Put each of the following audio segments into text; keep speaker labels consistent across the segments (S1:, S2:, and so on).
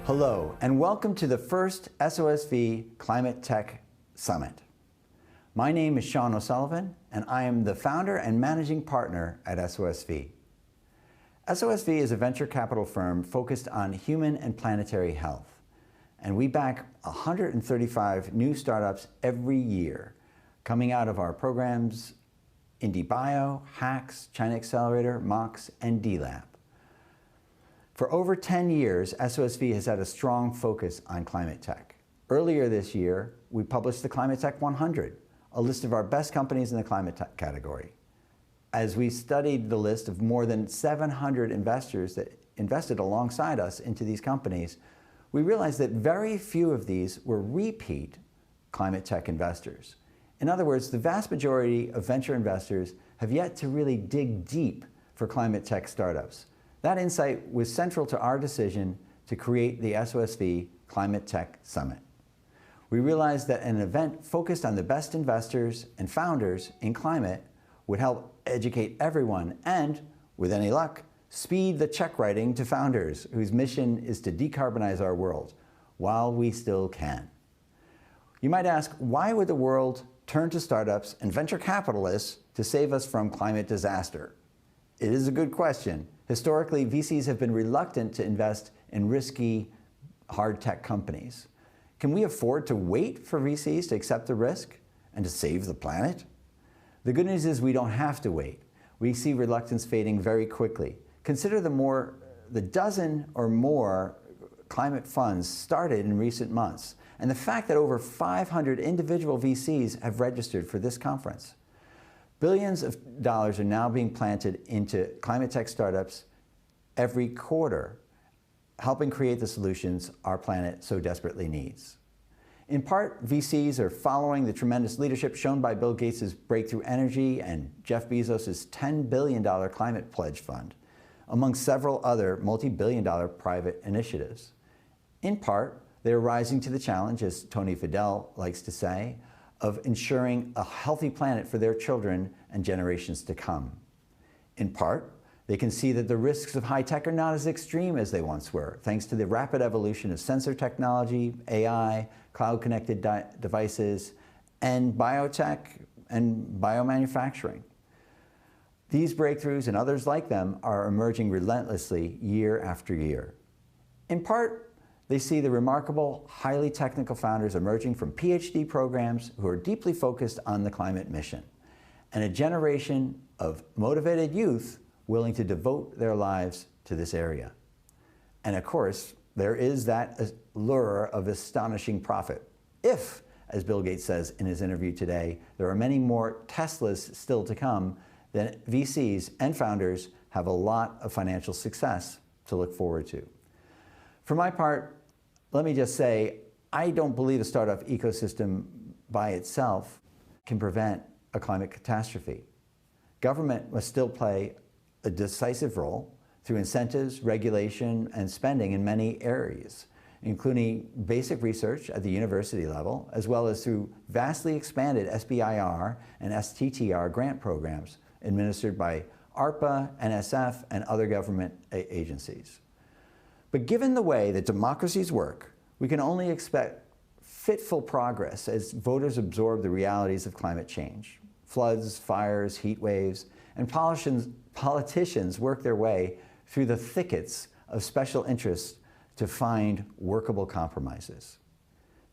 S1: Hello, and welcome to the first SOSV Climate Tech Summit. My name is Sean O'Sullivan, and I am the founder and managing partner at SOSV. SOSV is a venture capital firm focused on human and planetary health, and we back 135 new startups every year, coming out of our programs IndieBio, Hacks, China Accelerator, Mox, and DLab. For over 10 years, SOSV has had a strong focus on climate tech. Earlier this year, we published the Climate Tech 100, a list of our best companies in the climate tech category. As we studied the list of more than 700 investors that invested alongside us into these companies, we realized that very few of these were repeat climate tech investors. In other words, the vast majority of venture investors have yet to really dig deep for climate tech startups. That insight was central to our decision to create the SOSV Climate Tech Summit. We realized that an event focused on the best investors and founders in climate would help educate everyone and, with any luck, speed the check writing to founders whose mission is to decarbonize our world while we still can. You might ask, why would the world turn to startups and venture capitalists to save us from climate disaster? It is a good question. Historically, VCs have been reluctant to invest in risky, hard tech companies. Can we afford to wait for VCs to accept the risk and to save the planet? The good news is we don't have to wait. We see reluctance fading very quickly. Consider the dozen or more climate funds started in recent months, and the fact that over 500 individual VCs have registered for this conference. Billions of dollars are now being planted into climate tech startups every quarter, helping create the solutions our planet so desperately needs. In part, VCs are following the tremendous leadership shown by Bill Gates' Breakthrough Energy and Jeff Bezos' $10 billion Climate Pledge Fund, among several other multi-billion-dollar private initiatives. In part, they are rising to the challenge, as Tony Fadell likes to say, of ensuring a healthy planet for their children and generations to come. In part, they can see that the risks of high tech are not as extreme as they once were, thanks to the rapid evolution of sensor technology, AI, cloud-connected devices, and biotech and biomanufacturing. These breakthroughs and others like them are emerging relentlessly year after year. In part, they see the remarkable, highly technical founders emerging from PhD programs who are deeply focused on the climate mission, and a generation of motivated youth willing to devote their lives to this area. And of course, there is that lure of astonishing profit. If, as Bill Gates says in his interview today, there are many more Teslas still to come, then VCs and founders have a lot of financial success to look forward to. For my part, let me just say, I don't believe the startup ecosystem by itself can prevent a climate catastrophe. Government must still play a decisive role through incentives, regulation, and spending in many areas, including basic research at the university level, as well as through vastly expanded SBIR and STTR grant programs administered by ARPA, NSF, and other government agencies. But given the way that democracies work, we can only expect fitful progress as voters absorb the realities of climate change. Floods, fires, heat waves, and politicians work their way through the thickets of special interests to find workable compromises.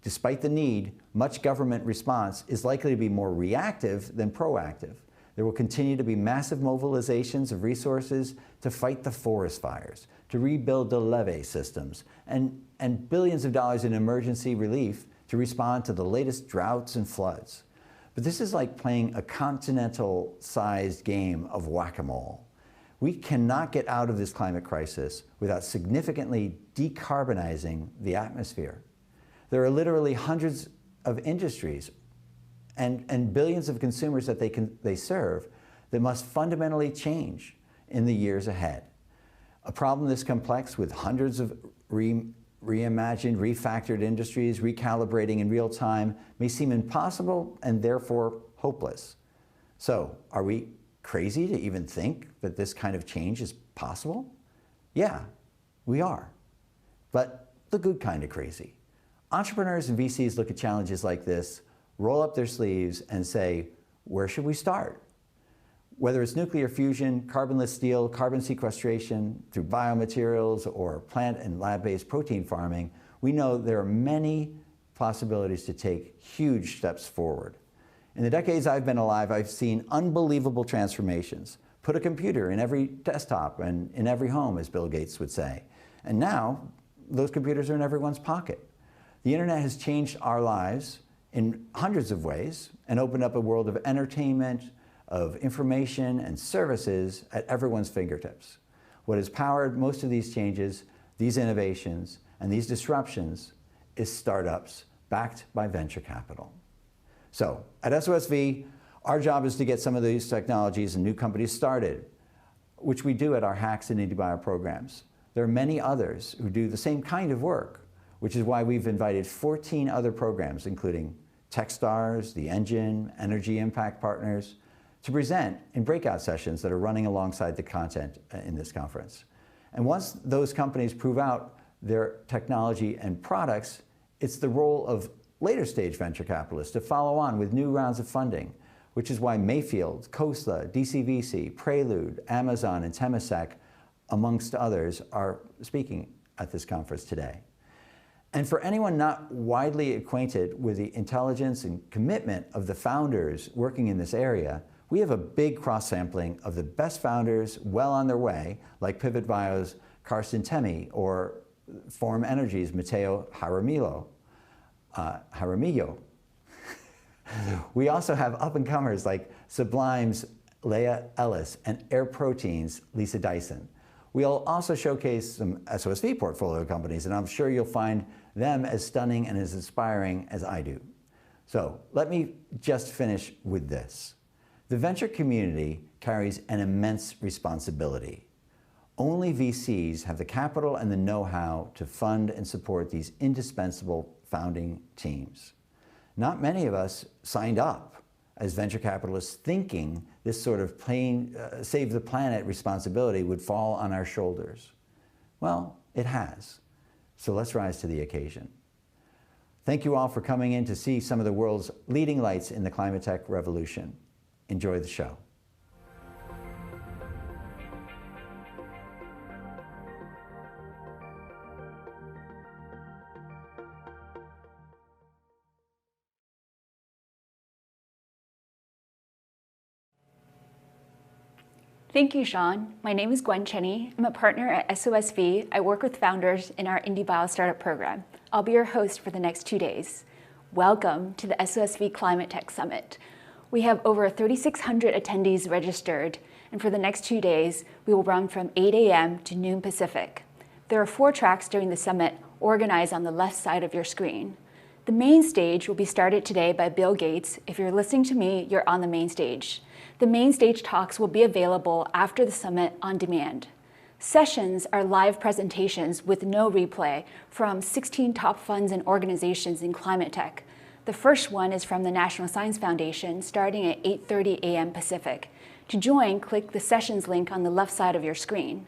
S1: Despite the need, much government response is likely to be more reactive than proactive. There will continue to be massive mobilizations of resources to fight the forest fires, to rebuild the levee systems, and billions of dollars in emergency relief to respond to the latest droughts and floods. But this is like playing a continental-sized game of whack-a-mole. We cannot get out of this climate crisis without significantly decarbonizing the atmosphere. There are literally hundreds of industries and billions of consumers that they serve that must fundamentally change in the years ahead. A problem this complex with hundreds of reimagined, refactored industries recalibrating in real time may seem impossible and therefore hopeless. So, are we crazy to even think that this kind of change is possible? Yeah, we are. But the good kind of crazy. Entrepreneurs and VCs look at challenges like this, roll up their sleeves and say, where should we start? Whether it's nuclear fusion, carbonless steel, carbon sequestration, through biomaterials, or plant and lab-based protein farming, we know there are many possibilities to take huge steps forward. In the decades I've been alive, I've seen unbelievable transformations. Put a computer in every desktop and in every home, as Bill Gates would say. And now, those computers are in everyone's pocket. The internet has changed our lives in hundreds of ways and opened up a world of entertainment, of information and services at everyone's fingertips. What has powered most of these changes, these innovations, and these disruptions is startups backed by venture capital. So, at SOSV, our job is to get some of these technologies and new companies started, which we do at our Hacks and IndieBio programs. There are many others who do the same kind of work, which is why we've invited 14 other programs, including Techstars, The Engine, Energy Impact Partners, to present in breakout sessions that are running alongside the content in this conference. And once those companies prove out their technology and products, it's the role of later stage venture capitalists to follow on with new rounds of funding, which is why Mayfield, Khosla, DCVC, Prelude, Amazon, and Temasek, amongst others, are speaking at this conference today. And for anyone not widely acquainted with the intelligence and commitment of the founders working in this area, we have a big cross-sampling of the best founders well on their way, like Pivot Bio's Kiersten Temi or Form Energy's Matteo Jaramillo. We also have up-and-comers like Sublime's Leah Ellis and Air Protein's Lisa Dyson. We'll also showcase some SOSV portfolio companies, and I'm sure you'll find them as stunning and as inspiring as I do. So let me just finish with this. The venture community carries an immense responsibility. Only VCs have the capital and the know-how to fund and support these indispensable founding teams. Not many of us signed up as venture capitalists thinking this sort of save the planet responsibility would fall on our shoulders. Well, it has. So let's rise to the occasion. Thank you all for coming in to see some of the world's leading lights in the climate tech revolution. Enjoy the show.
S2: Thank you, Sean. My name is Gwen Cheney. I'm a partner at SOSV. I work with founders in our IndieBio startup program. I'll be your host for the next 2 days. Welcome to the SOSV Climate Tech Summit. We have over 3,600 attendees registered, and for the next 2 days, we will run from 8 a.m. to noon Pacific. There are 4 tracks during the summit organized on the left side of your screen. The main stage will be started today by Bill Gates. If you're listening to me, you're on the main stage. The main stage talks will be available after the summit on demand. Sessions are live presentations with no replay from 16 top funds and organizations in climate tech. The first one is from the National Science Foundation, starting at 8:30 a.m. Pacific. To join, click the sessions link on the left side of your screen.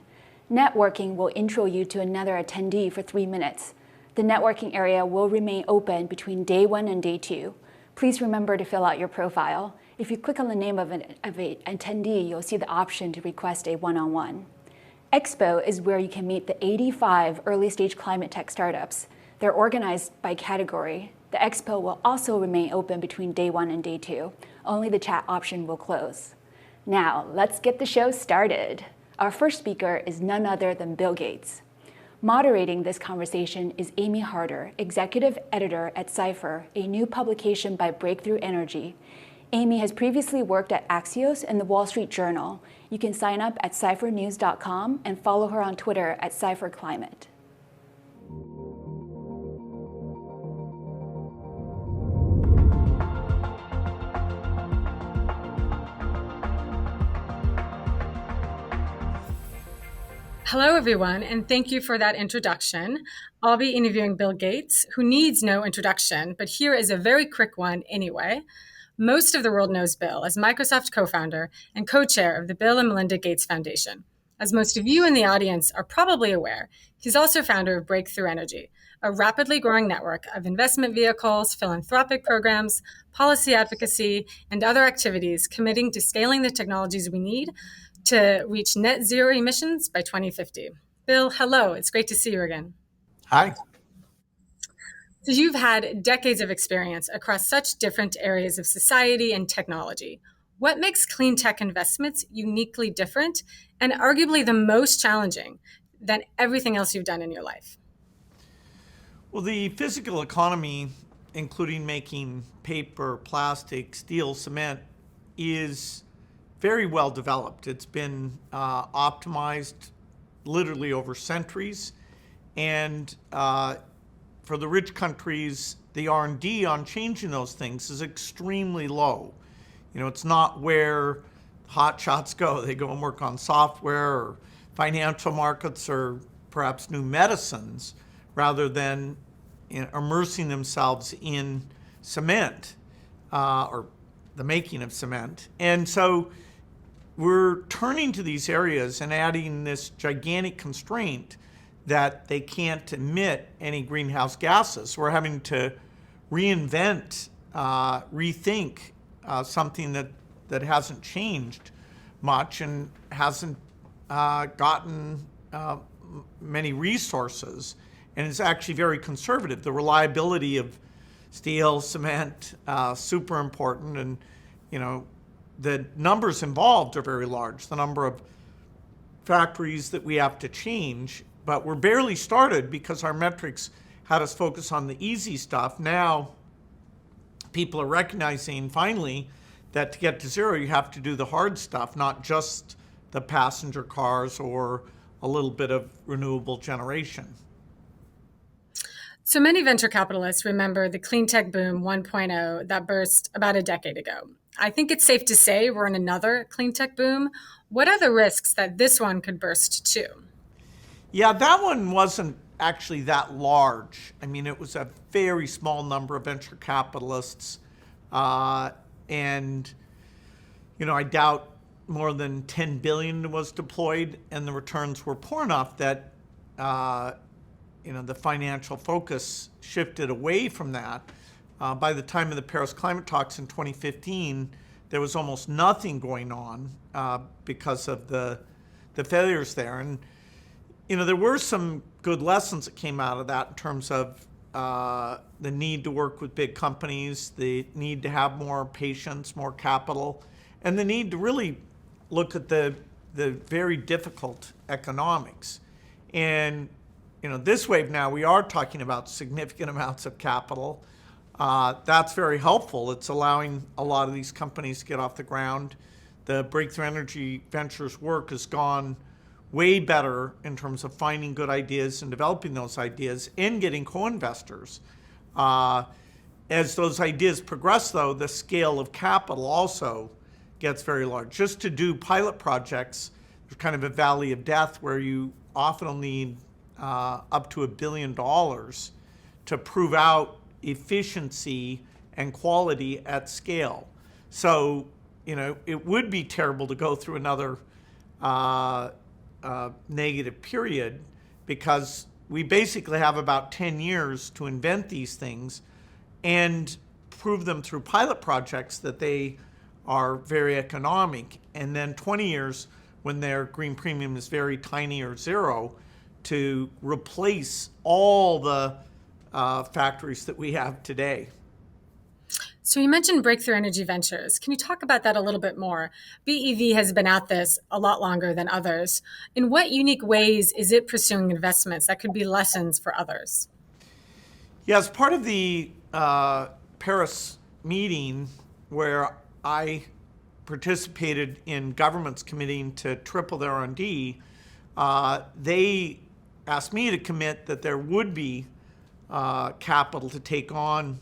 S2: Networking will intro you to another attendee for 3 minutes. The networking area will remain open between day 1 and day 2. Please remember to fill out your profile. If you click on the name of an attendee, you'll see the option to request a one-on-one. Expo is where you can meet the 85 early-stage climate tech startups. They're organized by category. The expo will also remain open between day 1 and day 2. Only the chat option will close. Now, let's get the show started. Our first speaker is none other than Bill Gates. Moderating this conversation is Amy Harder, executive editor at Cipher, a new publication by Breakthrough Energy. Amy has previously worked at Axios and the Wall Street Journal. You can sign up at ciphernews.com and follow her on Twitter at CipherClimate.
S3: Hello, everyone, and thank you for that introduction. I'll be interviewing Bill Gates, who needs no introduction, but here is a very quick one anyway. Most of the world knows Bill as Microsoft co-founder and co-chair of the Bill and Melinda Gates Foundation. As most of you in the audience are probably aware, he's also founder of Breakthrough Energy, a rapidly growing network of investment vehicles, philanthropic programs, policy advocacy, and other activities committing to scaling the technologies we need to reach net zero emissions by 2050. Bill, hello. It's great to see you again.
S4: Hi.
S3: So you've had decades of experience across such different areas of society and technology. What makes clean tech investments uniquely different and arguably the most challenging than everything else you've done in your life?
S4: Well, the physical economy, including making paper, plastic, steel, cement, is very well developed. It's been optimized literally over centuries. And for the rich countries, the R&D on changing those things is extremely low. You know, it's not where hot shots go. They go and work on software or financial markets or perhaps new medicines rather than immersing themselves in cement or the making of cement. And so we're turning to these areas and adding this gigantic constraint that they can't emit any greenhouse gases. We're having to reinvent, rethink something that hasn't changed much and hasn't gotten many resources, and it's actually very conservative. The reliability of steel, cement, super important, and the numbers involved are very large. The number of factories that we have to change, but we're barely started because our metrics had us focus on the easy stuff. Now, people are recognizing finally that to get to zero, you have to do the hard stuff, not just the passenger cars or a little bit of renewable generation.
S3: So many venture capitalists remember the clean tech boom 1.0 that burst about a decade ago. I think it's safe to say we're in another clean tech boom. What are the risks that this one could burst too?
S4: Yeah, that one wasn't actually that large. I mean, it was a very small number of venture capitalists. And I doubt more than 10 billion was deployed, and the returns were poor enough that the financial focus shifted away from that. By the time of the Paris climate talks in 2015, there was almost nothing going on because of the failures there. And there were some good lessons that came out of that in terms of the need to work with big companies, the need to have more patience, more capital, and the need to really look at the very difficult economics. And this wave now, we are talking about significant amounts of capital. That's very helpful. It's allowing a lot of these companies to get off the ground. The Breakthrough Energy Ventures work has gone way better in terms of finding good ideas and developing those ideas and getting co-investors. As those ideas progress, though, the scale of capital also gets very large. Just to do pilot projects, there's kind of a valley of death where you often will need up to $1 billion to prove out efficiency and quality at scale. So, it would be terrible to go through another negative period because we basically have about 10 years to invent these things and prove them through pilot projects that they are very economic, and then 20 years when their green premium is very tiny or zero to replace all the factories that we have today.
S3: So you mentioned Breakthrough Energy Ventures. Can you talk about that a little bit more? BEV has been at this a lot longer than others. In what unique ways is it pursuing investments that could be lessons for others?
S4: Yeah, as part of the Paris meeting where I participated in governments committing to triple their R&D, they asked me to commit that there would be capital to take on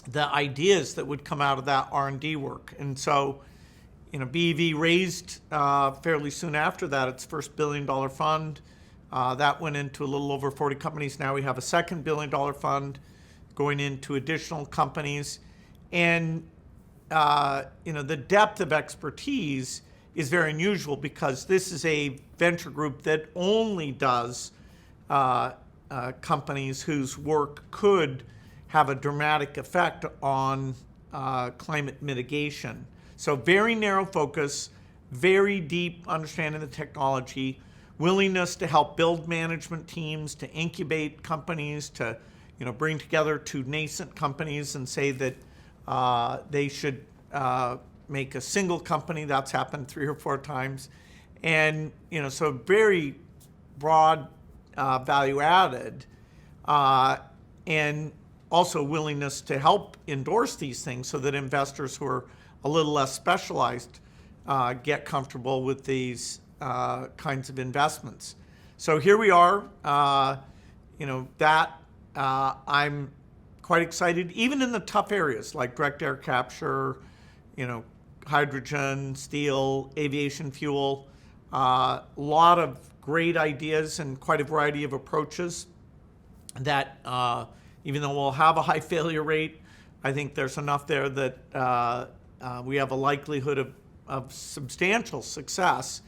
S4: the ideas that would come out of that R&D work. And so, BEV raised fairly soon after that its first $1 billion fund. That went into a little over 40 companies. Now we have a second $1 billion fund going into additional companies. And, the depth of expertise is very unusual because this is a venture group that only does companies whose work could have a dramatic effect on climate mitigation. So very narrow focus, very deep understanding of the technology, willingness to help build management teams, to incubate companies, to bring together two nascent companies and say that they should make a single company. That's happened 3 or 4 times. And so very broad value added, and also willingness to help endorse these things so that investors who are a little less specialized get comfortable with these kinds of investments. So here we are. I'm quite excited, even in the tough areas like direct air capture, hydrogen, steel, aviation fuel. A lot of great ideas and quite a variety of approaches that even though we'll have a high failure rate, I think there's enough there that we have a likelihood of substantial success,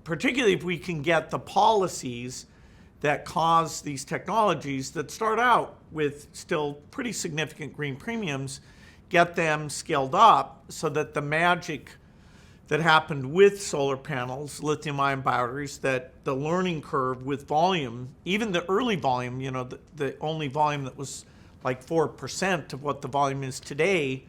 S4: particularly if we can get the policies that cause these technologies that start out with still pretty significant green premiums, get them scaled up so that the magic that happened with solar panels, lithium-ion batteries, that the learning curve with volume, even the early volume, the only volume that was like 4% of what the volume is today,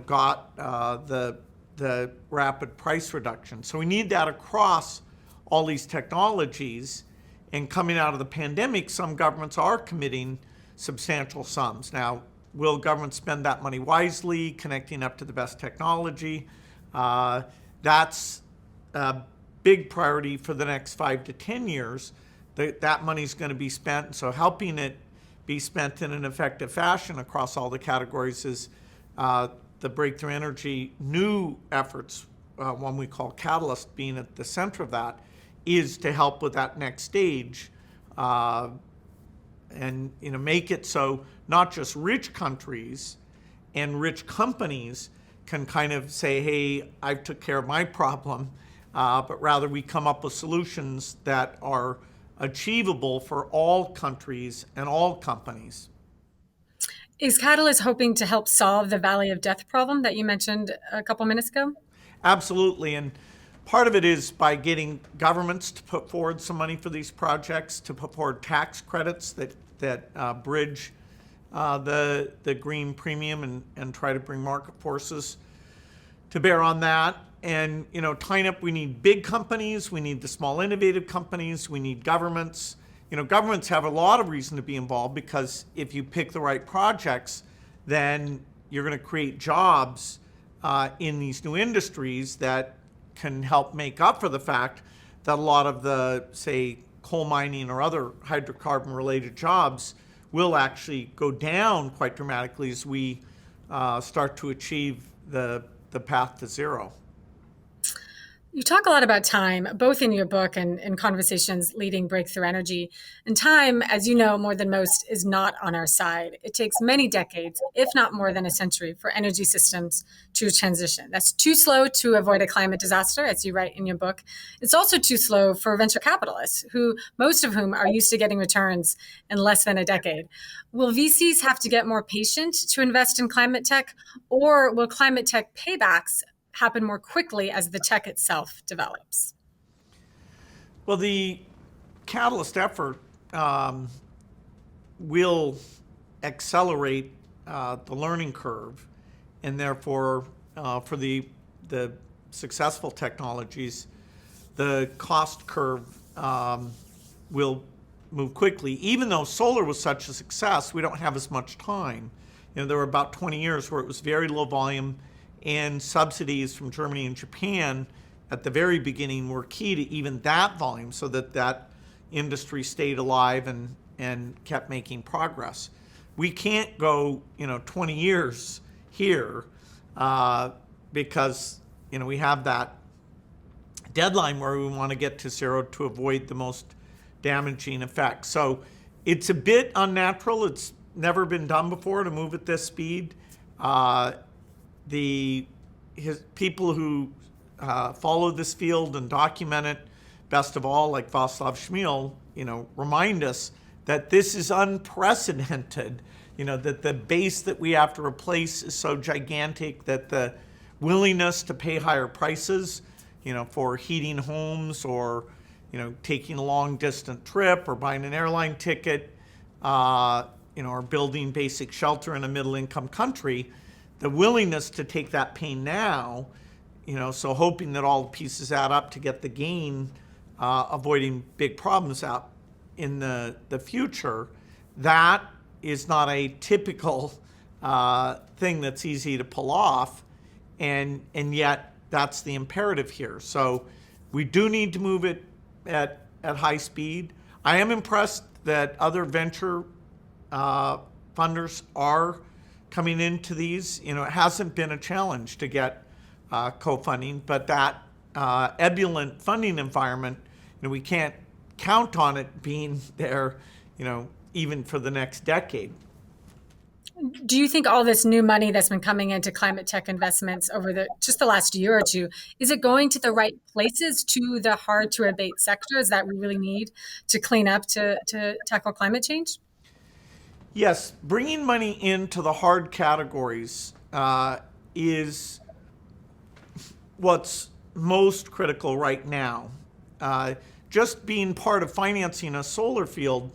S4: got the rapid price reduction. So we need that across all these technologies. And coming out of the pandemic, some governments are committing substantial sums. Now, will governments spend that money wisely, connecting up to the best technology? That's a big priority for the next 5 to 10 years. That money's going to be spent. So helping it be spent in an effective fashion across all the categories is the breakthrough energy new efforts, one we call Catalyst, being at the center of that, is to help with that next stage and make it so not just rich countries and rich companies can kind of say, hey, I took care of my problem, but rather we come up with solutions that are achievable for all countries and all companies.
S3: Is Catalyst hoping to help solve the Valley of Death problem that you mentioned a couple minutes ago?
S4: Absolutely. And part of it is by getting governments to put forward some money for these projects, to put forward tax credits that bridge the green premium and try to bring market forces to bear on that. And tying up, we need big companies, we need the small innovative companies, we need governments. Governments have a lot of reason to be involved because if you pick the right projects, then you're going to create jobs in these new industries that can help make up for the fact that a lot of the, say, coal mining or other hydrocarbon-related jobs will actually go down quite dramatically as we start to achieve the path to zero.
S3: You talk a lot about time, both in your book and in conversations leading Breakthrough Energy. And time, as you know more than most, is not on our side. It takes many decades, if not more than a century, for energy systems to transition. That's too slow to avoid a climate disaster, as you write in your book. It's also too slow for venture capitalists, most of whom are used to getting returns in less than a decade. Will VCs have to get more patient to invest in climate tech, or will climate tech paybacks happen more quickly as the tech itself develops?
S4: Well, the Catalyst effort will accelerate the learning curve, and therefore for the successful technologies, the cost curve will move quickly. Even though solar was such a success, we don't have as much time. There were about 20 years where it was very low volume, and subsidies from Germany and Japan at the very beginning were key to even that volume so that industry stayed alive and kept making progress. We can't go 20 years here because we have that deadline where we want to get to zero to avoid the most damaging effects. So it's a bit unnatural. It's never been done before to move at this speed. People who follow this field and document it. Best of all, like Václav Smil, remind us that this is unprecedented. That the base that we have to replace is so gigantic that the willingness to pay higher prices, for heating homes or, taking a long distant trip or buying an airline ticket, or building basic shelter in a middle income country, the willingness to take that pain now, so hoping that all the pieces add up to get the gain, avoiding big problems out in the future, that is not a typical thing that's easy to pull off, and yet that's the imperative here. So we do need to move it at high speed. I am impressed that other venture funders are coming into these. It hasn't been a challenge to get co-funding, but that ebullient funding environment, we can't count on it being there, even for the next decade.
S3: Do you think all this new money that's been coming into climate tech investments over just the last year or two, is it going to the right places, to the hard to abate sectors that we really need to clean up to tackle climate change?
S4: Yes, bringing money into the hard categories is what's most critical right now. Just being part of financing a solar field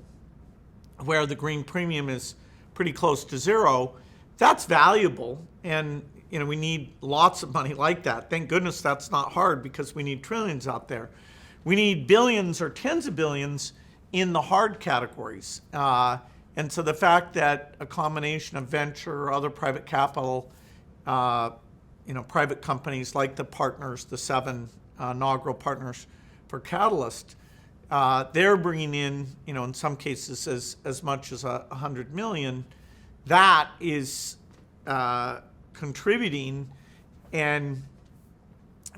S4: where the green premium is pretty close to zero, that's valuable. And we need lots of money like that. Thank goodness that's not hard, because we need trillions out there. We need billions or tens of billions in the hard categories. And so the fact that a combination of venture or other private capital, private companies like the partners, the 7 inaugural partners for Catalyst, they're bringing in, some cases as much as $100 million. That is contributing and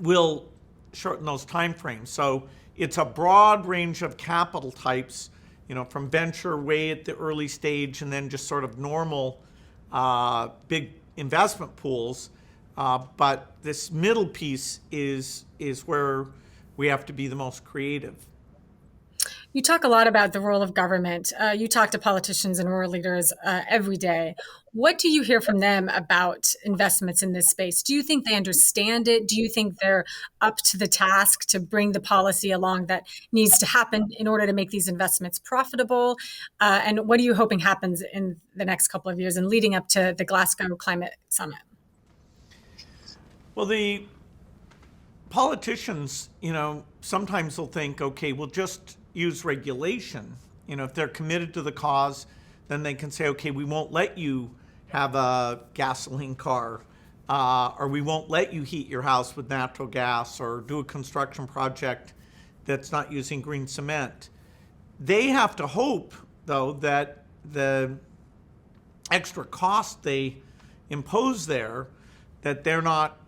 S4: will shorten those timeframes. So it's a broad range of capital types, from venture way at the early stage, and then just sort of normal big investment pools. But this middle piece is where we have to be the most creative.
S3: You talk a lot about the role of government. You talk to politicians and rural leaders every day. What do you hear from them about investments in this space? Do you think they understand it? Do you think they're up to the task to bring the policy along that needs to happen in order to make these investments profitable? And what are you hoping happens in the next couple of years and leading up to the Glasgow Climate Summit?
S4: Well, the politicians, sometimes they'll think, okay, we'll just use regulation. If they're committed to the cause, then they can say, okay, we won't let you have a gasoline car, or we won't let you heat your house with natural gas, or do a construction project that's not using green cement. They have to hope, though, that the extra cost they impose there, that they're not,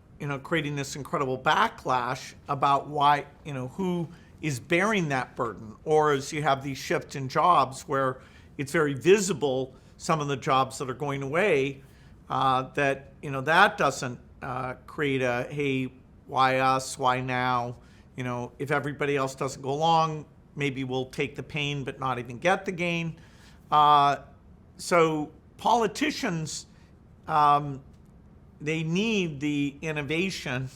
S4: creating this incredible backlash about why, who is bearing that burden. Or as you have these shifts in jobs where it's very visible, some of the jobs that are going away, that doesn't create a, hey, why us, why now? If everybody else doesn't go along, maybe we'll take the pain but not even get the gain. So politicians, they need the innovation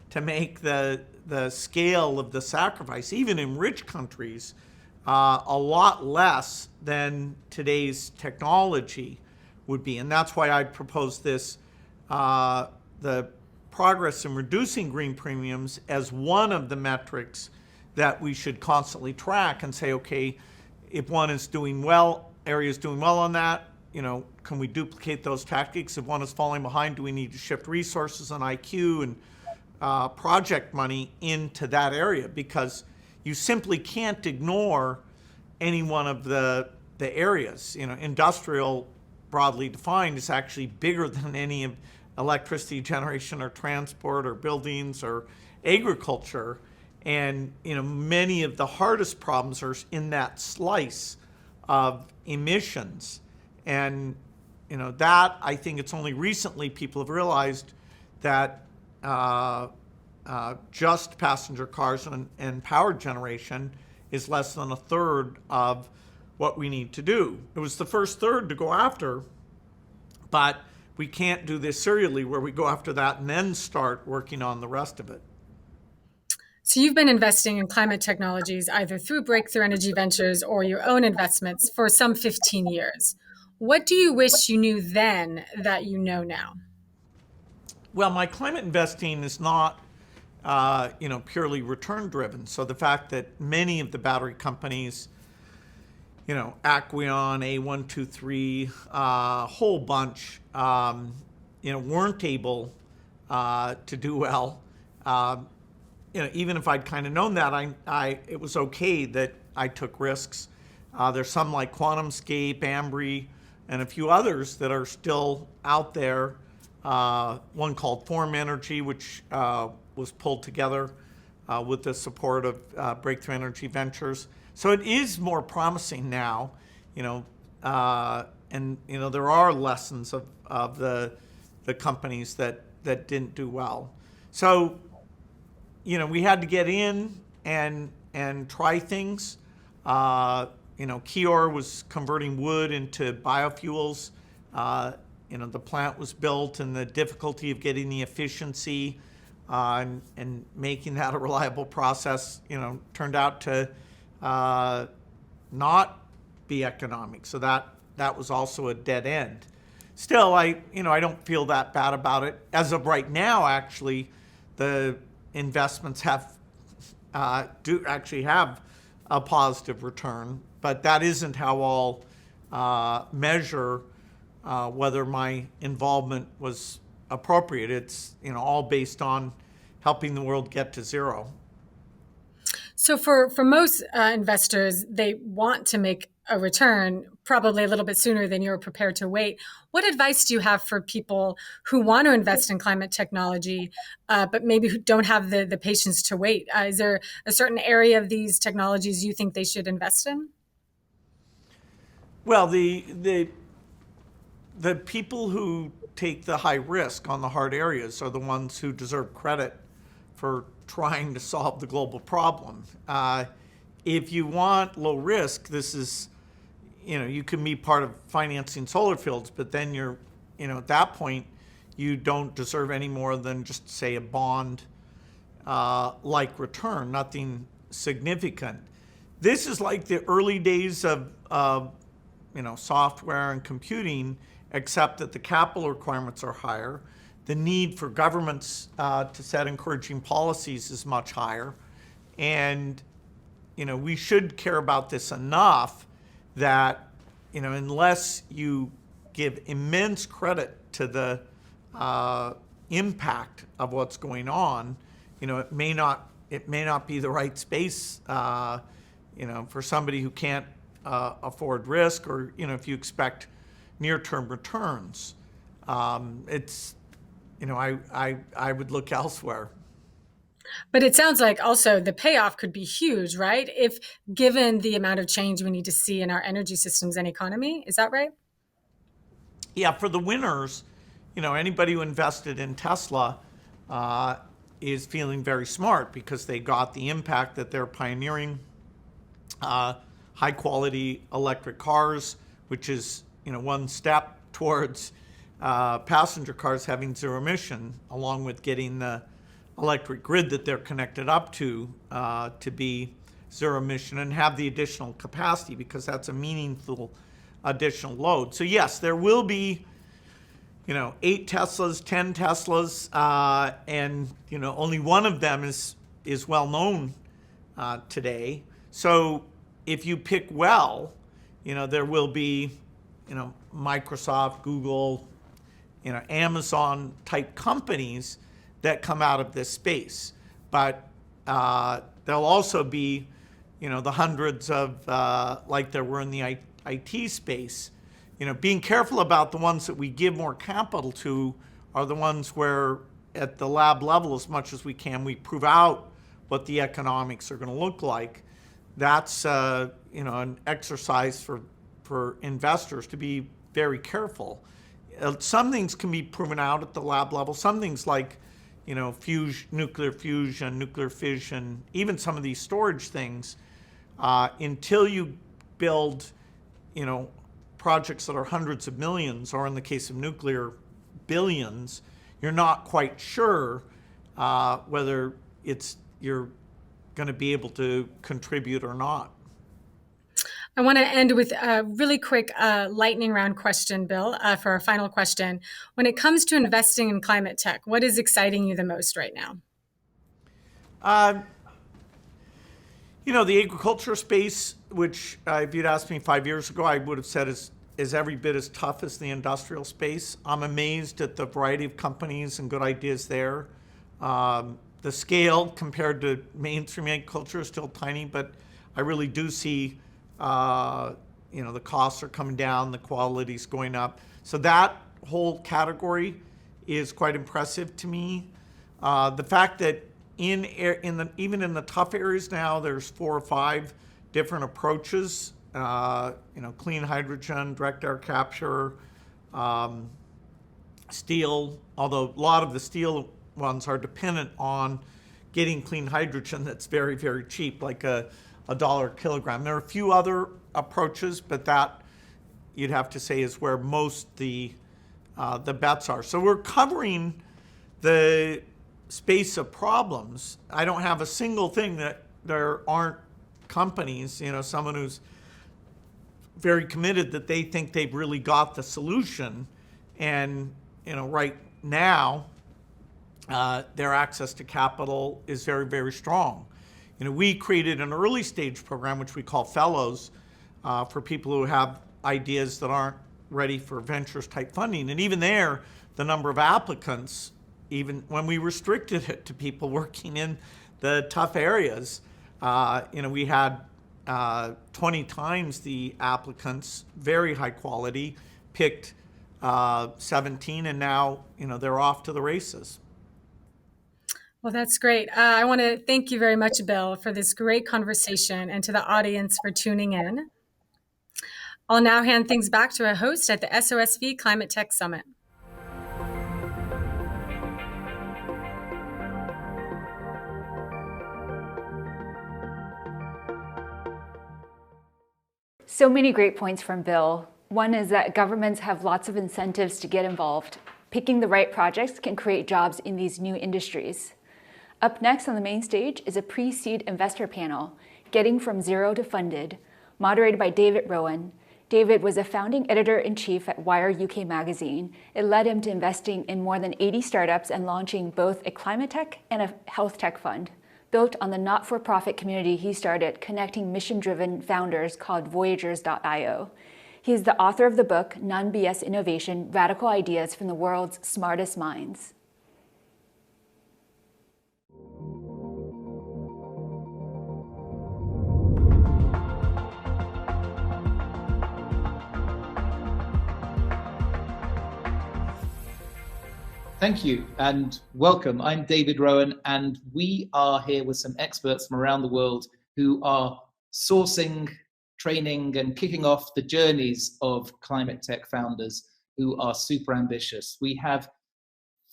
S4: to make the scale of the sacrifice, even in rich countries, a lot less than today's technology would be. And that's why I proposed this, the progress in reducing green premiums as one of the metrics that we should constantly track and say, okay, if one is doing well, area is doing well on that, can we duplicate those tactics? If one is falling behind, do we need to shift resources on IQ and project money into that area? Because you simply can't ignore any one of the areas. Industrial, broadly defined, is actually bigger than any of electricity generation or transport or buildings or agriculture. And many of the hardest problems are in that slice of emissions. And that, I think it's only recently people have realized that just passenger cars and power generation is less than a third of what we need to do. It was the first third to go after, but we can't do this serially where we go after that and then start working on the rest of it.
S3: So you've been investing in climate technologies either through Breakthrough Energy Ventures or your own investments for some 15 years. What do you wish you knew then that you know now?
S4: Well, my climate investing is not purely return driven. So the fact that many of the battery companies, Acquion, A123, a whole bunch, weren't able to do well. Even if I'd kind of known that, it was okay that I took risks. There's some like QuantumScape, Ambry, and a few others that are still out there. One called Form Energy, which was pulled together with the support of Breakthrough Energy Ventures. So it is more promising now, and there are lessons of the companies that didn't do well. So, we had to get in and try things. Kior was converting wood into biofuels. The plant was built, and the difficulty of getting the efficiency and making that a reliable process, turned out to not be economic. So that was also a dead end. Still, I don't feel that bad about it. As of right now, actually, the investments do actually have a positive return, but that isn't how I'll measure whether my involvement was appropriate. It's all based on helping the world get to zero.
S3: So for most investors, they want to make a return probably a little bit sooner than you're prepared to wait. What advice do you have for people who want to invest in climate technology, but maybe who don't have the patience to wait? Is there a certain area of these technologies you think they should invest in?
S4: Well, the people who take the high risk on the hard areas are the ones who deserve credit for trying to solve the global problem. If you want low risk, this is, you can be part of financing solar fields, but then you're, at that point, you don't deserve any more than just, say, a bond like return, nothing significant. This is like the early days of software and computing, except that the capital requirements are higher. The need for governments to set encouraging policies is much higher. And, we should care about this enough that, unless you give immense credit to the impact of what's going on, it may not be the right space, for somebody who can't afford risk, or, if you expect near-term returns. It's, I would look elsewhere.
S3: But it sounds like also the payoff could be huge, right? If given the amount of change we need to see in our energy systems and economy, is that right?
S4: Yeah, for the winners, anybody who invested in Tesla is feeling very smart because they got the impact that they're pioneering high quality electric cars, which is, one step towards passenger cars having zero emission, along with getting the electric grid that they're connected up to be zero emission and have the additional capacity, because that's a meaningful additional load. So yes, there will be, 8 Teslas, 10 Teslas, and only one of them is well known today. So if you pick well, there will be, Microsoft, Google, Amazon type companies that come out of this space. But there'll also be, the hundreds of, like there were in the IT space. Being careful about the ones that we give more capital to are the ones where at the lab level, as much as we can, we prove out what the economics are going to look like. That's, an exercise for investors to be very careful. Some things can be proven out at the lab level. Some things like, nuclear fusion, nuclear fission, even some of these storage things, until you build, projects that are hundreds of millions, or in the case of nuclear, billions, you're not quite sure whether you're going to be able to contribute or not.
S3: I want to end with a really quick lightning round question, Bill, for our final question. When it comes to investing in climate tech, what is exciting you the most right now?
S4: The agriculture space, which if you'd asked me 5 years ago, I would have said is every bit as tough as the industrial space. I'm amazed at the variety of companies and good ideas there. The scale compared to mainstream agriculture is still tiny, but I really do see the costs are coming down, the quality's going up. So that whole category is quite impressive to me. The fact that even in the tough areas now, there's 4 or 5 different approaches. Clean hydrogen, direct air capture, steel. Although a lot of the steel ones are dependent on getting clean hydrogen that's very, very cheap, like $1 a kilogram. There are a few other approaches, but that you'd have to say is where most the bets are. So we're covering the space of problems. I don't have a single thing that there aren't companies, someone who's very committed that they think they've really got the solution, and right now their access to capital is very, very strong. We created an early stage program, which we call Fellows, for people who have ideas that aren't ready for ventures type funding. And even there, the number of applicants, even when we restricted it to people working in the tough areas, we had 20 times the applicants, very high quality, picked 17, and now they're off to the races.
S3: Well, that's great. I want to thank you very much, Bill, for this great conversation, and to the audience for tuning in. I'll now hand things back to a host at the SOSV Climate Tech Summit.
S2: So many great points from Bill. One is that governments have lots of incentives to get involved. Picking the right projects can create jobs in these new industries. Up next on the main stage is a pre-seed investor panel, Getting from Zero to Funded, moderated by David Rowan. David was a founding editor-in-chief at Wire UK magazine. It led him to investing in more than 80 startups and launching both a climate tech and a health tech fund, built on the not-for-profit community he started connecting mission-driven founders called Voyagers.io. He is the author of the book, Non-BS Innovation, Radical Ideas from the World's Smartest Minds.
S5: Thank you and welcome. I'm David Rowan, and we are here with some experts from around the world who are sourcing, training, and kicking off the journeys of climate tech founders who are super ambitious. We have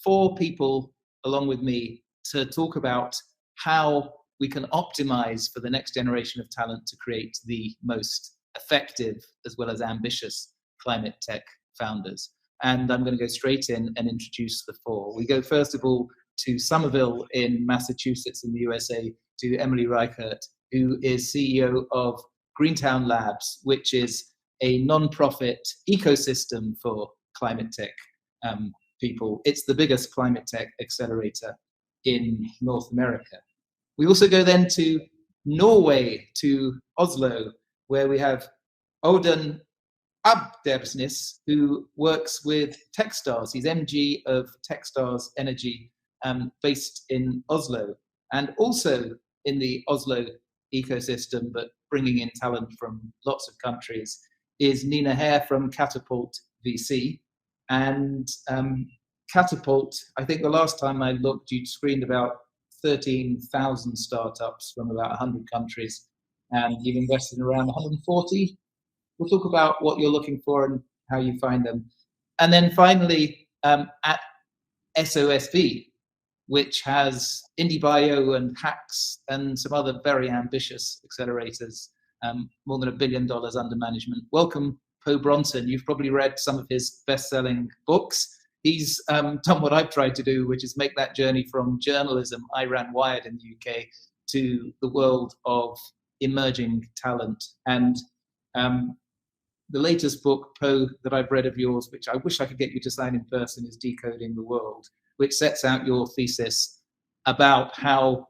S5: 4 people along with me to talk about how we can optimize for the next generation of talent to create the most effective as well as ambitious climate tech founders. And I'm going to go straight in and introduce the 4. We go first of all to Somerville in Massachusetts in the USA, to Emily Reichert, who is CEO of Greentown Labs, which is a non-profit ecosystem for climate tech people. It's the biggest climate tech accelerator in North America. We also go then to Norway, to Oslo, where we have Audun Abelsnes, who works with Techstars. He's MG of Techstars Energy, based in Oslo, and also in the Oslo ecosystem, but bringing in talent from lots of countries, is Nina Heir from Catapult VC. And Catapult, I think the last time I looked, you'd screened about 13,000 startups from about 100 countries, and you've invested in around 140. We'll talk about what you're looking for and how you find them. And then finally, at SOSV, which has IndieBio and Hacks and some other very ambitious accelerators, more than $1 billion under management. Welcome, Bronson. You've probably read some of his best-selling books. He's done what I've tried to do, which is make that journey from journalism. I ran Wired in the UK to the world of emerging talent. And the latest book, Poe, that I've read of yours, which I wish I could get you to sign in person, is Decoding the World, which sets out your thesis about how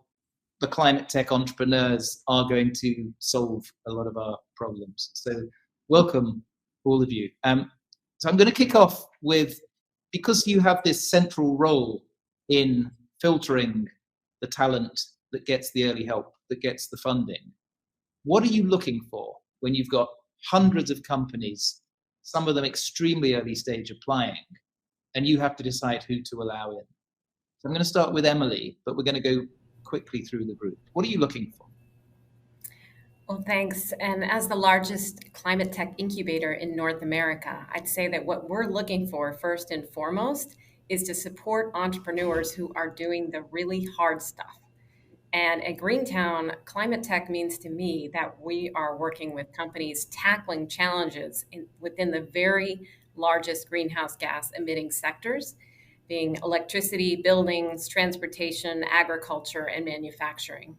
S5: the climate tech entrepreneurs are going to solve a lot of our problems. So welcome, all of you. So I'm going to kick off with, because you have this central role in filtering the talent that gets the early help, that gets the funding, what are you looking for when you've got hundreds of companies, some of them extremely early stage applying, and you have to decide who to allow in? So I'm going to start with Emily, but we're going to go quickly through the group. What are you looking for?
S6: Well, thanks. And as the largest climate tech incubator in North America, I'd say that what we're looking for first and foremost is to support entrepreneurs who are doing the really hard stuff. And at Greentown, climate tech means to me that we are working with companies tackling challenges within the very largest greenhouse gas emitting sectors, being electricity, buildings, transportation, agriculture, and manufacturing.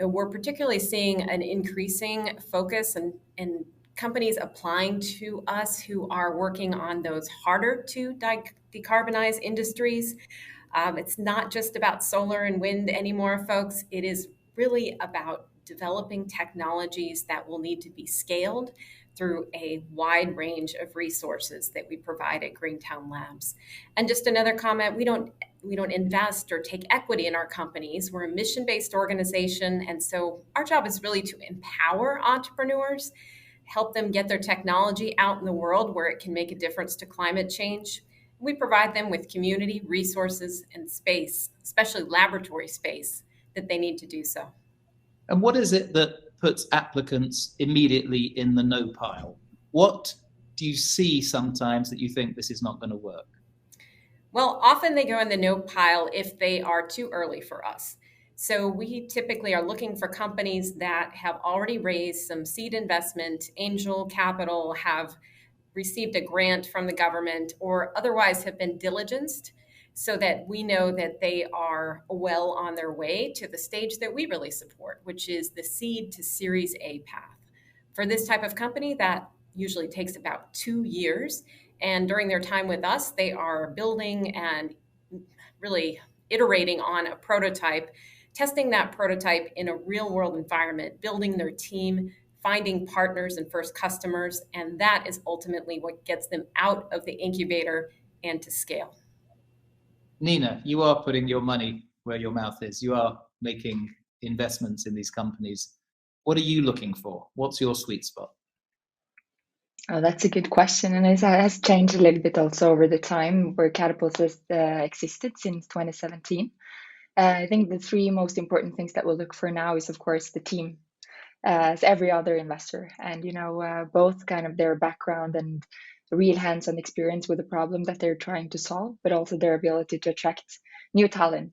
S6: We're particularly seeing an increasing focus and companies applying to us who are working on those harder to decarbonize industries. It's not just about solar and wind anymore, folks. It is really about developing technologies that will need to be scaled through a wide range of resources that we provide at Greentown Labs. And just another comment, we don't invest or take equity in our companies. We're a mission-based organization, and so our job is really to empower entrepreneurs, help them get their technology out in the world where it can make a difference to climate change. We provide them with community, resources, and space, especially laboratory space, that they need to do so.
S5: And what is it that puts applicants immediately in the no pile? What do you see sometimes that you think this is not going to work?
S6: Well, often they go in the no pile if they are too early for us. So we typically are looking for companies that have already raised some seed investment, angel capital, have received a grant from the government, or otherwise have been diligenced, so that we know that they are well on their way to the stage that we really support, which is the seed to Series A path. For this type of company, that usually takes about 2 years. And during their time with us, they are building and really iterating on a prototype, testing that prototype in a real world environment, building their team, finding partners and first customers. And that is ultimately what gets them out of the incubator and to scale.
S5: Nina, you are putting your money where your mouth is. You are making investments in these companies. What are you looking for? What's your sweet spot?
S7: Oh, that's a good question, and it has changed a little bit also over the time where Catapult has existed since 2017. I think the three most important things that we'll look for now is, of course, the team, as every other investor, and both kind of their background and real hands-on experience with the problem that they're trying to solve, but also their ability to attract new talent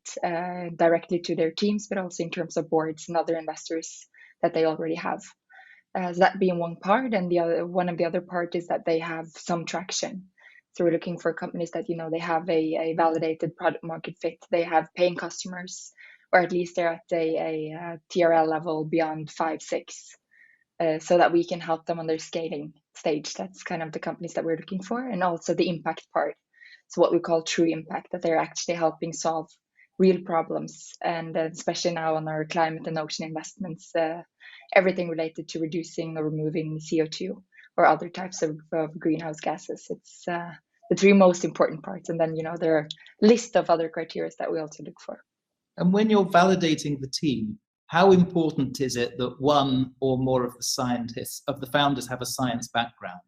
S7: directly to their teams, but also in terms of boards and other investors that they already have. So that being one part, and one of the other part is that they have some traction. So we're looking for companies that they have a validated product market fit, they have paying customers, or at least they're at a TRL level beyond 5-6, so that we can help them on their scaling stage. That's kind of the companies that we're looking for, and also the impact part. So what we call true impact, that they're actually helping solve real problems, and especially now on our climate and ocean investments, everything related to reducing or removing CO2 or other types of greenhouse gases. It's the three most important parts, and then there are a list of other criteria that we also look for.
S5: And when you're validating the team, how important is it that one or more of the founders have a science background?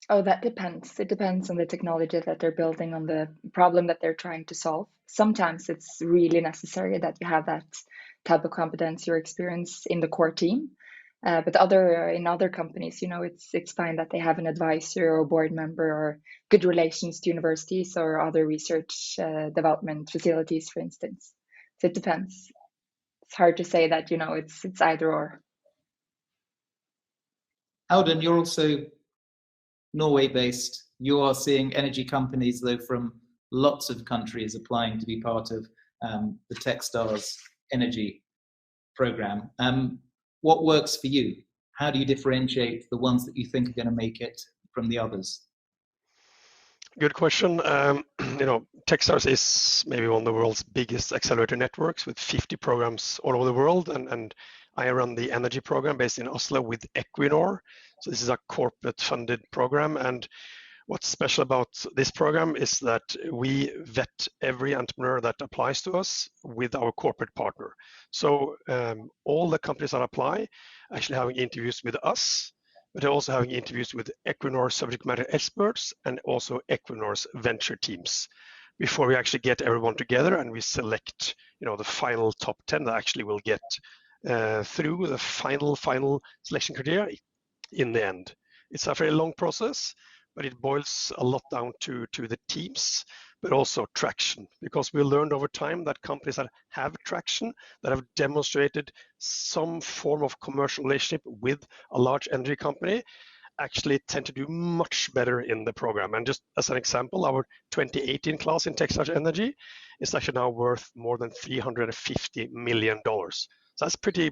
S7: Oh, that depends. It depends on the technology that they're building, on the problem that they're trying to solve. Sometimes it's really necessary that you have that type of competence or experience in the core team. But in other companies, it's fine that they have an advisor or board member or good relations to universities or other research development facilities, for instance. So it depends. It's hard to say that it's either or.
S5: Audun, you're also Norway-based. You are seeing energy companies, though, from lots of countries applying to be part of the Techstars energy program. What works for you? How do you differentiate the ones that you think are going to make it from the others?
S8: Good question. Techstars is maybe one of the world's biggest accelerator networks with 50 programs all over the world. And I run the energy program based in Oslo with Equinor. So this is a corporate funded program. And what's special about this program is that we vet every entrepreneur that applies to us with our corporate partner. So all the companies that apply actually having interviews with us, but they're also having interviews with Equinor subject matter experts and also Equinor's venture teams before we actually get everyone together and we select, the final top 10 that actually will get through the final selection criteria in the end. It's a very long process, but it boils a lot down to the teams, but also traction, because we learned over time that companies that have traction, that have demonstrated some form of commercial relationship with a large energy company, actually tend to do much better in the program. And just as an example, our 2018 class in Techstars Energy is actually now worth more than $350 million. So that's pretty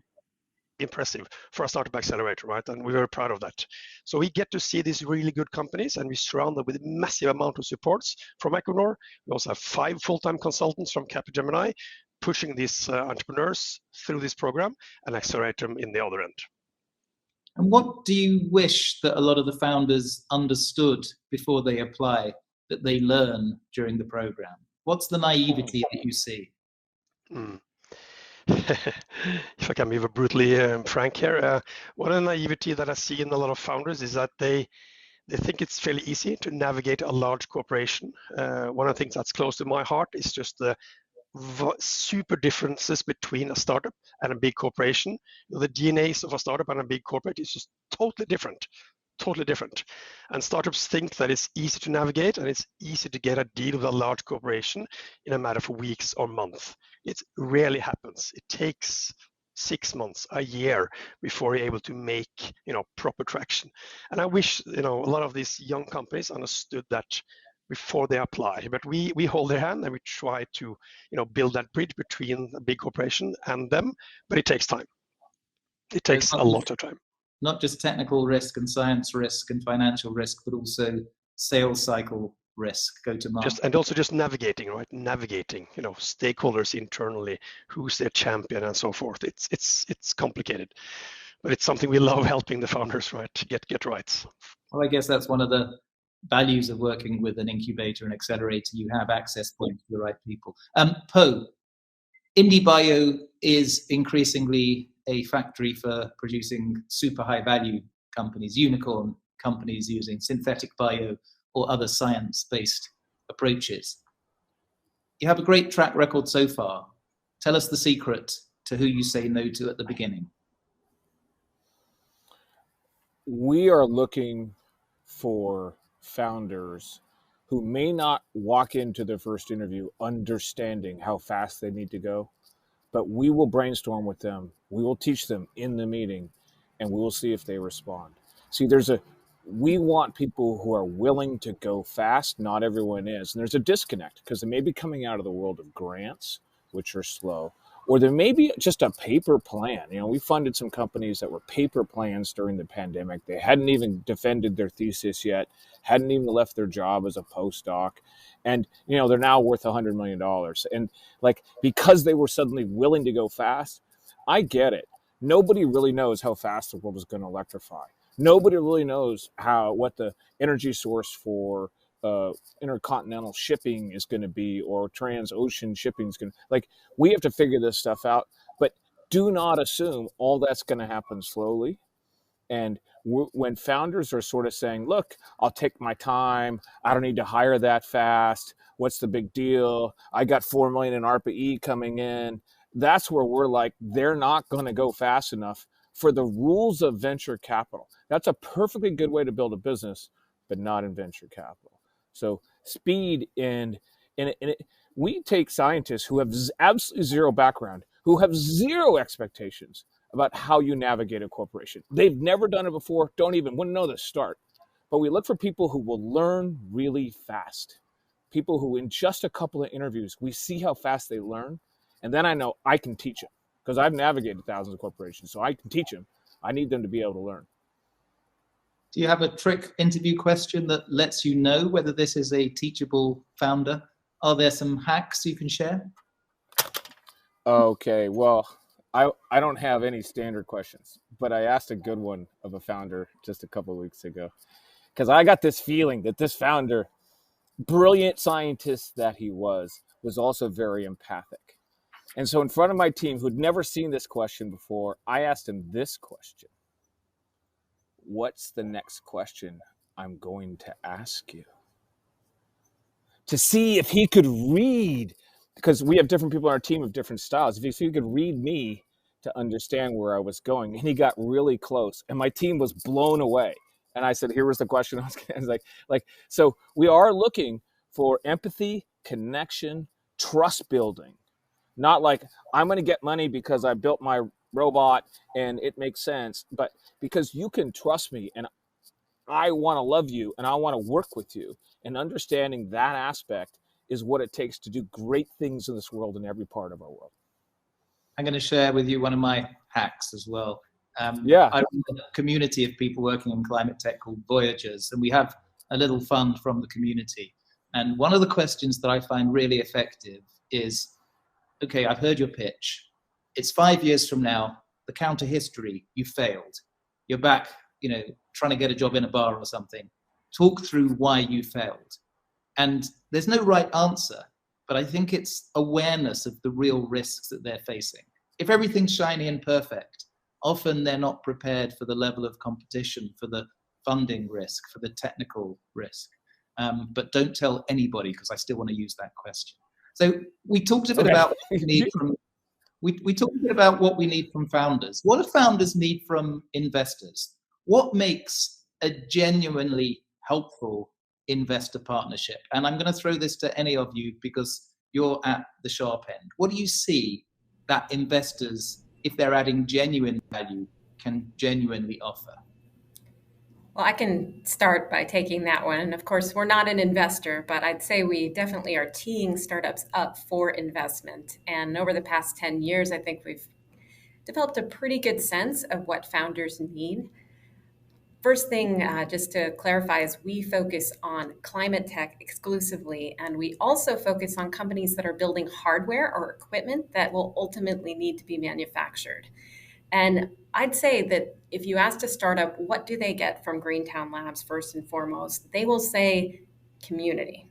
S8: impressive for a startup accelerator, right? And we're very proud of that. So we get to see these really good companies and we surround them with massive amount of supports from Equinor. We also have 5 full-time consultants from Capgemini pushing these entrepreneurs through this program and accelerate them in the other end.
S5: And what do you wish that a lot of the founders understood before they apply, that they learn during the program? What's the naivety that you see?
S8: If I can be brutally frank here, one of the naivety that I see in a lot of founders is that they think it's fairly easy to navigate a large corporation. One of the things that's close to my heart is just the super differences between a startup and a big corporation. The DNAs of a startup and a big corporate is just totally different. And startups think that it's easy to navigate and it's easy to get a deal with a large corporation in a matter of weeks or months. It rarely happens. It takes 6 months, a year before you're able to make, proper traction. And I wish, a lot of these young companies understood that before they apply. But we hold their hand and we try to, build that bridge between a big corporation and them. But it takes time. It takes a lot of time.
S5: Not just technical risk and science risk and financial risk, but also sales cycle risk, go to market.
S8: And also just navigating, right? Navigating, stakeholders internally, who's their champion and so forth. It's complicated, but it's something we love helping the founders, right? To get right.
S5: Well, I guess that's one of the values of working with an incubator and accelerator. You have access points to the right people. Po, IndieBio is increasingly a factory for producing super high value companies, unicorn companies using synthetic bio or other science-based approaches. You have a great track record so far. Tell us the secret to who you say no to at the beginning.
S9: We are looking for founders who may not walk into their first interview understanding how fast they need to go, but we will brainstorm with them. We will teach them in the meeting, and we will see if they respond. See, we want people who are willing to go fast. Not everyone is. And there's a disconnect because they may be coming out of the world of grants, which are slow, or there may be just a paper plan. We funded some companies that were paper plans during the pandemic. They hadn't even defended their thesis yet, hadn't even left their job as a postdoc. And, they're now worth $100 million. And because they were suddenly willing to go fast, I get it. Nobody really knows how fast the world is going to electrify. Nobody really knows what the energy source for intercontinental shipping is going to be, or trans-ocean shipping is going to, we have to figure this stuff out, but do not assume all that's going to happen slowly. And when founders are sort of saying, look, I'll take my time, I don't need to hire that fast, what's the big deal, I got $4 million in ARPA-E coming in, that's where we're like, they're not going to go fast enough. for the rules of venture capital. That's a perfectly good way to build a business, but not in venture capital. So speed we take scientists who have absolutely zero background, who have zero expectations about how you navigate a corporation. They've never done it before, wouldn't know the start. But we look for people who will learn really fast. People who in just a couple of interviews, we see how fast they learn. And then I know I can teach them because I've navigated thousands of corporations. So I can teach them. I need them to be able to learn.
S5: Do you have a trick interview question that lets you know whether this is a teachable founder? Are there some hacks you can share?
S9: Okay, well, I don't have any standard questions, but I asked a good one of a founder just a couple of weeks ago because I got this feeling that this founder, brilliant scientist that he was also very empathic. And so in front of my team who'd never seen this question before, I asked him this question. What's the next question I'm going to ask you? To see if he could read, because we have different people on our team of different styles, if he could read me to understand where I was going. And he got really close and my team was blown away. And I said, here was the question. I was like, so we are looking for empathy, connection, trust building, not like I'm going to get money because I built my robot and it makes sense, but because you can trust me and I want to love you and I want to work with you, and understanding that aspect is what it takes to do great things in this world, in every part of our world.
S5: I'm going to share with you one of my hacks as well. I run a community of people working in climate tech called Voyagers, and we have a little fund from the community. And one of the questions that I find really effective is, okay, I've heard your pitch. It's 5 years from now, the counter history, you failed. You're back, trying to get a job in a bar or something. Talk through why you failed. And there's no right answer, but I think it's awareness of the real risks that they're facing. If everything's shiny and perfect, often they're not prepared for the level of competition, for the funding risk, for the technical risk. But don't tell anybody, because I still want to use that question. So we talked a bit about what we need from we talked a bit about what we need from founders. What do founders need from investors? What makes a genuinely helpful investor partnership? And I'm going to throw this to any of you because you're at the sharp end. What do you see that investors, if they're adding genuine value, can genuinely offer?
S6: Well, I can start by taking that one. And of course, we're not an investor, but I'd say we definitely are teeing startups up for investment. And over the past 10 years, I think we've developed a pretty good sense of what founders need. First thing, just to clarify, is we focus on climate tech exclusively, and we also focus on companies that are building hardware or equipment that will ultimately need to be manufactured. And I'd say that if you asked a startup, what do they get from Greentown Labs first and foremost, they will say community.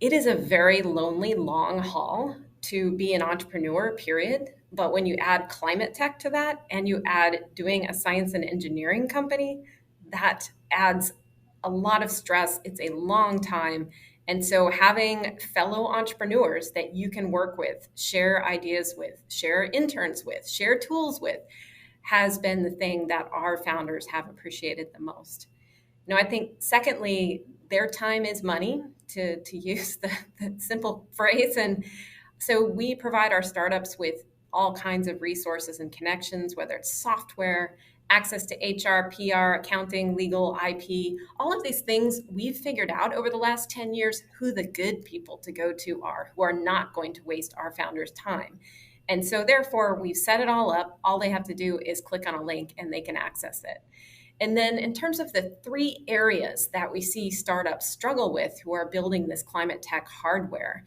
S6: It is a very lonely, long haul to be an entrepreneur, period. But when you add climate tech to that and you add doing a science and engineering company, that adds a lot of stress. It's a long time. And so having fellow entrepreneurs that you can work with, share ideas with, share interns with, share tools with, has been the thing that our founders have appreciated the most. I think secondly, their time is money, to use the simple phrase. And so we provide our startups with all kinds of resources and connections, whether it's software, access to HR, PR, accounting, legal, IP, all of these things we've figured out over the last 10 years who the good people to go to are, who are not going to waste our founders' time. And so therefore, we've set it all up. All they have to do is click on a link and they can access it. And then in terms of the 3 areas that we see startups struggle with who are building this climate tech hardware,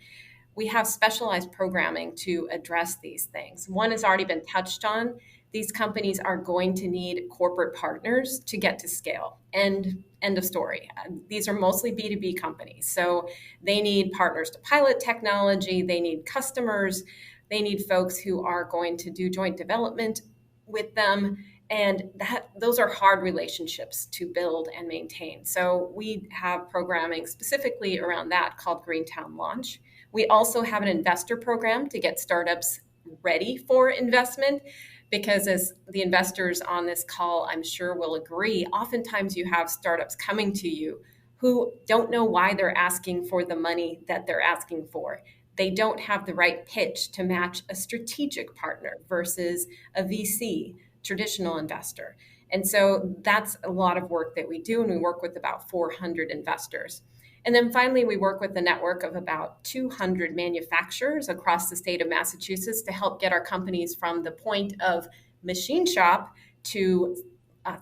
S6: we have specialized programming to address these things. One has already been touched on. These companies are going to need corporate partners to get to scale. End of story. These are mostly B2B companies. So they need partners to pilot technology. They need customers. They need folks who are going to do joint development with them. And those are hard relationships to build and maintain. So we have programming specifically around that called Greentown Launch. We also have an investor program to get startups ready for investment, Because as the investors on this call, I'm sure will agree, oftentimes you have startups coming to you who don't know why they're asking for the money that they're asking for. They don't have the right pitch to match a strategic partner versus a VC, traditional investor. And so that's a lot of work that we do, and we work with about 400 investors. And then finally, we work with a network of about 200 manufacturers across the state of Massachusetts to help get our companies from the point of machine shop to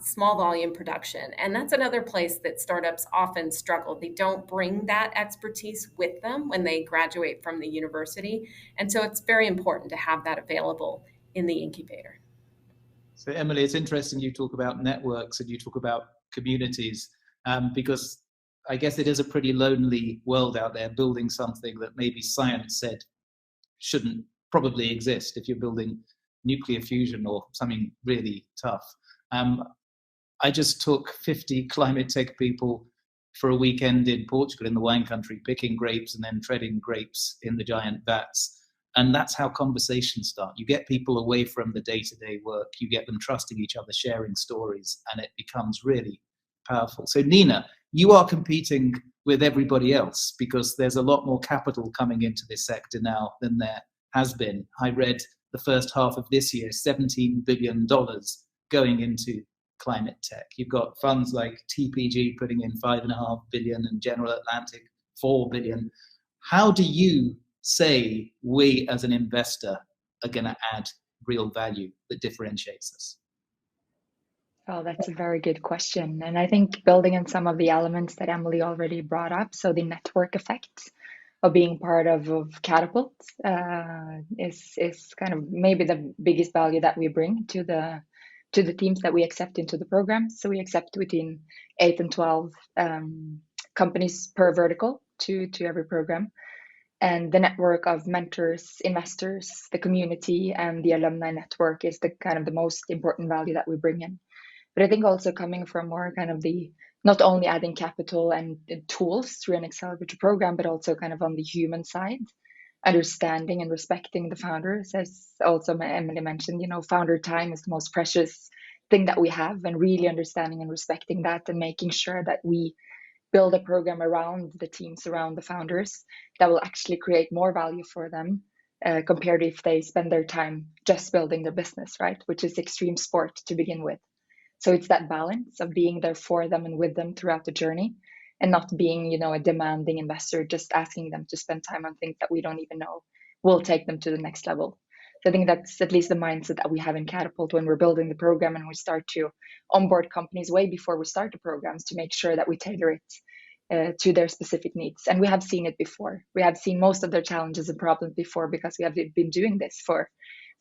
S6: small volume production. And that's another place that startups often struggle. They don't bring that expertise with them when they graduate from the university. And so it's very important to have that available in the incubator.
S5: So Emily, it's interesting you talk about networks and you talk about communities, because I guess it is a pretty lonely world out there building something that maybe science said shouldn't probably exist if you're building nuclear fusion or something really tough. I just took 50 climate tech people for a weekend in Portugal in the wine country, picking grapes and then treading grapes in the giant vats. And that's how conversations start. You get people away from the day-to-day work, you get them trusting each other, sharing stories, and it becomes really powerful. So Nina, you are competing with everybody else because there's a lot more capital coming into this sector now than there has been. I read the first half of this year, $17 billion going into climate tech. You've got funds like TPG putting in $5.5 billion and General Atlantic $4 billion. How do you say we as an investor are going to add real value that differentiates us?
S7: Oh, that's a very good question. And I think building on some of the elements that Emily already brought up, so the network effect of being part of Catapult is kind of maybe the biggest value that we bring to the teams that we accept into the program. So we accept between 8 and 12 companies per vertical to every program. And the network of mentors, investors, the community, and the alumni network is the kind of the most important value that we bring in. But I think also coming from more kind of the, not only adding capital and tools through an accelerator program, but also kind of on the human side, understanding and respecting the founders. As also Emily mentioned, founder time is the most precious thing that we have, and really understanding and respecting that and making sure that we build a program around the teams, around the founders, that will actually create more value for them compared if they spend their time just building their business, right? Which is extreme sport to begin with. So it's that balance of being there for them and with them throughout the journey, and not being, a demanding investor, just asking them to spend time on things that we don't even know will take them to the next level. So I think that's at least the mindset that we have in Catapult when we're building the program, and we start to onboard companies way before we start the programs to make sure that we tailor it to their specific needs. And we have seen it before. We have seen most of their challenges and problems before because we have been doing this for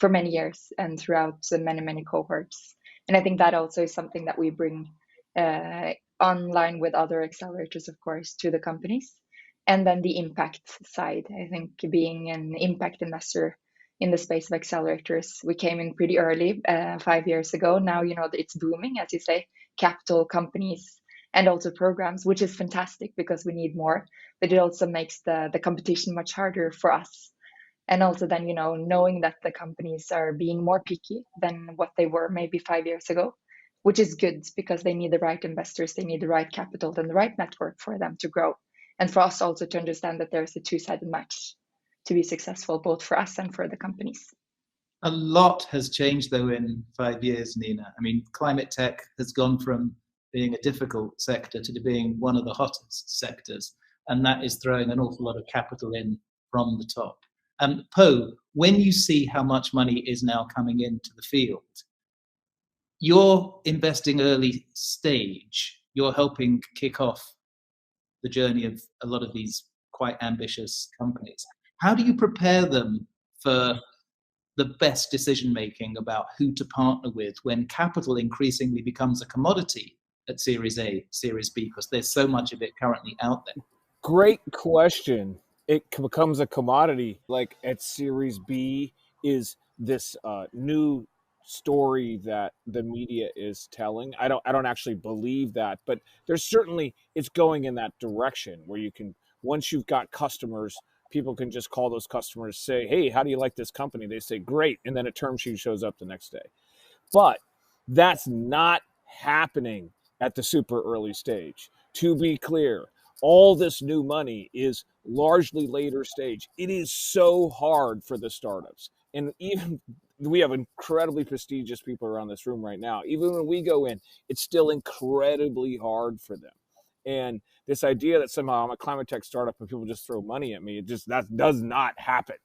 S7: many years and throughout many cohorts. And I think that also is something that we bring online with other accelerators, of course, to the companies. And then the impact side, I think being an impact investor in the space of accelerators, we came in pretty early, 5 years ago. Now, it's booming, as you say, capital companies and also programs, which is fantastic because we need more, but it also makes the competition much harder for us. And also then, knowing that the companies are being more picky than what they were maybe 5 years ago, which is good because they need the right investors, they need the right capital and the right network for them to grow. And for us also to understand that there's a two-sided match to be successful, both for us and for the companies.
S5: A lot has changed though in 5 years, Nina. I mean, climate tech has gone from being a difficult sector to being one of the hottest sectors. And that is throwing an awful lot of capital in from the top. Po, when you see how much money is now coming into the field, you're investing early stage, you're helping kick off the journey of a lot of these quite ambitious companies. How do you prepare them for the best decision making about who to partner with when capital increasingly becomes a commodity at Series A, Series B, because there's so much of it currently out there?
S9: Great question. It becomes a commodity. Like at Series B is this new story that the media is telling. I don't actually believe that, but there's certainly, it's going in that direction where you can, once you've got customers people can just call those customers, say, hey, how do you like this company? They say, great. And then a term sheet shows up the next day. But that's not happening at the super early stage. To be clear, all this new money is largely later stage. It is so hard for the startups. And even we have incredibly prestigious people around this room right now. Even when we go in, it's still incredibly hard for them. And this idea that somehow I'm a climate tech startup and people just throw money at me, that does not happen.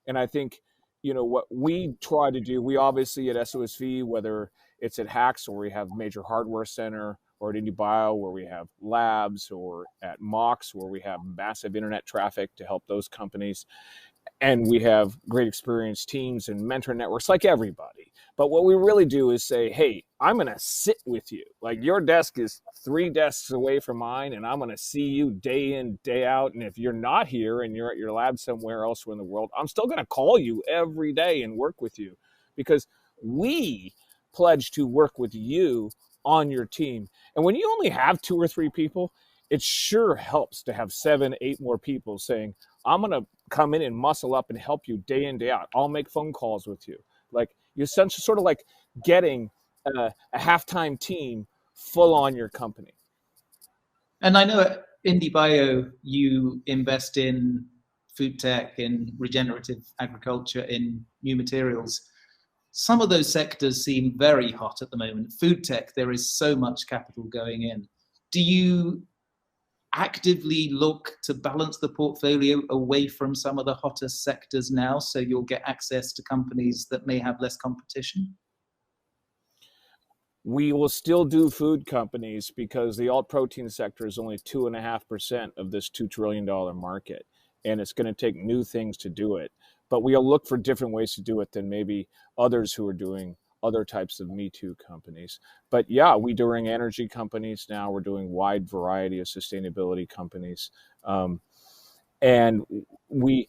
S9: And I think, what we try to do, we obviously at SOSV, whether it's at Hacks or we have major hardware center, or at IndieBio where we have labs, or at Mox where we have massive internet traffic to help those companies. And we have great experienced teams and mentor networks like everybody. But what we really do is say, hey, I'm going to sit with you. Like your desk is 3 desks away from mine, and I'm going to see you day in, day out. And if you're not here and you're at your lab somewhere else in the world, I'm still going to call you every day and work with you, because we pledge to work with you on your team. And when you only have 2 or 3 people, it sure helps to have 7, 8 more people saying, I'm going to come in and muscle up and help you day in, day out. I'll make phone calls with you. Like you essentially sort of like getting a halftime team full on your company.
S5: And I know at IndieBio, you invest in food tech, in regenerative agriculture, in new materials. Some of those sectors seem very hot at the moment. Food tech, there is so much capital going in. Do you actively look to balance the portfolio away from some of the hottest sectors now, so you'll get access to companies that may have less competition?
S9: We will still do food companies because the alt protein sector is only 2.5% of this $2 trillion market, and it's going to take new things to do it. But we'll look for different ways to do it than maybe others who are doing other types of Me Too companies. But yeah, we're doing energy companies now. We're doing wide variety of sustainability companies. And we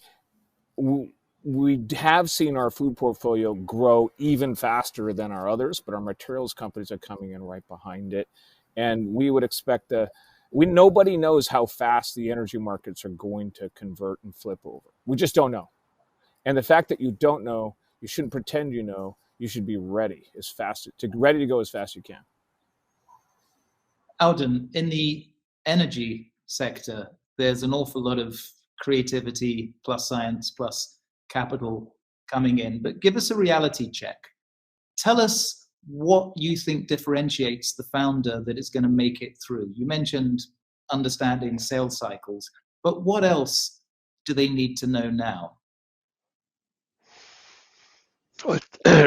S9: have seen our food portfolio grow even faster than our others, but our materials companies are coming in right behind it. And we would expect nobody knows how fast the energy markets are going to convert and flip over. We just don't know. And the fact that you don't know, you shouldn't pretend you know. You should be ready to go as fast as you can.
S5: Audun, in the energy sector, there's an awful lot of creativity plus science plus capital coming in. But give us a reality check. Tell us what you think differentiates the founder that is going to make it through. You mentioned understanding sales cycles, but what else do they need to know now?
S8: Well,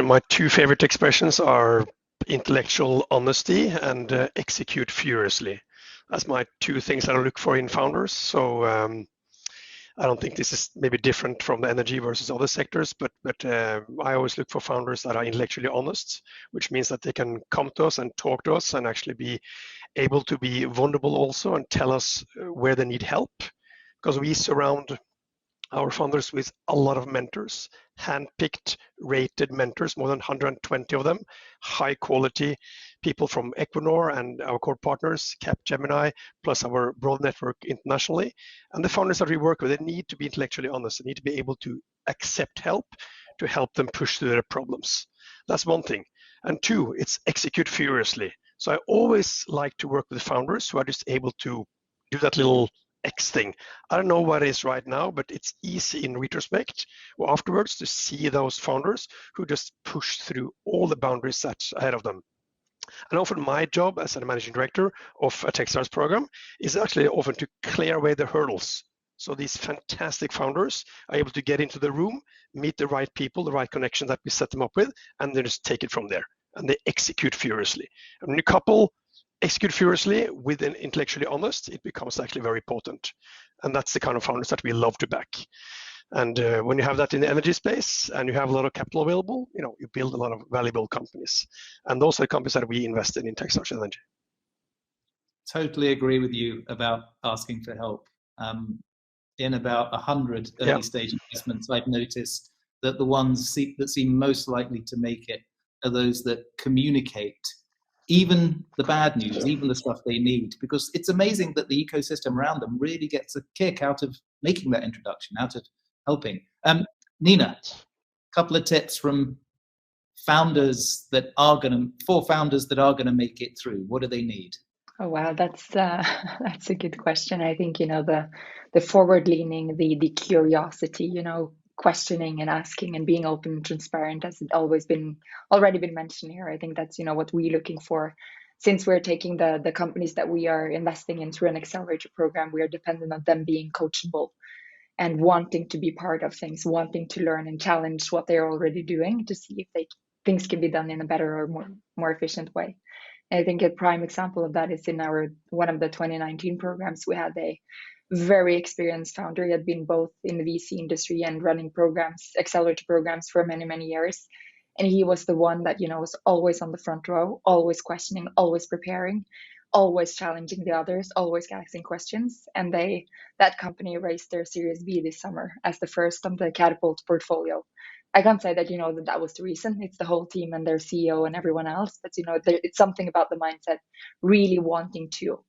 S8: my 2 favorite expressions are intellectual honesty and execute furiously. That's my 2 things that I look for in founders. So I don't think this is maybe different from the energy versus other sectors, but I always look for founders that are intellectually honest, which means that they can come to us and talk to us and actually be able to be vulnerable also and tell us where they need help, because we surround our founders with a lot of mentors, hand-picked, rated mentors, more than 120 of them, high quality people from Equinor and our core partners, Capgemini, plus our broad network internationally. And the founders that we work with, they need to be intellectually honest. They need to be able to accept help to help them push through their problems. That's one thing. And 2, it's execute furiously. So I always like to work with founders who are just able to do that little X thing. I don't know what it is right now, but it's easy in retrospect or afterwards to see those founders who just push through all the boundaries set ahead of them. And often my job as a managing director of a Techstars program is actually often to clear away the hurdles. So these fantastic founders are able to get into the room, meet the right people, the right connections that we set them up with, and then just take it from there. And they execute furiously. And when you couple execute furiously with an intellectually honest, it becomes actually very potent. And that's the kind of founders that we love to back. And when you have that in the energy space and you have a lot of capital available, you build a lot of valuable companies. And those are the companies that we invested in Techstars Energy.
S5: Totally agree with you about asking for help. In about 100 early stage investments, I've noticed that the ones that seem most likely to make it are those that communicate even the bad news, even the stuff they need, because it's amazing that the ecosystem around them really gets a kick out of making that introduction, out of helping. Nina, a couple of tips from founders that are for founders that are gonna make it through. What do they need?
S7: Oh wow, that's a good question. I think the forward leaning, the curiosity, questioning and asking and being open and transparent, as it already been mentioned here. I think that's what we're looking for. Since we're taking the companies that we are investing in through an accelerator program, we are dependent on them being coachable and wanting to be part of things, wanting to learn and challenge what they're already doing to see if things can be done in a better or more efficient way. I think a prime example of that is in one of the 2019 programs. We had a very experienced founder. He had been both in the VC industry and running accelerator programs for many, many years. And he was the one that, was always on the front row, always questioning, always preparing, always challenging the others, always asking questions. And that company raised their Series B this summer as the first on the Catapult portfolio. I can't say that, that was the reason. It's the whole team and their CEO and everyone else. But, it's something about the mindset, really wanting to,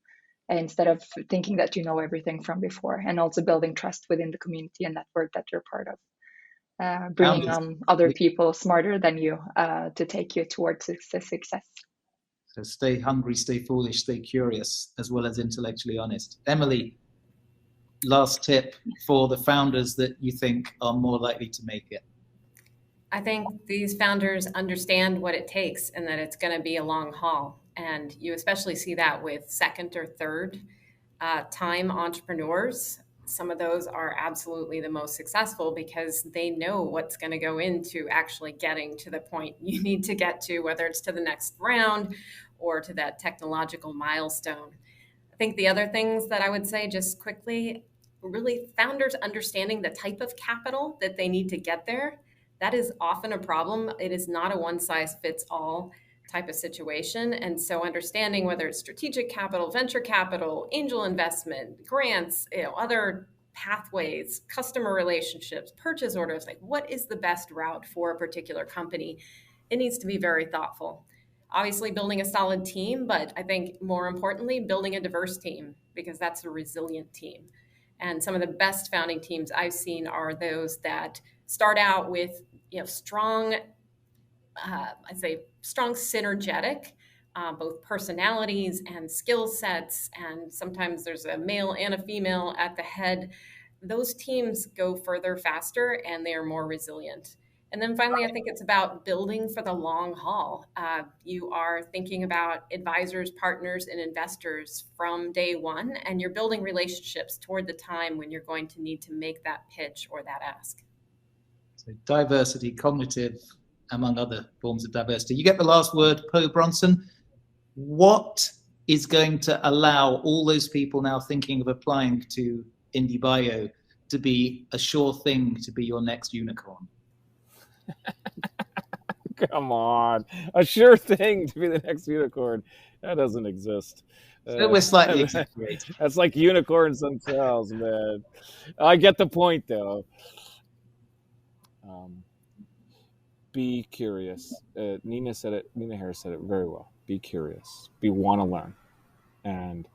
S7: instead of thinking that you know everything from before, and also building trust within the community and network that you're part of. Bringing on other people smarter than you to take you towards success.
S5: So stay hungry, stay foolish, stay curious, as well as intellectually honest. Emily, last tip for the founders that you think are more likely to make it.
S6: I think these founders understand what it takes and that it's going to be a long haul. And you especially see that with second or third time entrepreneurs. Some of those are absolutely the most successful because they know what's going to go into actually getting to the point you need to get to, whether it's to the next round or to that technological milestone. I think the other things that I would say just quickly, really founders understanding the type of capital that they need to get there. That is often a problem. It is not a one-size-fits-all type of situation. And so understanding whether it's strategic capital, venture capital, angel investment, grants, other pathways, customer relationships, purchase orders, like what is the best route for a particular company? It needs to be very thoughtful. Obviously building a solid team, but I think more importantly, building a diverse team, because that's a resilient team. And some of the best founding teams I've seen are those that start out with strong, strong synergetic, both personalities and skill sets, and sometimes there's a male and a female at the head. Those teams go further faster and they are more resilient. And then finally, I think it's about building for the long haul. You are thinking about advisors, partners, and investors from day one, and you're building relationships toward the time when you're going to need to make that pitch or that ask.
S5: So diversity, cognitive, among other forms of diversity. You get the last word, Bronson. What is going to allow all those people now thinking of applying to IndieBio to be a sure thing to be your next unicorn?
S9: Come on, a sure thing to be the next unicorn. That doesn't exist.
S5: So we're slightly exaggerating.
S9: That's like unicorns themselves, man. I get the point, though. Be curious. Nina Heir said it very well. Be curious. Want to learn, and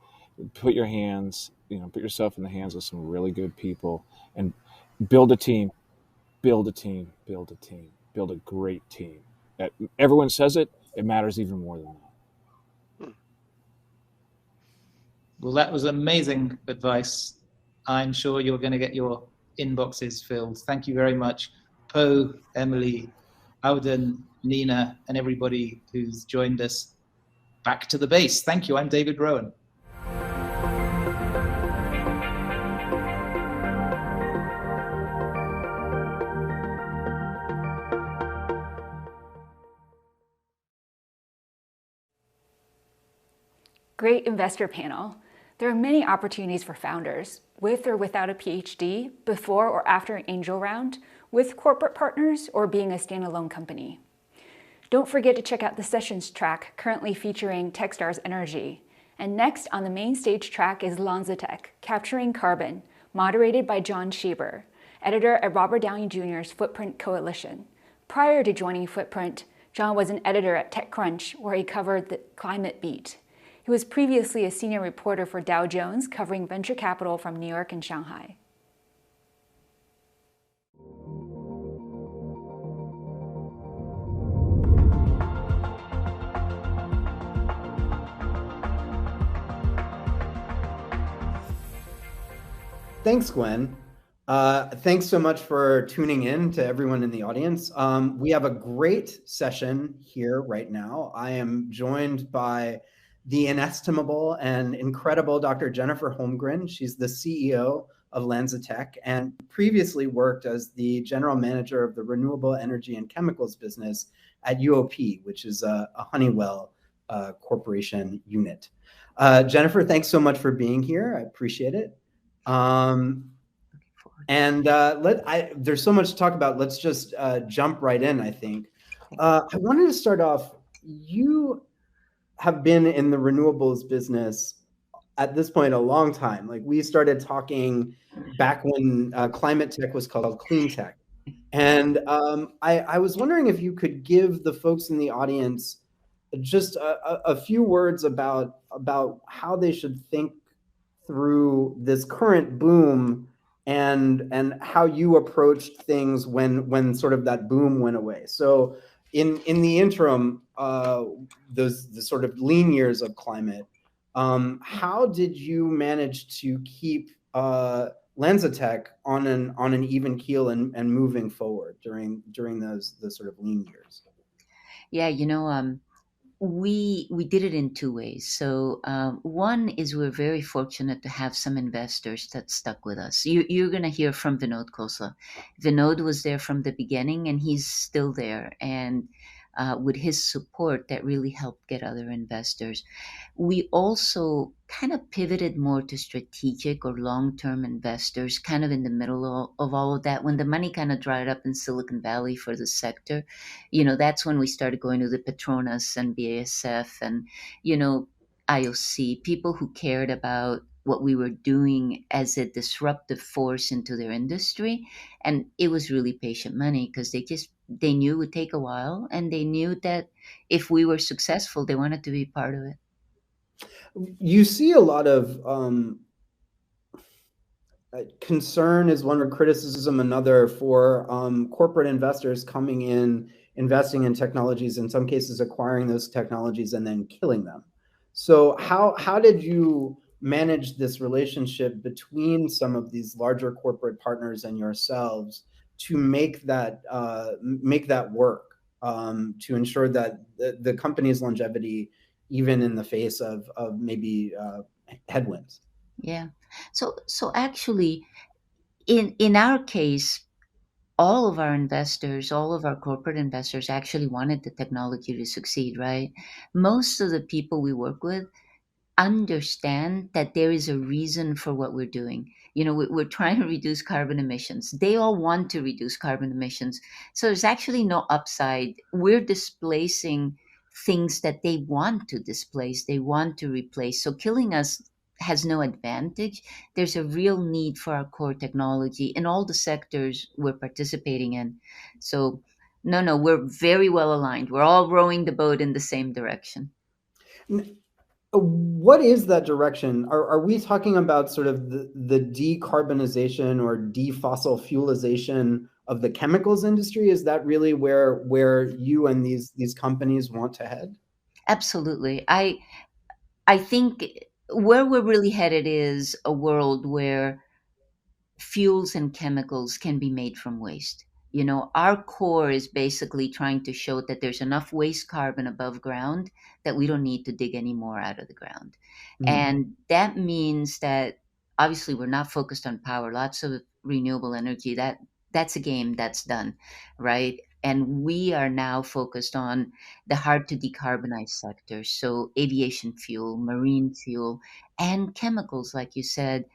S9: put yourself in the hands of some really good people, and build a team. Build a great team. Everyone says it. It matters even more than that.
S5: Well, that was amazing advice. I'm sure you're going to get your inboxes filled. Thank you very much, Po, Emily, Audun, Nina, and everybody who's joined us. Back to the base. Thank you. I'm David Rowan.
S2: Great investor panel. There are many opportunities for founders, with or without a PhD, before or after an angel round, with corporate partners, or being a standalone company. Don't forget to check out the sessions track currently featuring Techstars Energy. And next on the main stage track is LanzaTech, Capturing Carbon, moderated by John Schieber, editor at Robert Downey Jr.'s Footprint Coalition. Prior to joining Footprint, John was an editor at TechCrunch, where he covered the climate beat. He was previously a senior reporter for Dow Jones, covering venture capital from New York and Shanghai.
S1: Thanks, Gwen. Thanks so much for tuning in to everyone in the audience. We have a great session here right now. I am joined by the inestimable and incredible Dr. Jennifer Holmgren. She's the CEO of LanzaTech and previously worked as the general manager of the renewable energy and chemicals business at UOP, which is a Honeywell corporation unit. Jennifer, thanks so much for being here. I appreciate it. There's so much to talk about. Let's just jump right in, I think. I wanted to start off, you have been in the renewables business at this point a long time. Like, we started talking back when climate tech was called clean tech. And I was wondering if you could give the folks in the audience just a few words about how they should think through this current boom and how you approached things when sort of that boom went away. So in the interim, the sort of lean years of climate, how did you manage to keep LanzaTech on an even keel and moving forward during those sort of lean years?
S10: Yeah, we did it in two ways. So one is we're very fortunate to have some investors that stuck with us. You're going to hear from Vinod Khosla. Vinod was there from the beginning, and he's still there. And with his support, that really helped get other investors. We also kind of pivoted more to strategic or long-term investors, kind of in the middle of all of that. When the money kind of dried up in Silicon Valley for the sector, that's when we started going to the Petronas and BASF and, IOC, people who cared about what we were doing as a disruptive force into their industry. And it was really patient money because they knew it would take a while, and they knew that if we were successful, they wanted to be part of it.
S1: You see a lot of concern is one, or criticism another, for corporate investors coming in, investing in technologies, in some cases acquiring those technologies and then killing them. So how did you manage this relationship between some of these larger corporate partners and yourselves to make that work, to ensure that the company's longevity, even in the face of maybe headwinds?
S10: Yeah. So actually, in our case, all of our investors, all of our corporate investors actually wanted the technology to succeed, right? Most of the people we work with understand that there is a reason for what we're doing. We're trying to reduce carbon emissions. They all want to reduce carbon emissions. So there's actually no upside. We're displacing things that they want to displace, they want to replace. So killing us has no advantage. There's a real need for our core technology in all the sectors we're participating in. So no, we're very well aligned. We're all rowing the boat in the same direction.
S1: What is that direction? Are we talking about sort of the decarbonization or defossil fuelization of the chemicals industry? Is that really where you and these companies want to head?
S10: Absolutely. I think where we're really headed is a world where fuels and chemicals can be made from waste. Our core is basically trying to show that there's enough waste carbon above ground that we don't need to dig any more out of the ground. Mm. And that means that obviously we're not focused on power, lots of renewable energy, that's a game that's done, right? And we are now focused on the hard to decarbonize sectors. So aviation fuel, marine fuel, and chemicals, like you said.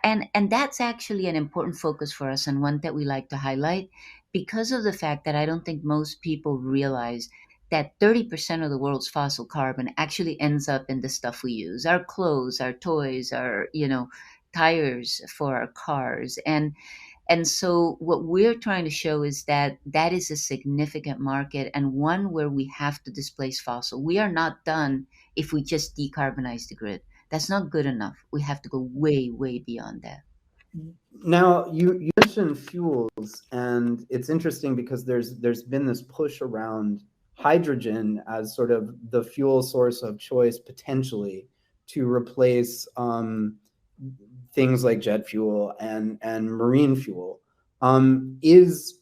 S10: And that's actually an important focus for us, and one that we like to highlight because of the fact that I don't think most people realize that 30% of the world's fossil carbon actually ends up in the stuff we use, our clothes, our toys, our, tires for our cars. And so what we're trying to show is that that is a significant market and one where we have to displace fossil. We are not done if we just decarbonize the grid. That's not good enough. We have to go way, way beyond that.
S1: Now, you mentioned fuels, and it's interesting because there's been this push around hydrogen as sort of the fuel source of choice potentially to replace things like jet fuel and marine fuel. Is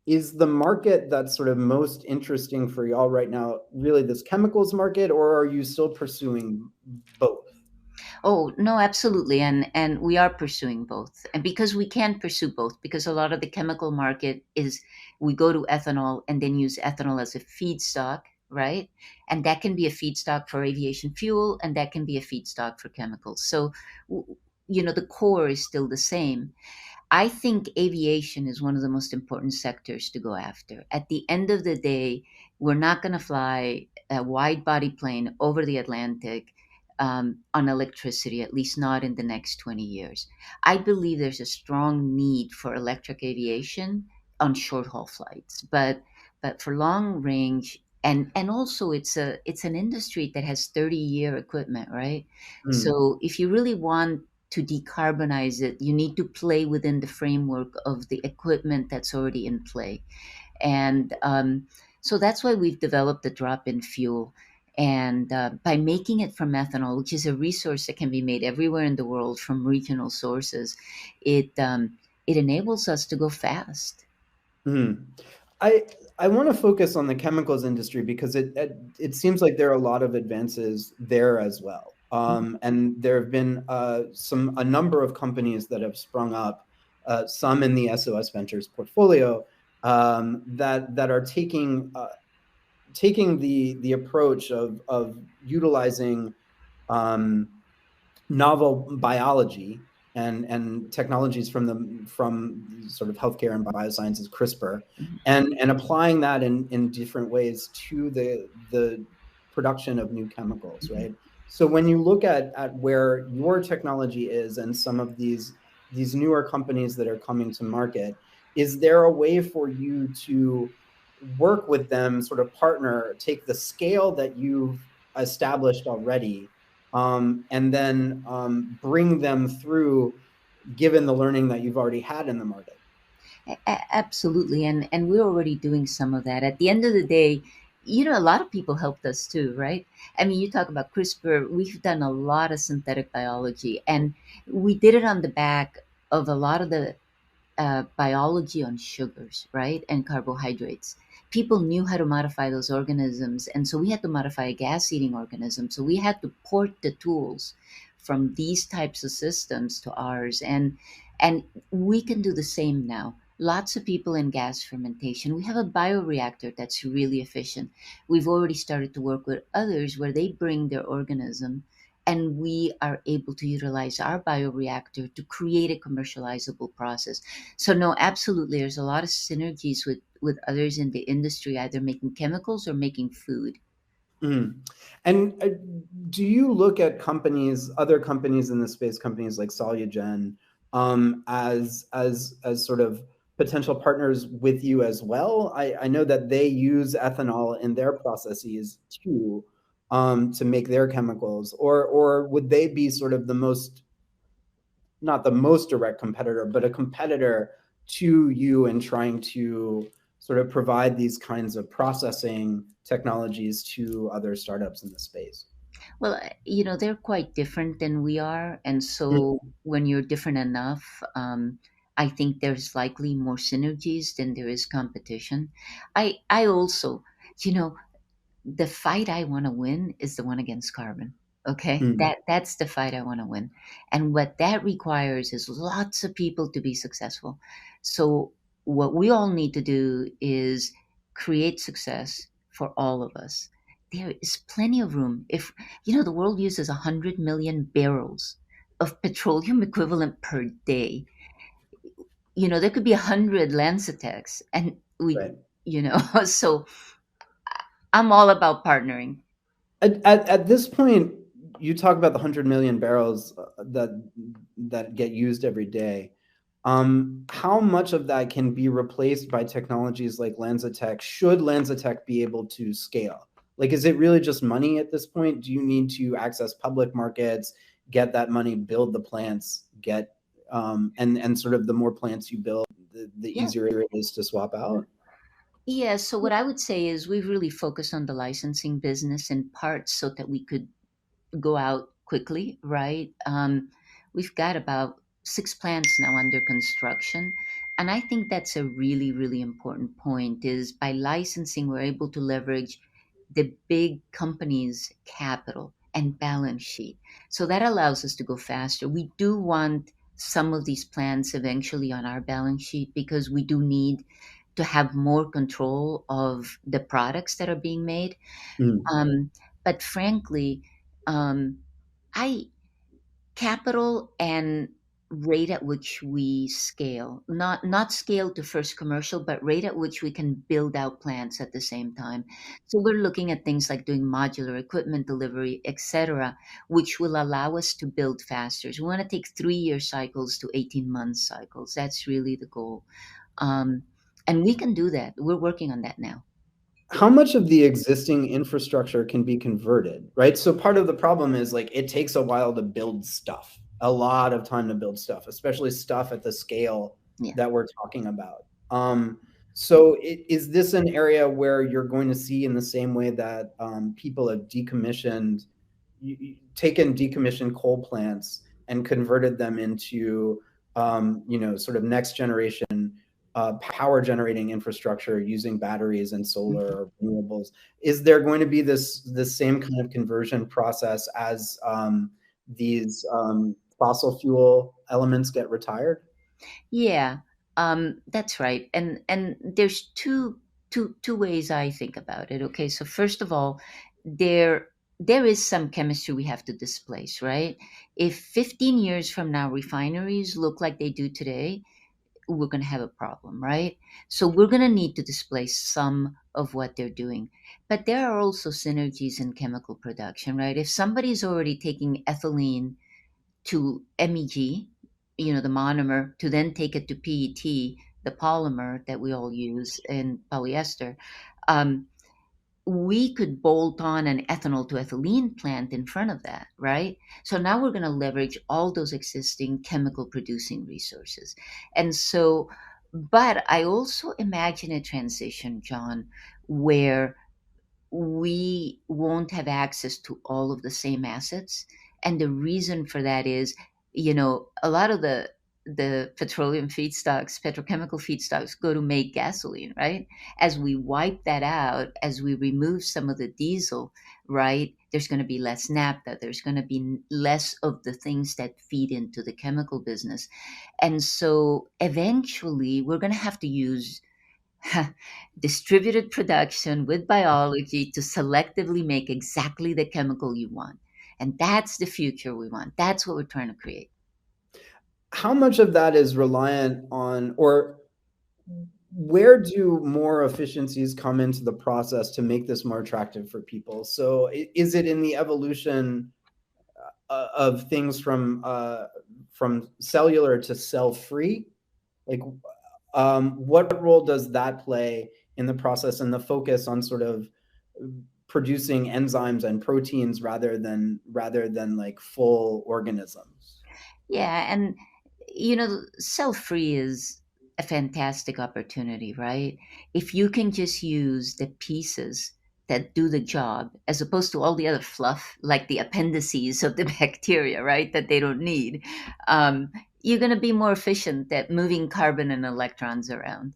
S1: the market that's sort of most interesting for y'all right now really this chemicals market, or are you still pursuing both?
S10: Oh, no, absolutely. And we are pursuing both. And because we can pursue both, because a lot of the chemical market is we go to ethanol and then use ethanol as a feedstock, right? And that can be a feedstock for aviation fuel, and that can be a feedstock for chemicals. So, the core is still the same. I think aviation is one of the most important sectors to go after. At the end of the day, we're not going to fly a wide body plane over the Atlantic on electricity, at least not in the next 20 years. I believe there's a strong need for electric aviation on short haul flights, but for long range, and also it's an industry that has 30-year equipment, right? So if you really want to decarbonize it, you need to play within the framework of the equipment that's already in play. And so that's why we've developed the drop-in fuel. And by making it from ethanol, which is a resource that can be made everywhere in the world from regional sources, it enables us to go fast.
S1: I want to focus on the chemicals industry because it seems like there are a lot of advances there as well. And there have been a number of companies that have sprung up, some in the SOS Ventures portfolio, that are taking the approach of utilizing novel biology and technologies from sort of healthcare and biosciences, CRISPR, and applying that in different ways to the production of new chemicals, right? So when you look at where your technology is and some of these newer companies that are coming to market, is there a way for you to work with them, sort of partner, take the scale that you've established already, and then bring them through, given the learning that you've already had in the market?
S10: Absolutely, and we're already doing some of that. At the end of the day, a lot of people helped us too, right? I mean, you talk about CRISPR, we've done a lot of synthetic biology, and we did it on the back of a lot of the biology on sugars, right? And carbohydrates. People knew how to modify those organisms, and so we had to modify a gas-eating organism. So we had to port the tools from these types of systems to ours, and we can do the same now. Lots of people in gas fermentation. We have a bioreactor that's really efficient. We've already started to work with others where they bring their organism and we are able to utilize our bioreactor to create a commercializable process. So no, absolutely, there's a lot of synergies with others in the industry, either making chemicals or making food.
S1: And do you look at other companies in the space, companies like Solugen, as sort of potential partners with you as well? I know that they use ethanol in their processes too, to make their chemicals, or would they be sort of not the most direct competitor, but a competitor to you in trying to sort of provide these kinds of processing technologies to other startups in the space?
S10: Well, they're quite different than we are. And so when you're different enough, I think there's likely more synergies than there is competition. I also, the fight I want to win is the one against carbon. Okay, that's the fight I want to win, and what that requires is lots of people to be successful. So what we all need to do is create success for all of us. There is plenty of room. If the world uses 100 million barrels of petroleum equivalent per day, there could be 100 Lancetechs, and we,
S1: Right.
S10: So I'm all about partnering.
S1: At this point, you talk about the 100 million barrels that get used every day.
S11: How much of that can be replaced by technologies like LanzaTech? Should LanzaTech be able to scale? Like, is it really just money at this point? Do you need to access public markets, get that money, build the plants, get and sort of the more plants you build, the easier it is to swap out?
S10: Yeah, so what I would say is we've really focused on the licensing business in part so that we could go out quickly, right? We've got about 6 plants now under construction. And I think that's a really, really important point is by licensing, we're able to leverage the big companies' capital and balance sheet. So that allows us to go faster. We do want some of these plants eventually on our balance sheet because we do need to have more control of the products that are being made. But frankly, um, I capital and rate at which we scale, not scale to first commercial, but rate at which we can build out plants at the same time. So we're looking at things like doing modular equipment delivery, etc., which will allow us to build faster. So we want to take 3-year cycles to 18-month cycles. That's really the goal. And we can do that. We're working on that now.
S11: How much of the existing infrastructure can be converted, right? So part of the problem is like it takes a while to build stuff, a lot of time to build stuff, especially stuff at the scale that we're talking about. So is this an area where you're going to see in the same way that people have decommissioned, taken decommissioned coal plants and converted them into, sort of next generation power generating infrastructure using batteries and solar or renewables? Is there going to be this same kind of conversion process as these fossil fuel elements get retired?
S10: Yeah, that's right. And there's two ways I think about it. Okay, so first of all, there is some chemistry we have to displace, right? If 15 years from now refineries look like they do today, we're going to have a problem, right? So we're going to need to displace some of what they're doing. But there are also synergies in chemical production, right? If somebody's already taking ethylene to MEG, the monomer, to then take it to PET, the polymer that we all use in polyester, we could bolt on an ethanol to ethylene plant in front of that, right? So now we're going to leverage all those existing chemical producing resources. And so, but I also imagine a transition, John, where we won't have access to all of the same assets. And the reason for that is, a lot of the petroleum feedstocks, petrochemical feedstocks go to make gasoline, right? As we wipe that out, as we remove some of the diesel, right, there's going to be less naphtha, there's going to be less of the things that feed into the chemical business. And so eventually we're going to have to use distributed production with biology to selectively make exactly the chemical you want. And that's the future we want. That's what we're trying to create.
S11: How much of that is reliant on, or where do more efficiencies come into the process to make this more attractive for people? So is it in the evolution of things from cellular to cell-free? Like, what role does that play in the process and the focus on sort of producing enzymes and proteins rather than like full organisms?
S10: Yeah, and cell-free is a fantastic opportunity, right? If you can just use the pieces that do the job as opposed to all the other fluff, like the appendices of the bacteria, right, that they don't need, you're going to be more efficient at moving carbon and electrons around.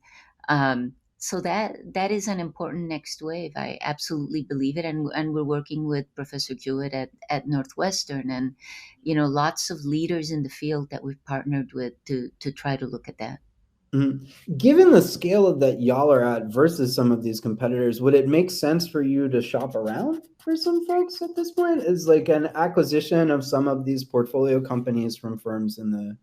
S10: So that is an important next wave. I absolutely believe it, and we're working with Professor Jewett at Northwestern, and lots of leaders in the field that we've partnered with to try to look at that.
S11: Mm-hmm. Given the scale that y'all are at versus some of these competitors, would it make sense for you to shop around for some folks at this point? Is like an acquisition of some of these portfolio companies from firms in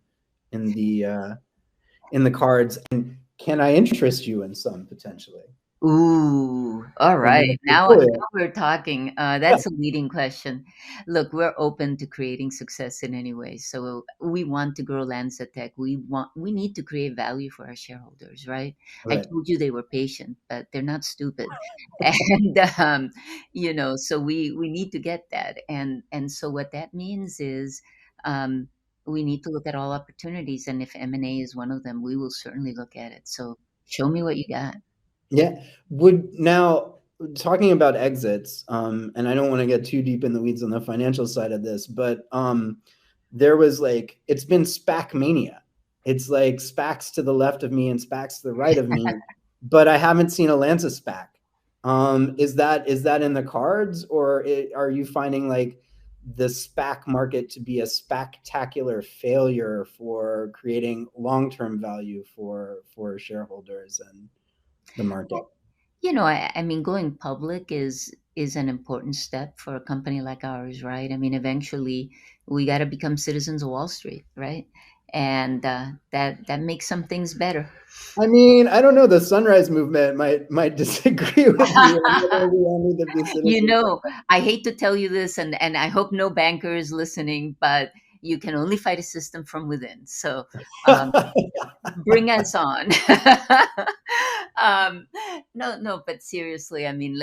S11: the cards? And can I interest you in some potentially?
S10: Ooh, all
S11: in
S10: right.
S11: the
S10: Now
S11: portfolio?
S10: we're talking. That's a leading question. Look, we're open to creating success in any way. So we want to grow Lancetech. We need to create value for our shareholders, right? I
S11: Right.
S10: told you they were patient, but they're not stupid. And so we need to get that. And so what that means is um we need to look at all opportunities. And if M&A is one of them, we will certainly look at it. So show me what you got.
S11: Yeah. Would now talking about exits, and I don't want to get too deep in the weeds on the financial side of this, but there was like it's been SPAC mania. It's like SPACs to the left of me and SPACs to the right of me, but I haven't seen a Lanza SPAC. Is that in the cards, or are you finding like the SPAC market to be a spectacular failure for creating long-term value for shareholders and the market?
S10: I mean, going public is an important step for a company like ours, right? I mean, eventually we got to become citizens of Wall Street, right? And that makes some things better.
S11: I mean, I don't know. The Sunrise Movement might disagree with you on whether we all need to be citizens.
S10: I hate to tell you this, and I hope no banker is listening, but you can only fight a system from within. So bring us on. No, but seriously, I mean,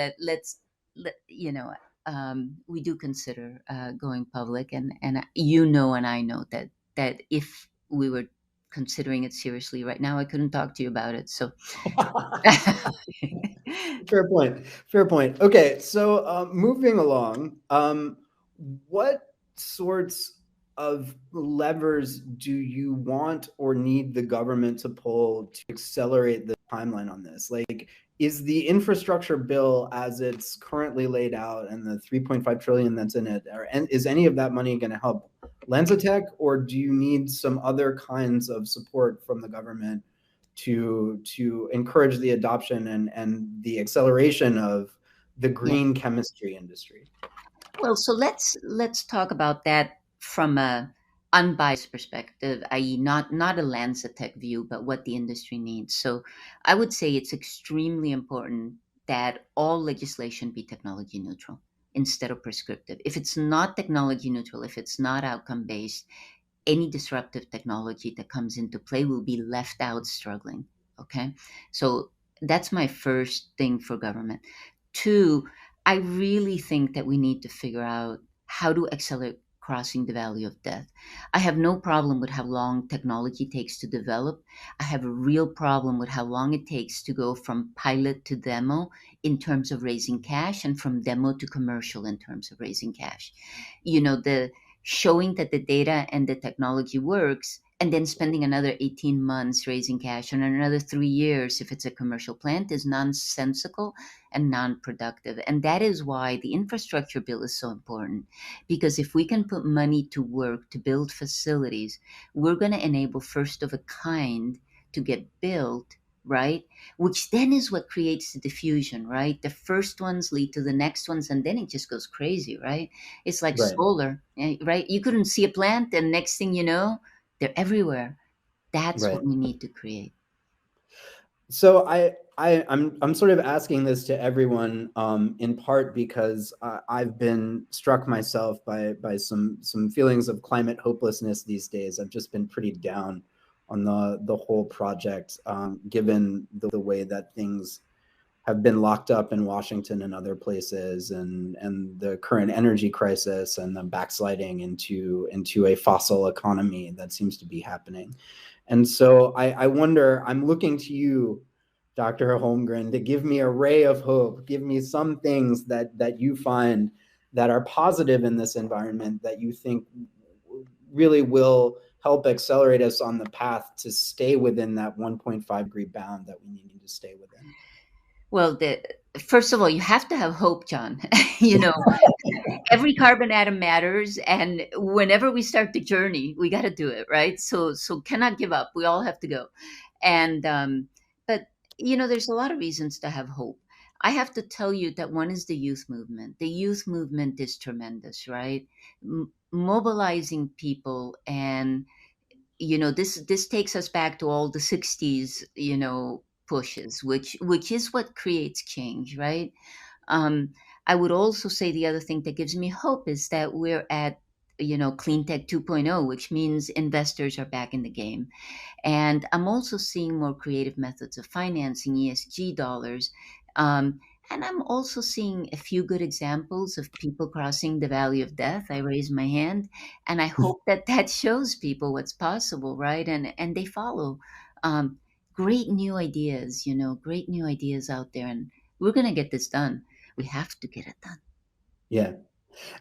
S10: we do consider going public, and and I know that if we were considering it seriously right now, I couldn't talk to you about it. So
S11: Fair point. Fair point. Okay, so moving along, what sorts of levers do you want or need the government to pull to accelerate the timeline on this? Like, is the infrastructure bill as it's currently laid out and the 3.5 trillion that's in it, is any of that money going to help Lancetech, or do you need some other kinds of support from the government to encourage the adoption and the acceleration of the green chemistry industry?
S10: Well, so let's talk about that from a unbiased perspective, i.e., not a Lancetech view, but what the industry needs. So I would say it's extremely important that all legislation be technology neutral instead of prescriptive. If it's not technology neutral, if it's not outcome based, any disruptive technology that comes into play will be left out struggling. Okay. So that's my first thing for government. Two, I really think that we need to figure out how to accelerate crossing the valley of death. I have no problem with how long technology takes to develop. I have a real problem with how long it takes to go from pilot to demo in terms of raising cash, and from demo to commercial in terms of raising cash. The showing that the data and the technology works, and then spending another 18 months raising cash and another 3 years if it's a commercial plant is nonsensical and non-productive. And that is why the infrastructure bill is so important, because if we can put money to work to build facilities, we're going to enable first of a kind to get built, right? Which then is what creates the diffusion, right? The first ones lead to the next ones, and then it just goes crazy, right? It's like
S11: Right.
S10: solar, right? You couldn't see a plant, and next thing you know, they're everywhere. That's
S11: Right.
S10: what we need to create.
S11: So I'm sort of asking this to everyone, in part because I've been struck myself by some feelings of climate hopelessness these days. I've just been pretty down on the whole project, given the way that things have been locked up in Washington and other places, and the current energy crisis and the backsliding into a fossil economy that seems to be happening. And so I wonder, I'm looking to you, Dr. Holmgren, to give me a ray of hope, give me some things that you find that are positive in this environment that you think really will help accelerate us on the path to stay within that 1.5 degree bound that we need to stay within.
S10: Well, first of all, you have to have hope, John. Every carbon atom matters, and whenever we start the journey, we got to do it, right? So cannot give up. We all have to go. And but there's a lot of reasons to have hope. I have to tell you that one is the youth movement. The youth movement is tremendous, right? Mobilizing people, and this takes us back to all the 60s, pushes, which is what creates change, right? I would also say the other thing that gives me hope is that we're at, clean tech 2.0, which means investors are back in the game. And I'm also seeing more creative methods of financing ESG dollars. And I'm also seeing a few good examples of people crossing the valley of death. I raise my hand, and I hope that shows people what's possible, right? And they follow. Great new ideas, great new ideas out there. And we're going to get this done. We have to get it done.
S11: Yeah.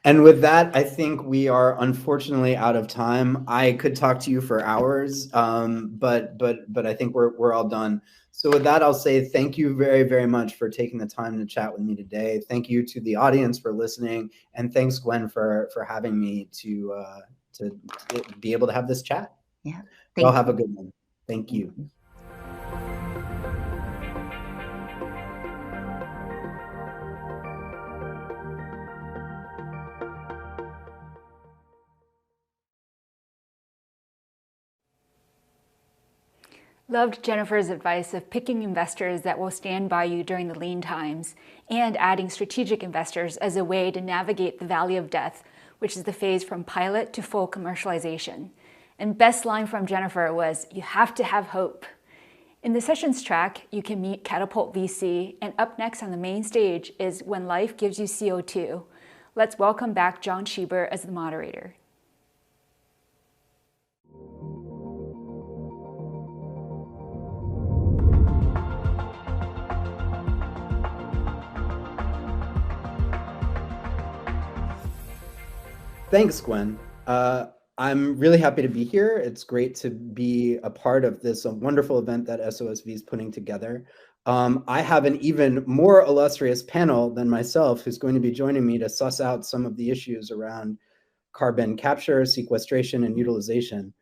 S11: And with that, I think we are unfortunately out of time. I could talk to you for hours, but I think we're all done. So with that, I'll say thank you very, very much for taking the time to chat with me today. Thank you to the audience for listening, and thanks, Gwen, for having me to be able to have this chat.
S10: Yeah.
S11: Y'all have a good one. Thank you.
S2: Loved Jennifer's advice of picking investors that will stand by you during the lean times and adding strategic investors as a way to navigate the valley of death, which is the phase from pilot to full commercialization. And best line from Jennifer was, "You have to have hope." In the sessions track, you can meet Catapult VC, and up next on the main stage is When Life Gives You CO2. Let's welcome back John Schieber as the moderator.
S11: Thanks, Gwen. I'm really happy to be here. It's great to be a part of this wonderful event that SOSV is putting together. I have an even more illustrious panel than myself who's going to be joining me to suss out some of the issues around carbon capture, sequestration, and utilization.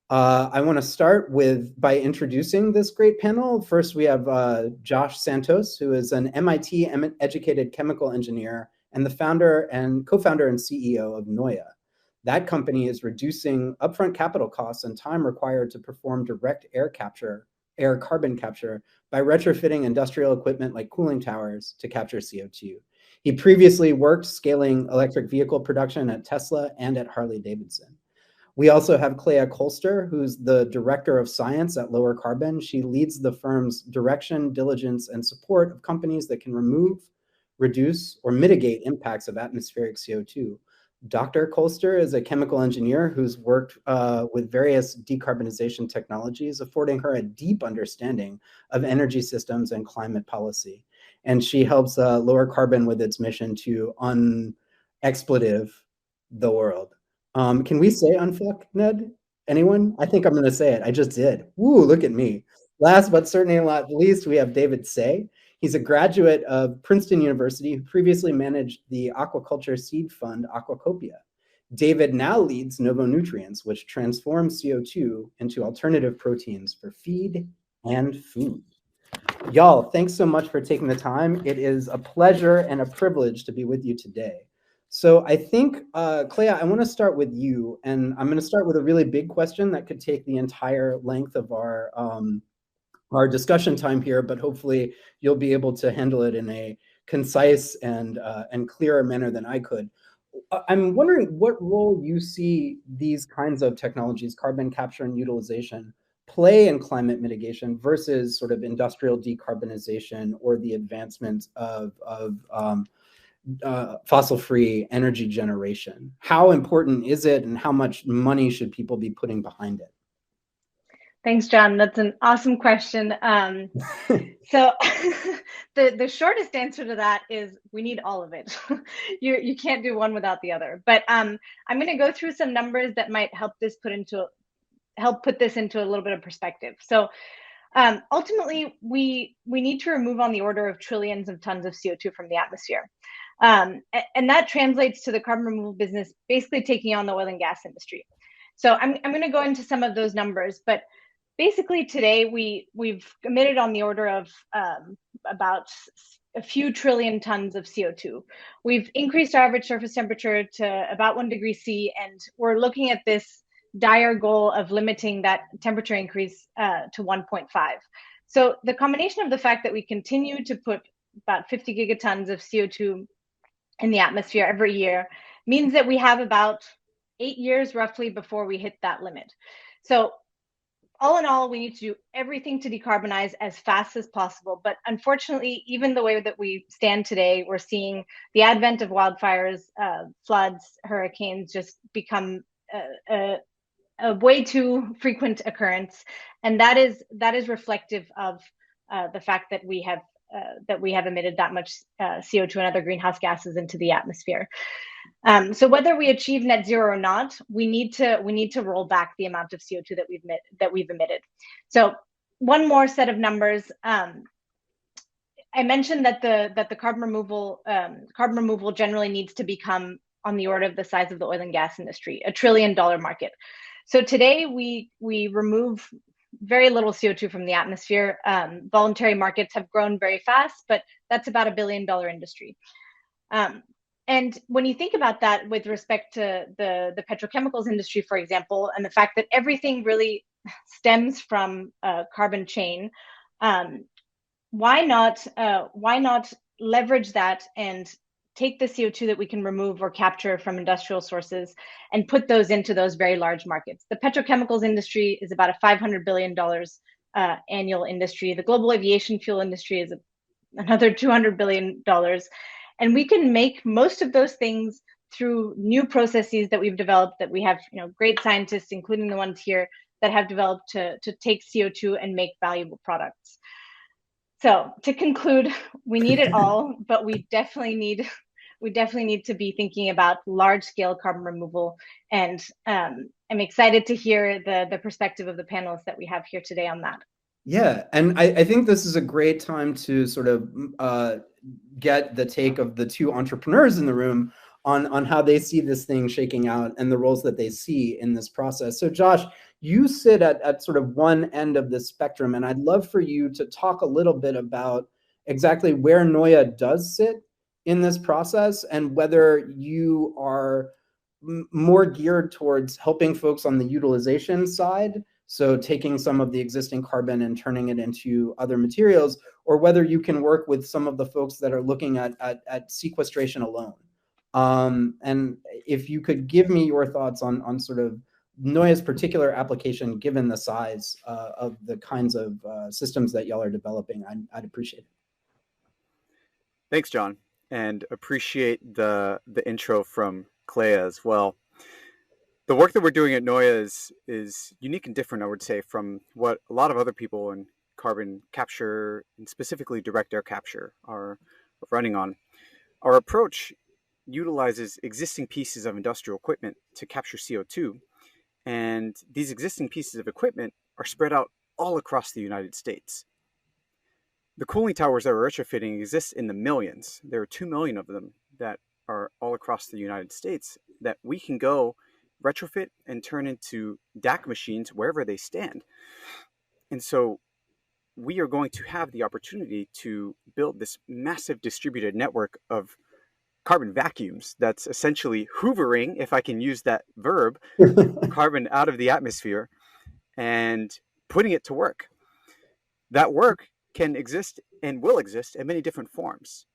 S11: I want to start by introducing this great panel. First, we have Josh Santos, who is an MIT-educated chemical engineer and the founder and co-founder and CEO of Noya. That company is reducing upfront capital costs and time required to perform direct air carbon capture by retrofitting industrial equipment like cooling towers to capture CO2. He previously worked scaling electric vehicle production at Tesla and at Harley-Davidson. We also have Clea Kolster, who's the director of science at Lower Carbon. She leads the firm's direction, diligence, and support of companies that can remove, reduce, or mitigate impacts of atmospheric CO2. Dr. Kolster is a chemical engineer who's worked with various decarbonization technologies, affording her a deep understanding of energy systems and climate policy. And she helps Lower Carbon with its mission to unexpletive the world. Can we say unfuck, Ned? Anyone? I think I'm going to say it. I just did. Woo, look at me. Last but certainly not least, we have David Say. He's a graduate of Princeton University who previously managed the aquaculture seed fund Aquacopia. David now leads Novo Nutrients, which transforms CO2 into alternative proteins for feed and food. Y'all, thanks so much for taking the time. It is a pleasure and a privilege to be with you today. So I think, Clea, I want to start with you, and I'm going to start with a really big question that could take the entire length of our discussion time here, but hopefully you'll be able to handle it in a concise and clearer manner than I could. I'm wondering what role you see these kinds of technologies, carbon capture and utilization, play in climate mitigation versus sort of industrial decarbonization or the advancement of fossil-free energy generation. How important is it, and how much money should people be putting behind it?
S12: Thanks, John. That's an awesome question. So the shortest answer to that is we need all of it. You can't do one without the other. But I'm going to go through some numbers that might help put this into a little bit of perspective. So ultimately, we need to remove on the order of trillions of tons of CO2 from the atmosphere. And that translates to the carbon removal business basically taking on the oil and gas industry. So I'm going to go into some of those numbers, but basically today we've emitted on the order of about a few trillion tons of CO2. We've increased our average surface temperature to about 1 degree C, and we're looking at this dire goal of limiting that temperature increase to 1.5. So the combination of the fact that we continue to put about 50 gigatons of CO2 in the atmosphere every year means that we have about 8 years roughly before we hit that limit. So all in all, we need to do everything to decarbonize as fast as possible. But unfortunately, even the way that we stand today, we're seeing the advent of wildfires, floods, hurricanes just become a way too frequent occurrence. And that is reflective of the fact that we have emitted that much CO2 and other greenhouse gases into the atmosphere. So whether we achieve net zero or not, we need to roll back the amount of CO2 that we've emitted. So one more set of numbers. I mentioned that the carbon removal generally needs to become on the order of the size of the oil and gas industry, $1 trillion market. So today we remove very little CO2 from the atmosphere. Voluntary markets have grown very fast, but that's about $1 billion industry. And when you think about that with respect to the petrochemicals industry, for example, and the fact that everything really stems from a carbon chain, why not leverage that and take the CO2 that we can remove or capture from industrial sources and put those into those very large markets? The petrochemicals industry is about a $500 billion annual industry. The global aviation fuel industry is another $200 billion. And we can make most of those things through new processes that we've developed, that we have great scientists, including the ones here, that have developed to take CO2 and make valuable products. So to conclude, we need it all, but we definitely need to be thinking about large-scale carbon removal. And I'm excited to hear the perspective of the panelists that we have here today on that.
S11: Yeah, and I think this is a great time to sort of get the take of the two entrepreneurs in the room on how they see this thing shaking out and the roles that they see in this process. So Josh, you sit at sort of one end of the spectrum, and I'd love for you to talk a little bit about exactly where Neue does sit in this process and whether you are more geared towards helping folks on the utilization side, so taking some of the existing carbon and turning it into other materials, or whether you can work with some of the folks that are looking at sequestration alone. And if you could give me your thoughts on sort of Neue's particular application, given the size of the kinds of systems that y'all are developing, I'd appreciate it.
S13: Thanks, John, and appreciate the intro from Clea as well. The work that we're doing at Neue is unique and different, I would say, from what a lot of other people in carbon capture, and specifically direct air capture, are running on. Our approach utilizes existing pieces of industrial equipment to capture CO2, and these existing pieces of equipment are spread out all across the United States. The cooling towers that we're retrofitting exist in the millions. There are 2 million of them that are all across the United States that we can go retrofit and turn into DAC machines wherever they stand. And so we are going to have the opportunity to build this massive distributed network of carbon vacuums that's essentially hoovering, if I can use that verb, carbon out of the atmosphere and putting it to work. That work can exist and will exist in many different forms.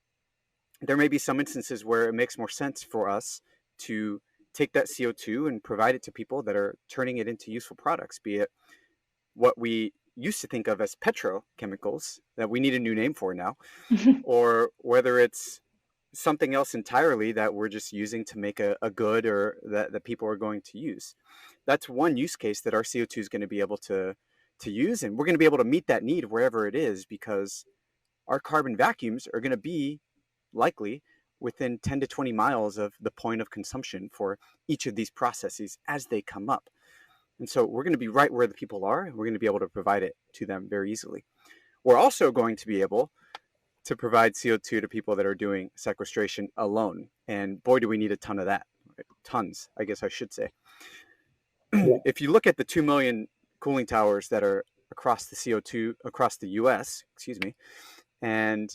S13: There may be some instances where it makes more sense for us to take that CO2 and provide it to people that are turning it into useful products, be it what we used to think of as petrochemicals that we need a new name for now, or whether it's something else entirely that we're just using to make a good or that people are going to use. That's one use case that our CO2 is going to be able to use, and we're going to be able to meet that need wherever it is, because our carbon vacuums are going to be likely within 10 to 20 miles of the point of consumption for each of these processes as they come up. And so we're going to be right where the people are, and we're going to be able to provide it to them very easily. We're also going to be able to provide CO2 to people that are doing sequestration alone. And boy, do we need a ton of that. Tons, I guess I should say. If you look at the 2 million cooling towers that are across the US, and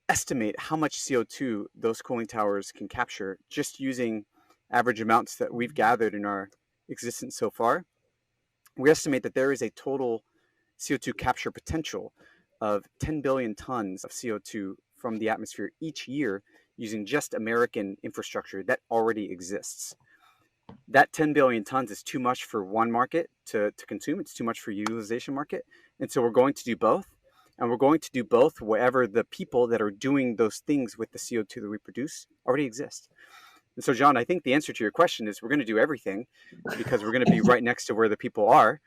S13: estimate how much CO2 those cooling towers can capture just using average amounts that we've gathered in our existence so far, we estimate that there is a total CO2 capture potential of 10 billion tons of CO2 from the atmosphere each year using just American infrastructure that already exists. That 10 billion tons is too much for one market to consume. It's too much for utilization market. And so we're going to do both. And we're going to do both wherever the people that are doing those things with the CO2 that we produce already exist. And so, John, I think the answer to your question is we're going to do everything because we're going to be right next to where the people are,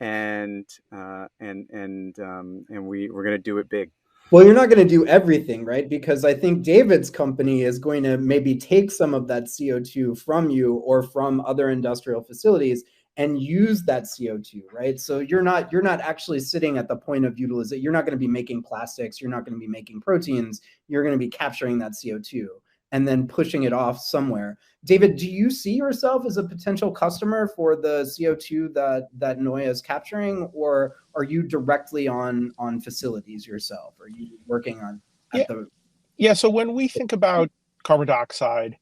S13: and we're going to do it big.
S11: Well, you're not going to do everything, right? Because I think David's company is going to maybe take some of that CO2 from you or from other industrial facilities and use that CO2, right? So you're not actually sitting at the point of utilization. You're not going to be making plastics. You're not going to be making proteins. You're going to be capturing that CO2 and then pushing it off somewhere. David, do you see yourself as a potential customer for the CO2 that Neue is capturing, or are you directly on facilities yourself? Are you working on
S14: Yeah, so when we think about carbon dioxide,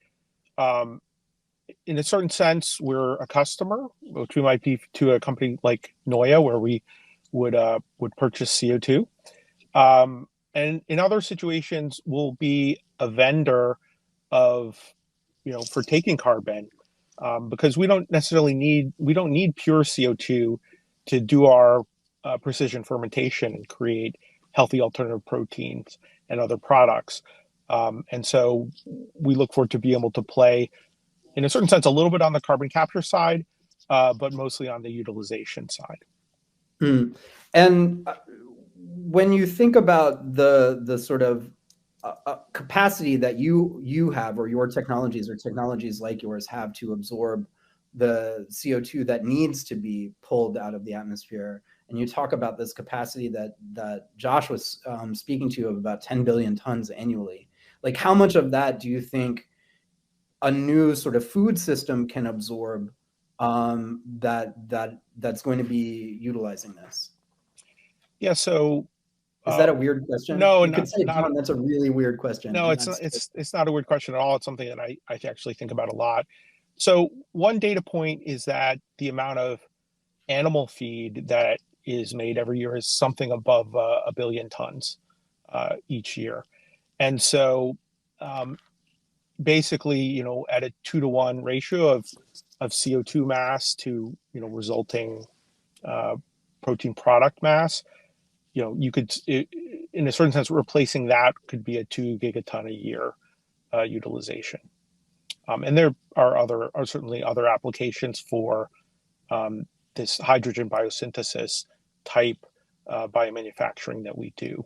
S14: in a certain sense, we're a customer, which we might be to a company like Neue, where we would purchase CO2. And in other situations, we'll be a vendor of, for taking carbon, because we don't need pure CO2 to do our precision fermentation and create healthy alternative proteins and other products. And so we look forward to be able to play, in a certain sense, a little bit on the carbon capture side, but mostly on the utilization side.
S11: And when you think about the sort of capacity that you have, or your technologies or technologies like yours have to absorb the CO2 that needs to be pulled out of the atmosphere, and you talk about this capacity that Josh was speaking to of about 10 billion tons annually, like how much of that do you think a new sort of food system can absorb that's going to be utilizing this?
S14: Yeah, so
S11: is that a weird question?
S14: No,
S11: you could say, John, that's a really weird question.
S14: No, it's not a weird question at all. It's something that I actually think about a lot. So one data point is that the amount of animal feed that is made every year is something above 1 billion tons each year. And so basically, at a 2-to-1 ratio of CO2 mass to, resulting protein product mass, you could, in a certain sense, replacing that could be a 2 gigaton a year utilization. And there are certainly other applications for this hydrogen biosynthesis type biomanufacturing that we do.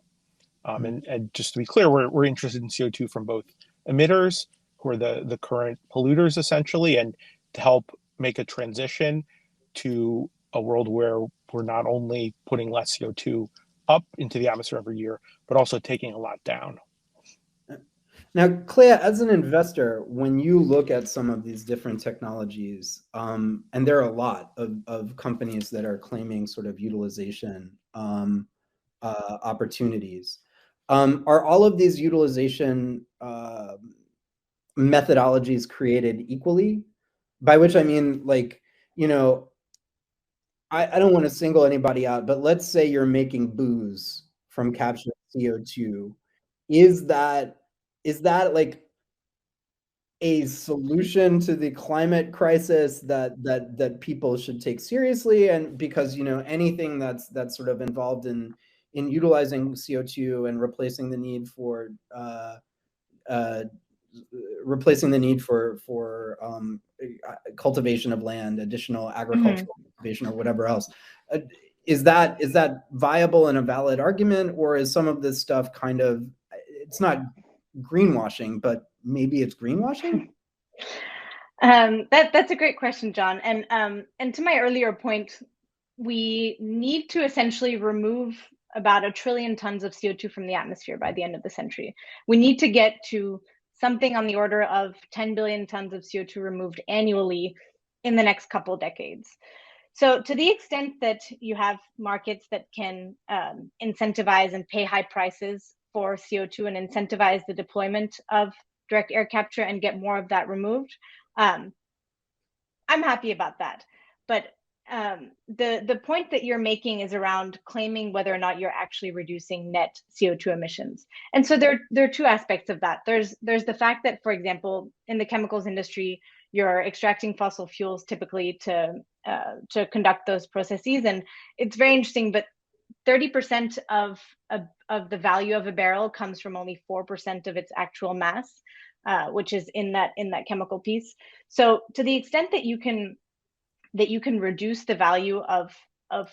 S14: And just to be clear, we're interested in CO2 from both emitters, who are the current polluters essentially, and to help make a transition to a world where we're not only putting less CO2 up into the atmosphere every year, but also taking a lot down.
S11: Now, Clea, as an investor, when you look at some of these different technologies, and there are a lot of companies that are claiming sort of utilization opportunities, are all of these utilization methodologies created equally? By which I mean, like, I don't want to single anybody out, but let's say you're making booze from captured CO2. Is that like a solution to the climate crisis that people should take seriously? And because anything that's sort of involved in utilizing CO2 and replacing the need for cultivation of land, additional agricultural cultivation, or whatever else. Is that viable and a valid argument, or is some of this stuff kind of, it's not greenwashing, but maybe it's greenwashing?
S12: That's a great question, John. And to my earlier point, we need to essentially remove about 1 trillion tons of CO2 from the atmosphere by the end of the century. We need to get to something on the order of 10 billion tons of CO2 removed annually in the next couple decades. So to the extent that you have markets that can incentivize and pay high prices for CO2 and incentivize the deployment of direct air capture and get more of that removed, I'm happy about that. But the point that you're making is around claiming whether or not you're actually reducing net CO2 emissions. And so there are two aspects of that. There's the fact that, for example, in the chemicals industry, you're extracting fossil fuels typically to conduct those processes, and it's very interesting. But 30% of the value of a barrel comes from only 4% of its actual mass, which is in that chemical piece. So to the extent that you can reduce the value of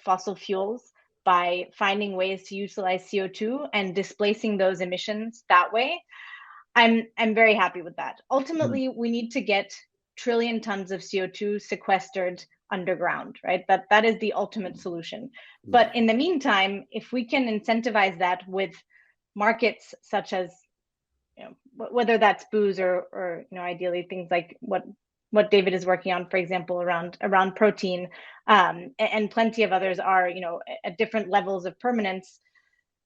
S12: fossil fuels by finding ways to utilize CO2 and displacing those emissions that way, I'm very happy with that. Ultimately, we need to get trillion tons of CO2 sequestered underground, right? That is the ultimate solution. But in the meantime, if we can incentivize that with markets such as, whether that's booze or ideally things like what David is working on, for example, around protein, and plenty of others are, at different levels of permanence.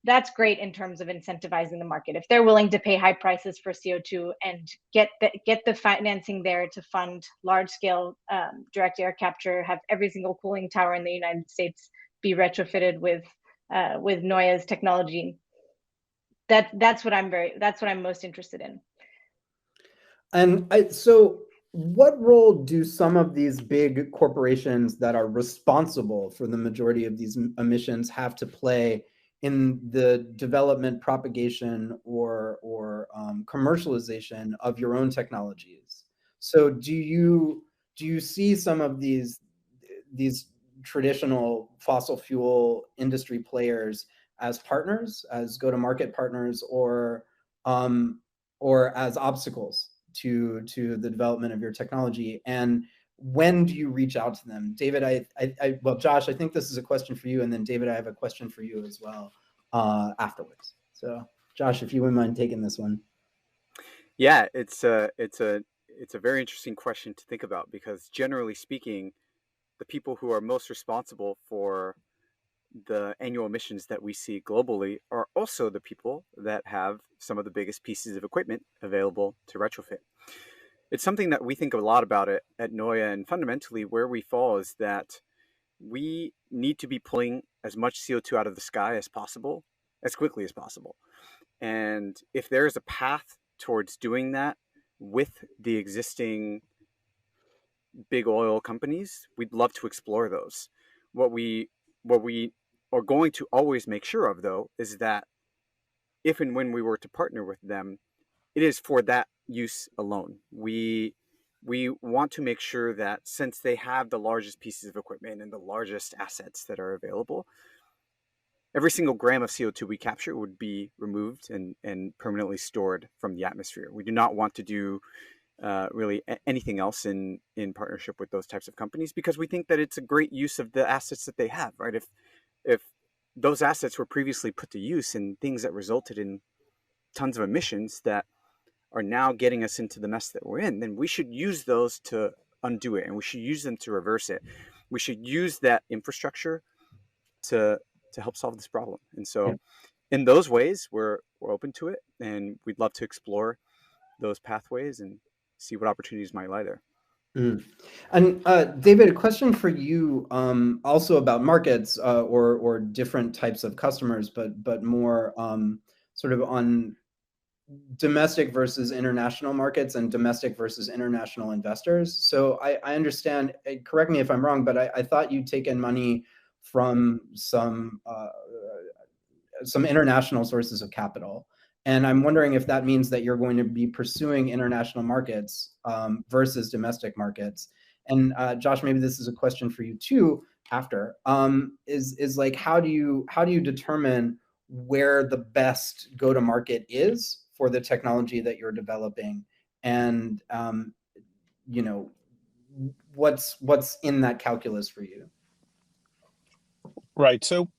S12: That's great in terms of incentivizing the market. If they're willing to pay high prices for CO2 and get the financing there to fund large scale direct air capture, have every single cooling tower in the United States be retrofitted with Neua's technology. That's what I'm most interested in.
S11: And so what role do some of these big corporations that are responsible for the majority of these emissions have to play in the development, propagation, or commercialization of your own technologies? So do you see some of these traditional fossil fuel industry players as partners, as go-to-market partners, or as obstacles to the development of your technology? And when do you reach out to them? David, well, Josh, I think this is a question for you, and then David, I have a question for you as well afterwards. So Josh, if you wouldn't mind taking this one.
S13: Yeah, it's a very interesting question to think about, because generally speaking, the people who are most responsible for the annual emissions that we see globally are also the people that have some of the biggest pieces of equipment available to retrofit. It's something that we think a lot about it at Neua, and fundamentally where we fall is that we need to be pulling as much CO2 out of the sky as possible, as quickly as possible. And if there is a path towards doing that with the existing big oil companies, we'd love to explore those. What we are going to always make sure of, though, is that if and when we were to partner with them, it is for that use alone. We want to make sure that since they have the largest pieces of equipment and the largest assets that are available, every single gram of CO2 we capture would be removed and permanently stored from the atmosphere. We do not want to do really anything else in partnership with those types of companies, because we think that it's a great use of the assets that they have, right? If those assets were previously put to use in things that resulted in tons of emissions that are now getting us into the mess that we're in, then we should use those to undo it, and we should use them to reverse it. We should use that infrastructure to help solve this problem. And so in those ways, we're open to it, and we'd love to explore those pathways and see what opportunities might lie there.
S11: And David, a question for you, also about markets or different types of customers, but more sort of on domestic versus international markets and domestic versus international investors. So I understand, correct me if I'm wrong, but I thought you'd taken money from some international sources of capital. And I'm wondering if that means that you're going to be pursuing international markets versus domestic markets. And Josh, maybe this is a question for you too after, is like, how do you determine where the best go-to-market is for the technology that you're developing? And what's in that calculus for you?
S14: Right. So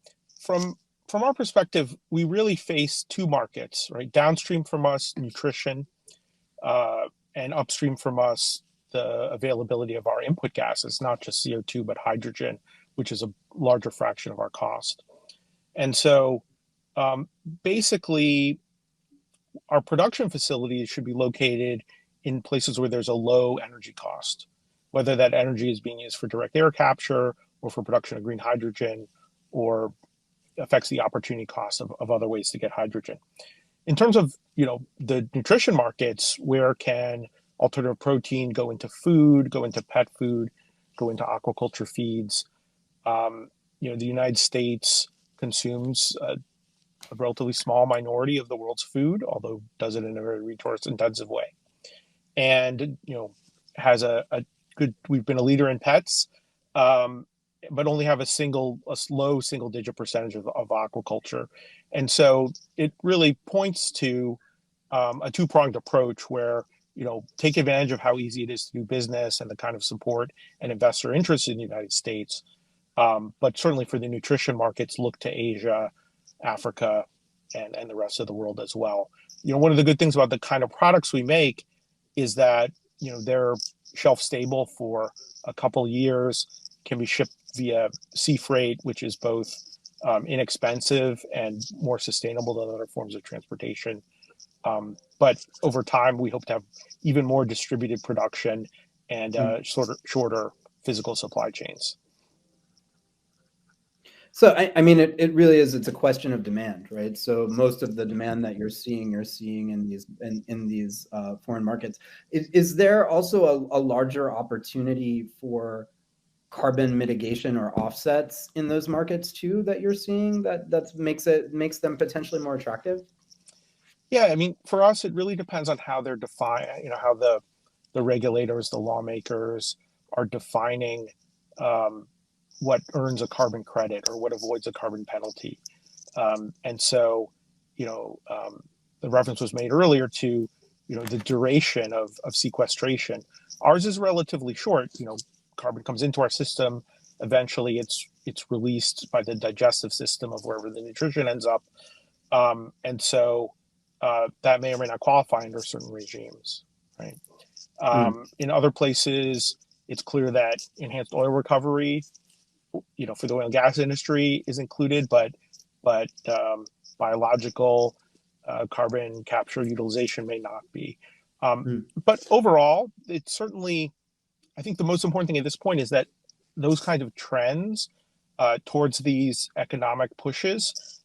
S14: from our perspective, we really face two markets, right? Downstream from us, nutrition, and upstream from us, the availability of our input gases, not just CO2, but hydrogen, which is a larger fraction of our cost. And so basically, our production facilities should be located in places where there's a low energy cost, whether that energy is being used for direct air capture or for production of green hydrogen, or affects the opportunity cost of other ways to get hydrogen. In terms of the nutrition markets, where can alternative protein go into food, go into pet food, go into aquaculture feeds? The United States consumes a relatively small minority of the world's food, although does it in a very resource intensive way. And, has a good, we've been a leader in pets, but only have a low single digit percentage of aquaculture. And so it really points to a two-pronged approach where, take advantage of how easy it is to do business and the kind of support and investor interest in the United States. But certainly for the nutrition markets, look to Asia, Africa, and the rest of the world as well. One of the good things about the kind of products we make is that, they're shelf stable for a couple years, can be shipped via sea freight, which is both inexpensive and more sustainable than other forms of transportation. But over time, we hope to have even more distributed production and shorter physical supply chains.
S11: So, I mean, it really is, it's a question of demand, right? So most of the demand that you're seeing in these foreign markets. Is there also a larger opportunity for carbon mitigation or offsets in those markets too that you're seeing that makes them potentially more attractive?
S14: Yeah, I mean, for us, it really depends on how they're defined, how the regulators, the lawmakers are defining what earns a carbon credit or what avoids a carbon penalty. And so, the reference was made earlier to, the duration of sequestration. Ours is relatively short. Carbon comes into our system. Eventually, it's released by the digestive system of wherever the nutrition ends up. And so that may or may not qualify under certain regimes, right? In other places, it's clear that enhanced oil recovery, for the oil and gas industry is included, but biological carbon capture utilization may not be. But overall, it's certainly, I think the most important thing at this point is that those kind of trends towards these economic pushes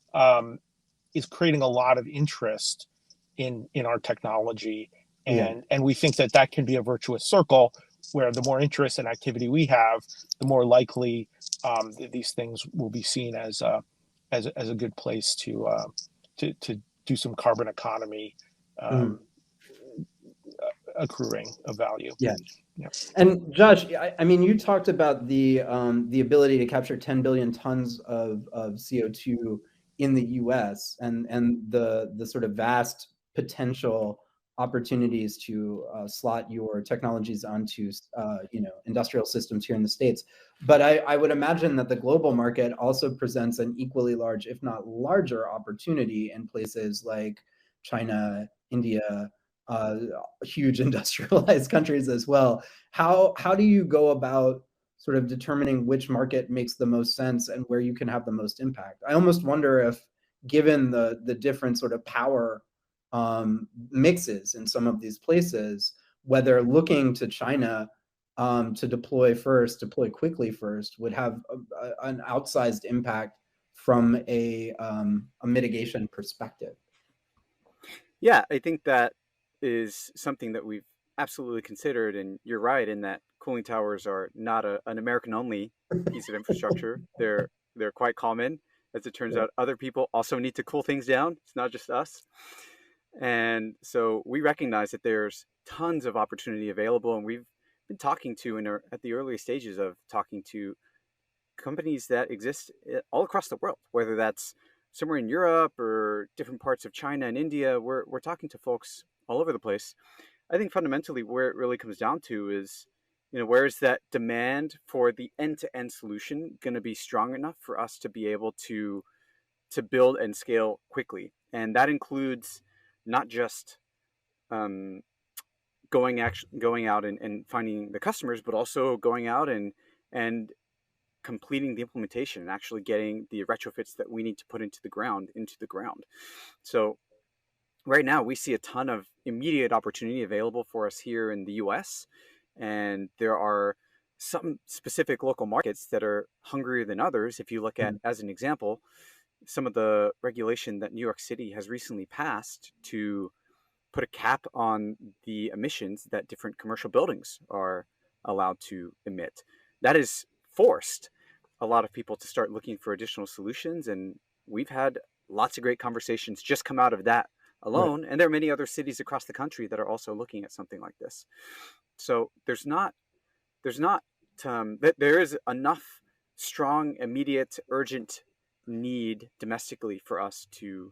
S14: is creating a lot of interest in our technology. And we think that can be a virtuous circle where the more interest and activity we have, the more likely these things will be seen as a good place to do some carbon economy accruing of value.
S11: Yeah. And Josh, I mean, you talked about the ability to capture 10 billion tons of CO2 in the U.S. and the sort of vast potential opportunities to slot your technologies onto industrial systems here in the States. But I would imagine that the global market also presents an equally large, if not larger, opportunity in places like China, India, huge industrialized countries as well. How do you go about sort of determining which market makes the most sense and where you can have the most impact? I almost wonder if, given the different sort of power mixes in some of these places, whether looking to China to deploy quickly first would have an outsized impact from a mitigation perspective.
S13: Yeah, I think that is something that we've absolutely considered, and you're right in that cooling towers are not an American-only piece of infrastructure. They're quite common. As it turns out, other people also need to cool things down. It's not just us. And so we recognize that there's tons of opportunity available, and we've been talking to at the early stages of talking to companies that exist all across the world, whether that's somewhere in Europe or different parts of China and India. We're talking to folks all over the place. I think fundamentally where it really comes down to is, where is that demand for the end-to-end solution going to be strong enough for us to be able to build and scale quickly? And that includes not just going out and finding the customers, but also going out and completing the implementation and actually getting the retrofits that we need to put into the ground. So right now we see a ton of immediate opportunity available for us here in the US, and there are some specific local markets that are hungrier than others. If you look at, as an example, some of the regulation that New York City has recently passed to put a cap on the emissions that different commercial buildings are allowed to emit. That has forced a lot of people to start looking for additional solutions. And we've had lots of great conversations just come out of that alone. Right. And there are many other cities across the country that are also looking at something like this. So there is enough strong, immediate, urgent need domestically for us to,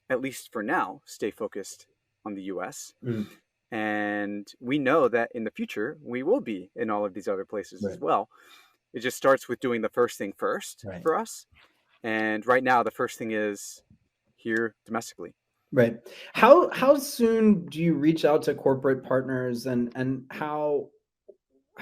S13: at least for now, stay focused on the US. And we know that in the future, we will be in all of these other places as well. It just starts with doing the first thing first for us. And right now, the first thing is here domestically.
S11: Right. How soon do you reach out to corporate partners, and how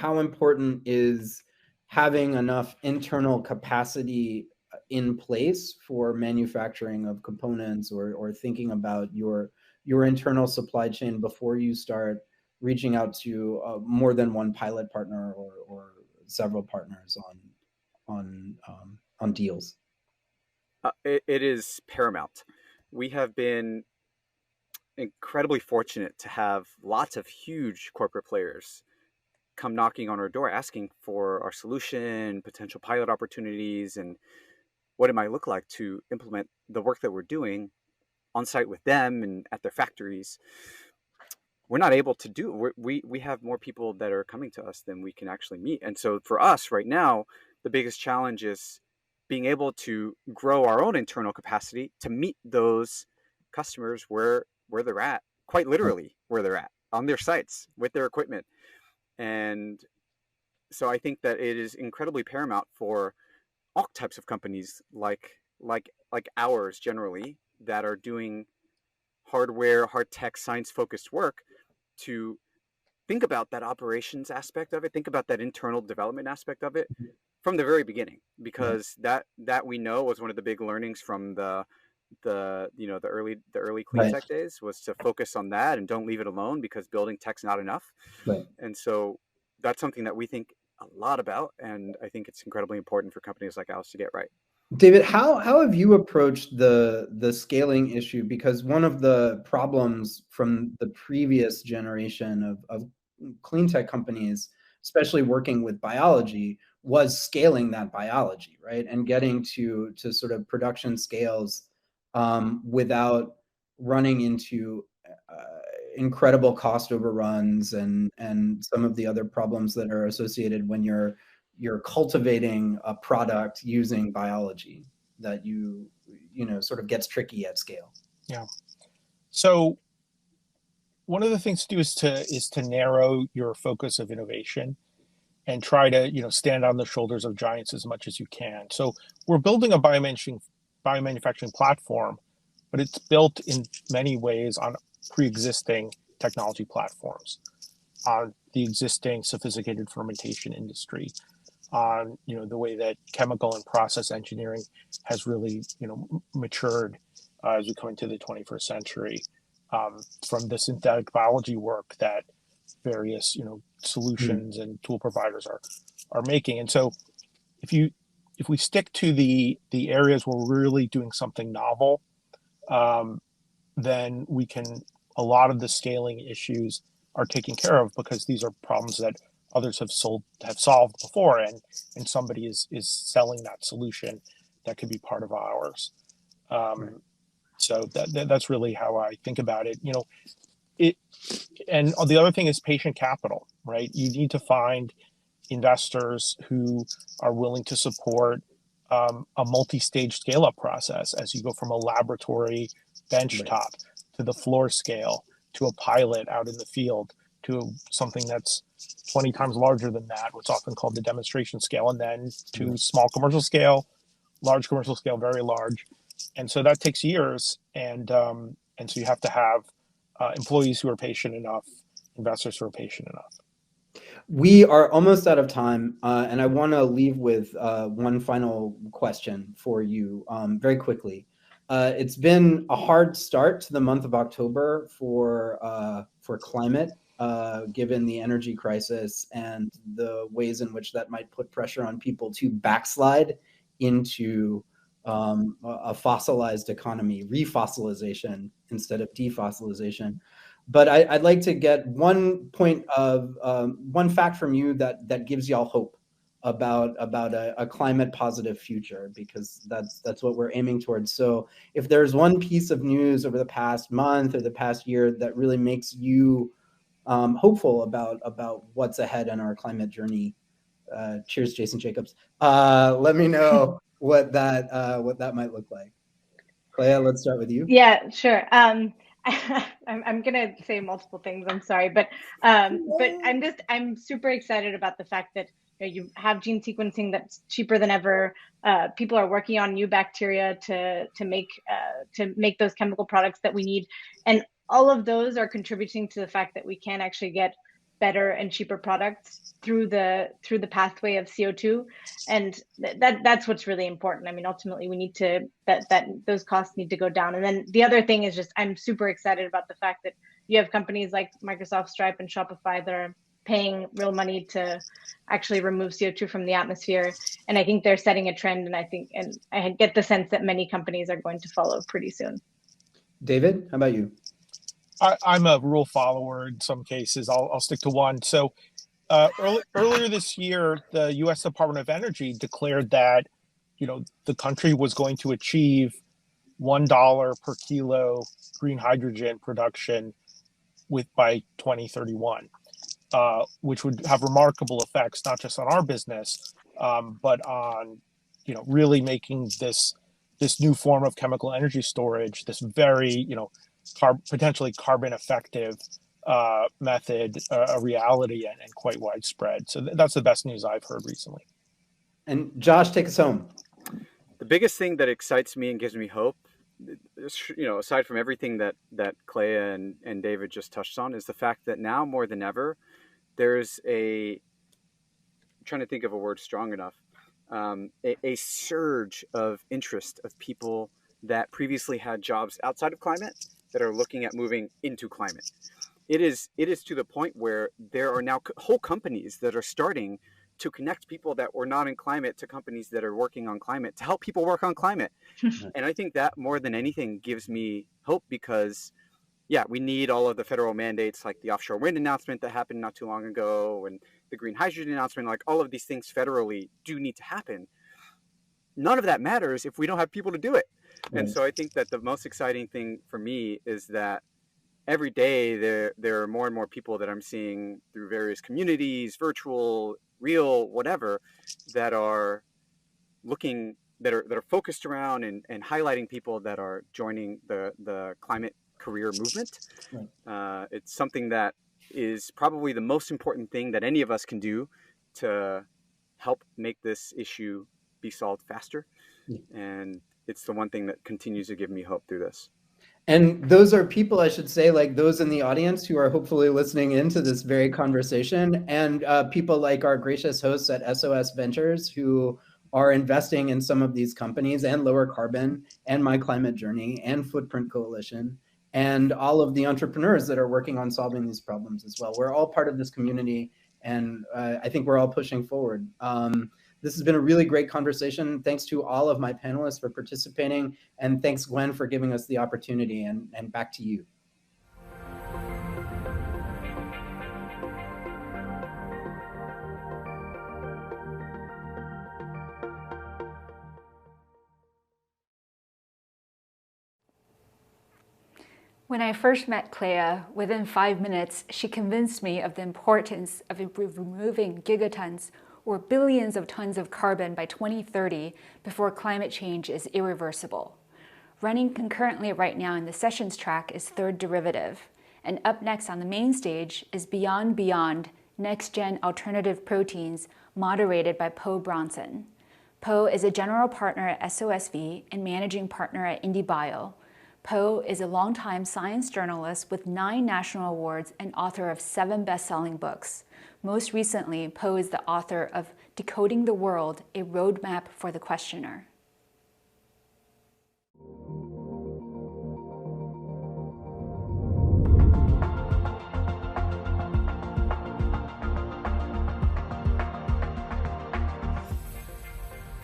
S11: important is having enough internal capacity in place for manufacturing of components, or thinking about your internal supply chain before you start reaching out to more than one pilot partner or several partners on deals?
S13: It is paramount. We have been incredibly fortunate to have lots of huge corporate players come knocking on our door asking for our solution, potential pilot opportunities, and what it might look like to implement the work that we're doing on site with them and at their factories. We're not able to do, we have more people that are coming to us than we can actually meet. And so for us right now, the biggest challenge is being able to grow our own internal capacity to meet those customers where they're at, quite literally where they're at, on their sites with their equipment. And so I think that it is incredibly paramount for all types of companies like ours generally that are doing hardware, hard tech, science-focused work to think about that operations aspect of it, think about that internal development aspect of it from the very beginning, because that we know was one of the big learnings from the early clean tech days, was to focus on that and don't leave it alone, because building tech's not enough. And so that's something that we think a lot about, and I think it's incredibly important for companies like ours to get right.
S11: David, how have you approached the scaling issue? Because one of the problems from the previous generation of clean tech companies, especially working with biology, was scaling that biology, right? And getting to sort of production scales without running into incredible cost overruns and some of the other problems that are associated when you're cultivating a product using biology that you know sort of gets tricky at scale.
S14: Yeah. So one of the things to do is to narrow your focus of innovation and try to stand on the shoulders of giants as much as you can. So we're building a biomanufacturing platform, but it's built in many ways on pre-existing technology platforms, on the existing sophisticated fermentation industry, on the way that chemical and process engineering has really matured as we come into the 21st century, from the synthetic biology work that various solutions and tool providers are making. And so if we stick to the areas where we're really doing something novel, then a lot of the scaling issues are taken care of, because these are problems that others have solved before, and somebody is selling that solution that could be part of ours. So that's really how I think about it. And the other thing is patient capital, right? You need to find investors who are willing to support a multi-stage scale-up process as you go from a laboratory benchtop to the floor scale, to a pilot out in the field, to something that's 20 times larger than that, what's often called the demonstration scale, and then to small commercial scale, large commercial scale, very large. And so that takes years. And so you have to have employees who are patient enough, investors who are patient enough.
S11: We are almost out of time, and I want to leave with one final question for you very quickly. It's been a hard start to the month of October for climate given the energy crisis and the ways in which that might put pressure on people to backslide into a fossilized economy, refossilization instead of defossilization. But I'd like to get one fact from you that gives y'all hope about a climate positive future, because that's what we're aiming towards. So if there's one piece of news over the past month or the past year that really makes you hopeful about what's ahead in our climate journey, cheers, Jason Jacobs. Let me know what that might look like. Clea, let's start with you.
S12: Yeah, sure. I'm gonna say multiple things. I'm sorry, but I'm super excited about the fact that you have gene sequencing that's cheaper than ever. People are working on new bacteria to make those chemical products that we need, and all of those are contributing to the fact that we can actually get better and cheaper products through the pathway of CO2, and that's what's really important. I mean, ultimately, we need to that those costs need to go down. And then the other thing is just I'm super excited about the fact that you have companies like Microsoft, Stripe, and Shopify that are paying real money to actually remove CO2 from the atmosphere, and I think they're setting a trend. And I get the sense that many companies are going to follow pretty soon.
S11: David, how about you?
S14: I'm a rule follower in some cases. I'll stick to one. So earlier this year, the U.S. Department of Energy declared that the country was going to achieve $1 per kilo green hydrogen production by 2031, which would have remarkable effects not just on our business, but on really making this new form of chemical energy storage, this very potentially carbon effective method, a reality and quite widespread. So that's the best news I've heard recently.
S11: And Josh, take us home.
S13: The biggest thing that excites me and gives me hope, aside from everything that Clea and David just touched on, is the fact that now more than ever, there's I'm trying to think of a word strong enough, a surge of interest of people that previously had jobs outside of climate that are looking at moving into climate. It is to the point where there are now whole companies that are starting to connect people that were not in climate to companies that are working on climate to help people work on climate. And I think that more than anything gives me hope, because we need all of the federal mandates, like the offshore wind announcement that happened not too long ago, and the green hydrogen announcement. Like, all of these things federally do need to happen. None of that matters if we don't have people to do it. And so I think that the most exciting thing for me is that every day there are more and more people that I'm seeing through various communities, virtual, real, whatever, that are looking, that are focused around and highlighting people that are joining the climate career movement. It's something that is probably the most important thing that any of us can do to help make this issue be solved faster. And it's the one thing that continues to give me hope through this.
S11: And those are people, I should say, like those in the audience who are hopefully listening into this very conversation, and people like our gracious hosts at SOS Ventures who are investing in some of these companies, and Lower Carbon, and My Climate Journey, and Footprint Coalition, and all of the entrepreneurs that are working on solving these problems as well. We're all part of this community, and I think we're all pushing forward. This has been a really great conversation. Thanks to all of my panelists for participating, and thanks, Gwen, for giving us the opportunity, and back to you.
S2: When I first met Clea, within 5 minutes, she convinced me of the importance of removing gigatons or billions of tons of carbon by 2030 before climate change is irreversible. Running concurrently right now in the sessions track is Third Derivative, and up next on the main stage is Beyond Next-Gen Alternative Proteins, moderated by Bronson. is a general partner at SOSV and managing partner at IndieBio. is a longtime science journalist with 9 national awards and author of 7 best-selling books. Most recently, is the author of Decoding the World, a Roadmap for the Questioner.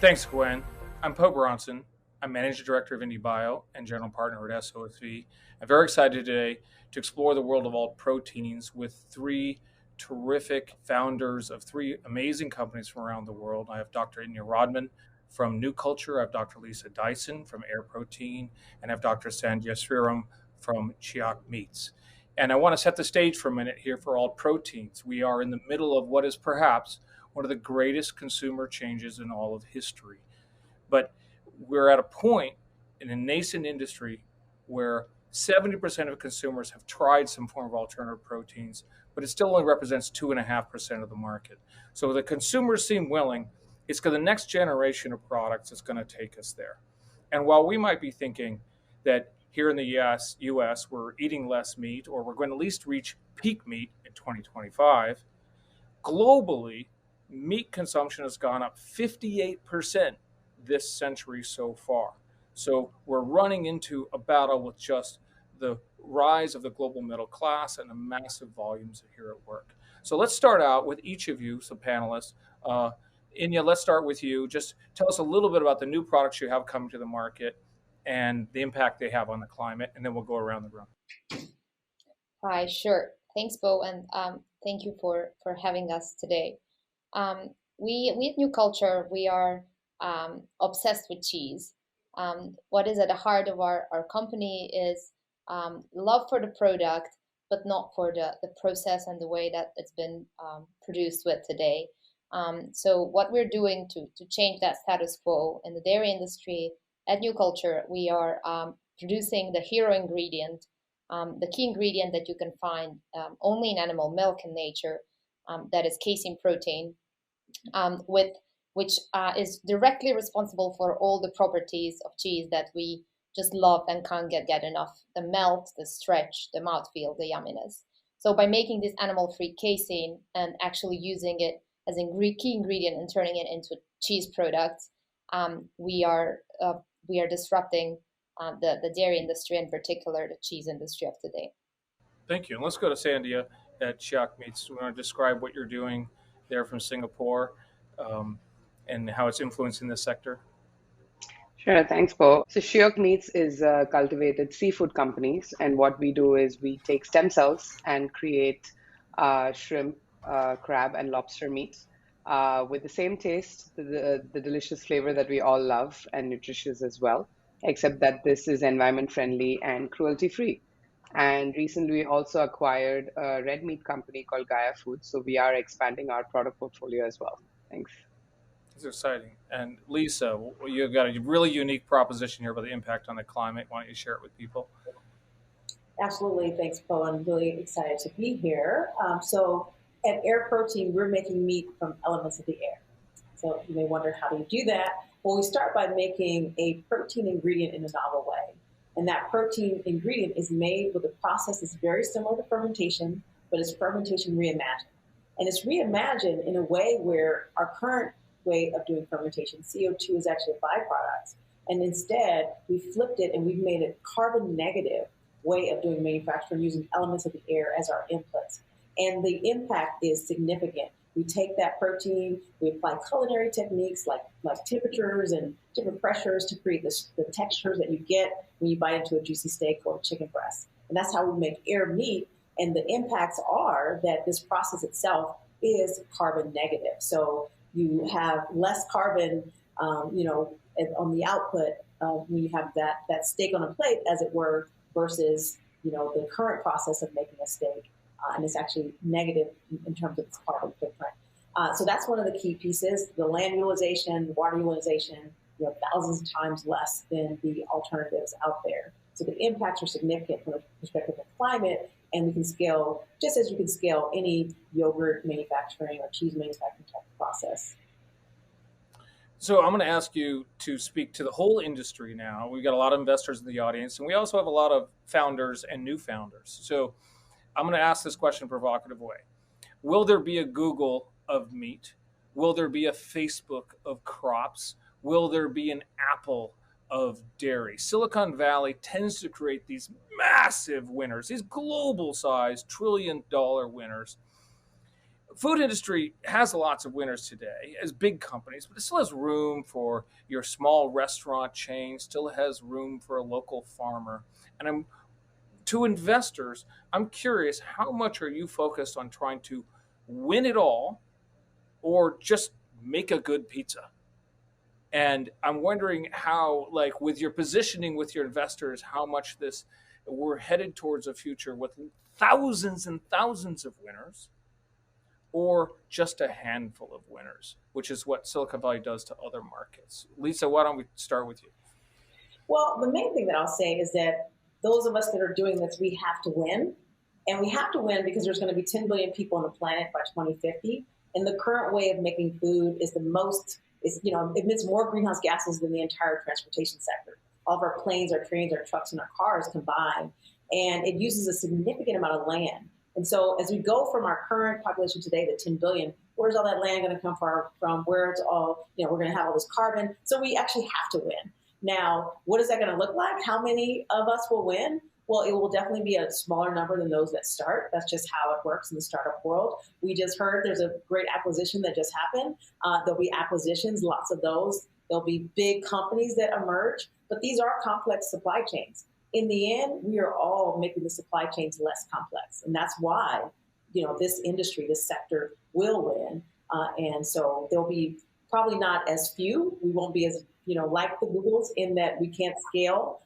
S15: Thanks, Gwen. I'm Bronson. I'm Managing Director of IndieBio and General Partner at SOSV. I'm very excited today to explore the world of alt proteins with three terrific founders of three amazing companies from around the world. I have Dr. Inya Rodman from New Culture, I have Dr. Lisa Dyson from Heir Protein, and I have Dr. Sandhya Sriram from Chiak Meats. And I want to set the stage for a minute here for alt proteins. We are in the middle of what is perhaps one of the greatest consumer changes in all of history. But we're at a point in a nascent industry where 70% of consumers have tried some form of alternative proteins, but it still only represents 2.5% of the market. So the consumers seem willing. It's the next generation of products that's going to take us there. And while we might be thinking that here in the US, we're eating less meat, or we're going to at least reach peak meat in 2025, globally, meat consumption has gone up 58% this century so far. So we're running into a battle with just the rise of the global middle class and the massive volumes here at work. So let's start out with each of you, some panelists. Inya, let's start with you. Just tell us a little bit about the new products you have coming to the market and the impact they have on the climate, and then we'll go around the room.
S16: Hi, sure. Thanks, Bo, and thank you for having us today. We at New Culture, we are obsessed with cheese. What is at the heart of our company is love for the product, but not for the process and the way that it's been produced with today. So what we're doing to change that status quo in the dairy industry at New Culture, we are producing the hero ingredient, the key ingredient that you can find only in animal milk in nature, that is casein protein, which is directly responsible for all the properties of cheese that we just love and can't get enough: the melt, the stretch, the mouthfeel, the yumminess. So by making this animal-free casein and actually using it as a key ingredient and turning it into cheese products, we are disrupting the dairy industry, in particular the cheese industry of today.
S15: Thank you. And let's go to Sandhya at Chiak Meats. We want to describe what you're doing there from Singapore and how it's influencing this sector.
S17: Sure, thanks, Bo. So Chiak Meats is a cultivated seafood company, and what we do is we take stem cells and create shrimp, crab, and lobster meats with the same taste, the delicious flavor that we all love and nutritious as well, except that this is environment friendly and cruelty free. And recently we also acquired a red meat company called Gaia Foods, so we are expanding our product portfolio as well. Thanks.
S15: It's exciting. And Lisa, you've got a really unique proposition here about the impact on the climate. Why don't you share it with people?
S18: Absolutely. Thanks, Bo. I'm really excited to be here. So at Heir Protein, we're making meat from elements of the air. So you may wonder, how do you do that? Well, we start by making a protein ingredient in a novel way. And that protein ingredient is made with a process that's very similar to fermentation, but it's fermentation reimagined. And it's reimagined in a way where our current way of doing fermentation, CO2 is actually a byproduct. And instead, we flipped it and we've made a carbon negative way of doing manufacturing using elements of the air as our inputs. And the impact is significant. We take that protein, we apply culinary techniques like temperatures and different pressures to create the textures that you get when you bite into a juicy steak or chicken breast. And that's how we make Heir meat. And the impacts are that this process itself is carbon negative. So you have less carbon, on the output when you have that steak on a plate, as it were, versus, the current process of making a steak. And it's actually negative in terms of its carbon footprint. So that's one of the key pieces. The land utilization, the water utilization, thousands of times less than the alternatives out there. So the impacts are significant from the perspective of climate, and we can scale, just as you can scale any yogurt manufacturing or cheese manufacturing type of process.
S15: So I'm going to ask you to speak to the whole industry now. We've got a lot of investors in the audience, and we also have a lot of founders and new founders. So I'm going to ask this question in a provocative way. Will there be a Google of meat? Will there be a Facebook of crops? Will there be an Apple of dairy? Silicon Valley tends to create these massive winners, these global-sized trillion-dollar winners. food industry has lots of winners today as big companies, but it still has room for your small restaurant chain, still has room for a local farmer. And to investors, I'm curious, how much are you focused on trying to win it all or just make a good pizza? And I'm wondering how, like, with your positioning with your investors, how much we're headed towards a future with thousands and thousands of winners, or just a handful of winners, which is what Silicon Valley does to other markets. Lisa, why don't we start with you?
S18: Well, the main thing that I'll say is that those of us that are doing this, we have to win. And we have to win because there's going to be 10 billion people on the planet by 2050. And the current way of making food is emits more greenhouse gases than the entire transportation sector. All of our planes, our trains, our trucks, and our cars combined. And it uses a significant amount of land. And so as we go from our current population today, the 10 billion, where's all that land going to come from? Where it's all, we're going to have all this carbon. So we actually have to win. Now, what is that going to look like? How many of us will win? Well, it will definitely be a smaller number than those that start. That's just how it works in the startup world. We just heard there's a great acquisition that just happened. There'll be acquisitions, lots of those. There'll be big companies that emerge, but these are complex supply chains. In the end, we are all making the supply chains less complex. And that's why, this industry, this sector will win. And so there'll be probably not as few. We won't be as, like the Googles in that we can't scale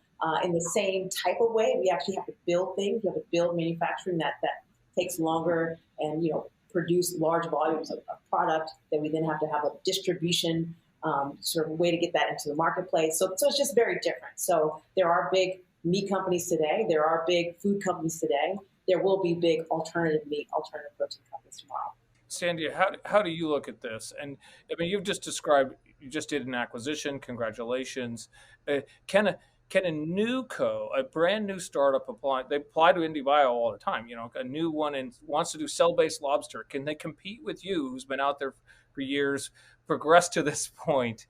S18: in the same type of way. We actually have to build things. We have to build manufacturing that takes longer and, produce large volumes of product that we then have to have a distribution sort of way to get that into the marketplace. So it's just very different. So there are big meat companies today. There are big food companies today. There will be big alternative meat, alternative protein companies tomorrow.
S15: Sandy, how do you look at this? And I mean, you've just described, you just did an acquisition. Congratulations. Can a new a brand new startup apply? They apply to IndieBio all the time. A new one and wants to do cell-based lobster. Can they compete with you, who's been out there for years, progressed to this point?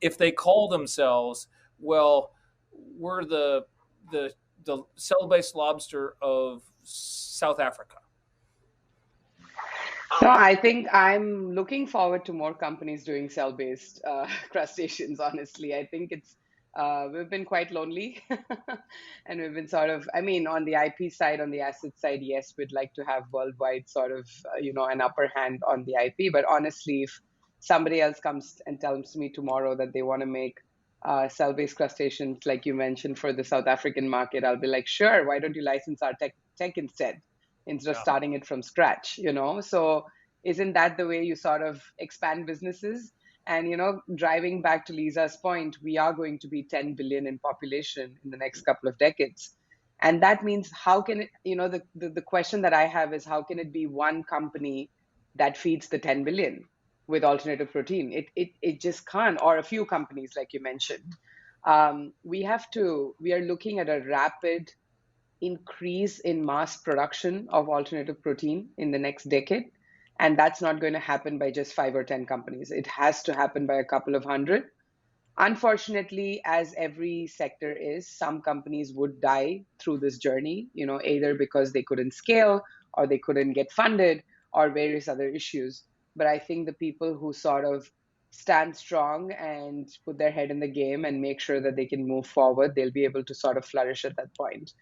S15: If they call themselves, well, we're the cell-based lobster of South Africa.
S17: No, I think I'm looking forward to more companies doing cell-based crustaceans, honestly. I think we've been quite lonely and we've been on the IP side, on the asset side, yes, we'd like to have worldwide sort of, an upper hand on the IP. But honestly, if somebody else comes and tells me tomorrow that they want to make cell-based crustaceans, like you mentioned, for the South African market, I'll be like, sure, why don't you license our tech instead of starting it from scratch, So isn't that the way you sort of expand businesses? And, driving back to Lisa's point, we are going to be 10 billion in population in the next couple of decades. And that means how can it, the question that I have is how can it be one company that feeds the 10 billion with alternative protein? It just can't, or a few companies like you mentioned. We are looking at a rapid increase in mass production of alternative protein in the next decade. And that's not going to happen by just 5 or 10 companies. It has to happen by a couple of hundred. Unfortunately, as every sector is, some companies would die through this journey, either because they couldn't scale or they couldn't get funded or various other issues. But I think the people who sort of stand strong and put their head in the game and make sure that they can move forward, they'll be able to sort of flourish at that point.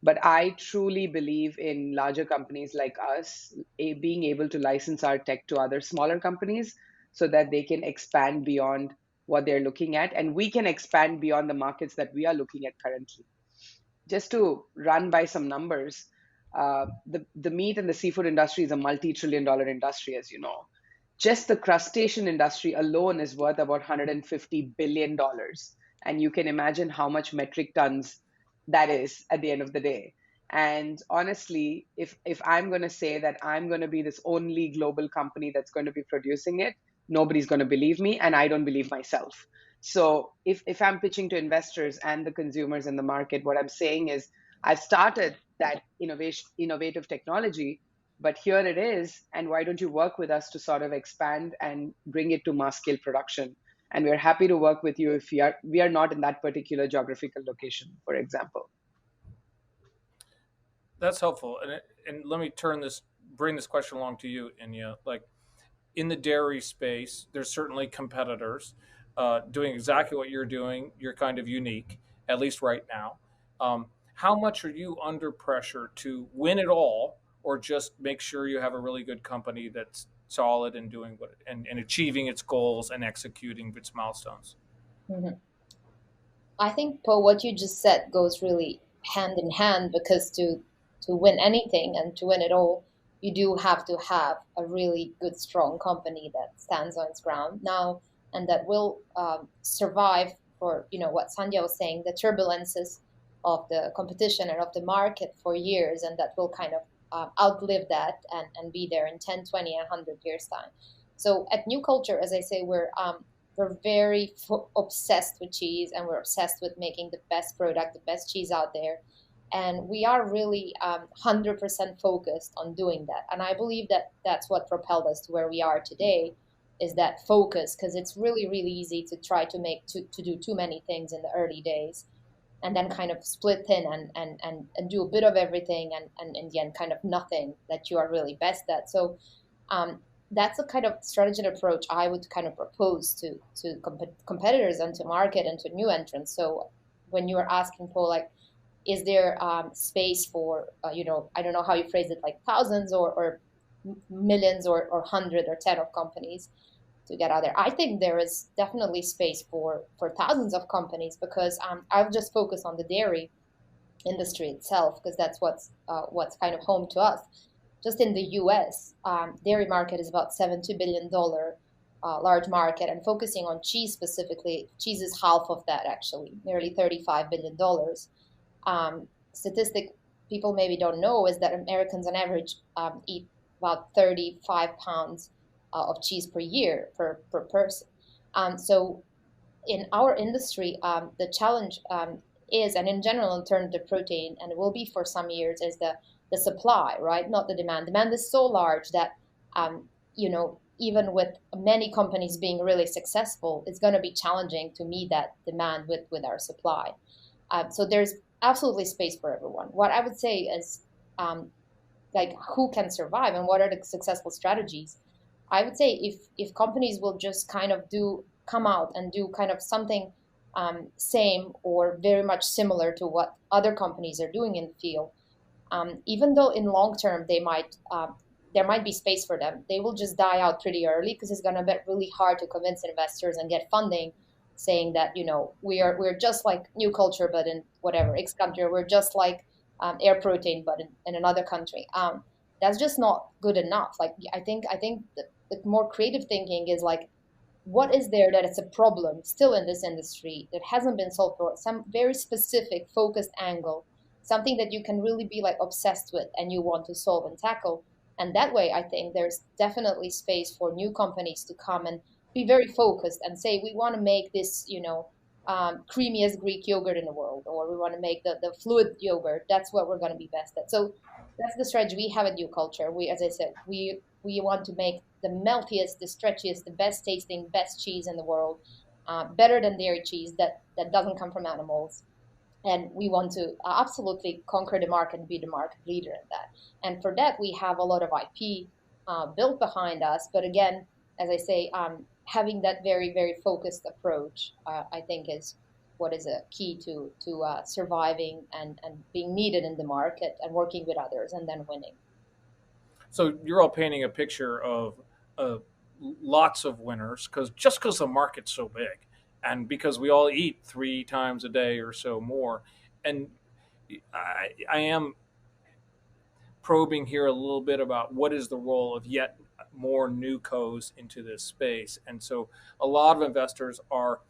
S17: But I truly believe in larger companies like us being able to license our tech to other smaller companies so that they can expand beyond what they're looking at. And we can expand beyond the markets that we are looking at currently. Just to run by some numbers, the meat and the seafood industry is a multi-trillion-dollar industry, as you know. Just the crustacean industry alone is worth about $150 billion. And you can imagine how much metric tons that is at the end of the day. And honestly, if I'm going to say that I'm going to be this only global company that's going to be producing it, nobody's going to believe me, and I don't believe myself. So if I'm pitching to investors and the consumers in the market, what I'm saying is I've started that innovative technology, but here it is, and why don't you work with us to sort of expand and bring it to mass scale production? And we're happy to work with you if we are not in that particular geographical location, for example.
S15: That's helpful. And let me turn this bring this question along to you, Inya. Like, in the dairy space, there's certainly competitors doing exactly what you're doing. You're kind of unique, at least right now. How much are you under pressure to win it all, or just make sure you have a really good company that's solid and doing what and achieving its goals and executing its milestones?
S16: Mm-hmm. I think, Paul, what you just said goes really hand in hand, because to win anything and to win it all, you do have to have a really good, strong company that stands on its ground now and that will survive for, what Sandhya was saying, the turbulences of the competition and of the market for years, and that will kind of outlive that and be there in 10, 20, and 100 years' time. So at New Culture, as I say, we're very obsessed with cheese, and we're obsessed with making the best product, the best cheese out there. And we are really 100% focused on doing that. And I believe that that's what propelled us to where we are today, is that focus, because it's really, really easy to try to do too many things in the early days and then kind of split thin and do a bit of everything and in the end kind of nothing that you are really best at. So that's a kind of strategy and approach I would kind of propose to competitors and to market and to new entrants. So when you are asking Paul, like, is there space for, I don't know how you phrase it, like thousands or millions or 100 or 10 of companies to get out there? I think there is definitely space for thousands of companies, because I'll just focus on the dairy industry itself, because that's what's kind of home to us. Just in the U.S., dairy market is about $70 billion large market, and focusing on cheese specifically, cheese is half of that, actually, nearly $35 billion. Statistic people maybe don't know is that Americans on average eat about 35 pounds of cheese per year per person. So in our industry, the challenge is, and in general, alternative protein, and it will be for some years, is the supply, right? Not the demand. Demand is so large that, even with many companies being really successful, it's going to be challenging to meet that demand with our supply. So there's absolutely space for everyone. What I would say is, who can survive and what are the successful strategies? I would say if companies will just kind of come out and do kind of something same or very much similar to what other companies are doing in the field, even though in long term there might be space for them, they will just die out pretty early, because it's going to be really hard to convince investors and get funding, saying that we're just like New Culture, but in whatever X country, or we're just like Heir Protein, but in another country. That's just not good enough. Like I think the more creative thinking is like, what is there that it's a problem still in this industry that hasn't been solved, for some very specific focused angle, something that you can really be like obsessed with and you want to solve and tackle. And that way, I think there's definitely space for new companies to come and be very focused and say, we want to make this, creamiest Greek yogurt in the world, or we want to make the fluid yogurt. That's what we're going to be best at. So that's the strategy we have at New Culture. We, as I said, we want to make the meltiest, the stretchiest, the best tasting, best cheese in the world, better than dairy cheese that doesn't come from animals. And we want to absolutely conquer the market and be the market leader in that. And for that, we have a lot of IP built behind us. But again, as I say, having that very, very focused approach, I think is what is a key to surviving and being needed in the market and working with others and then winning.
S15: So you're all painting a picture of lots of winners, because the market's so big. And because we all eat 3 times a day or so more. And I am probing here a little bit about what is the role of yet more new co's into this space. And so a lot of investors are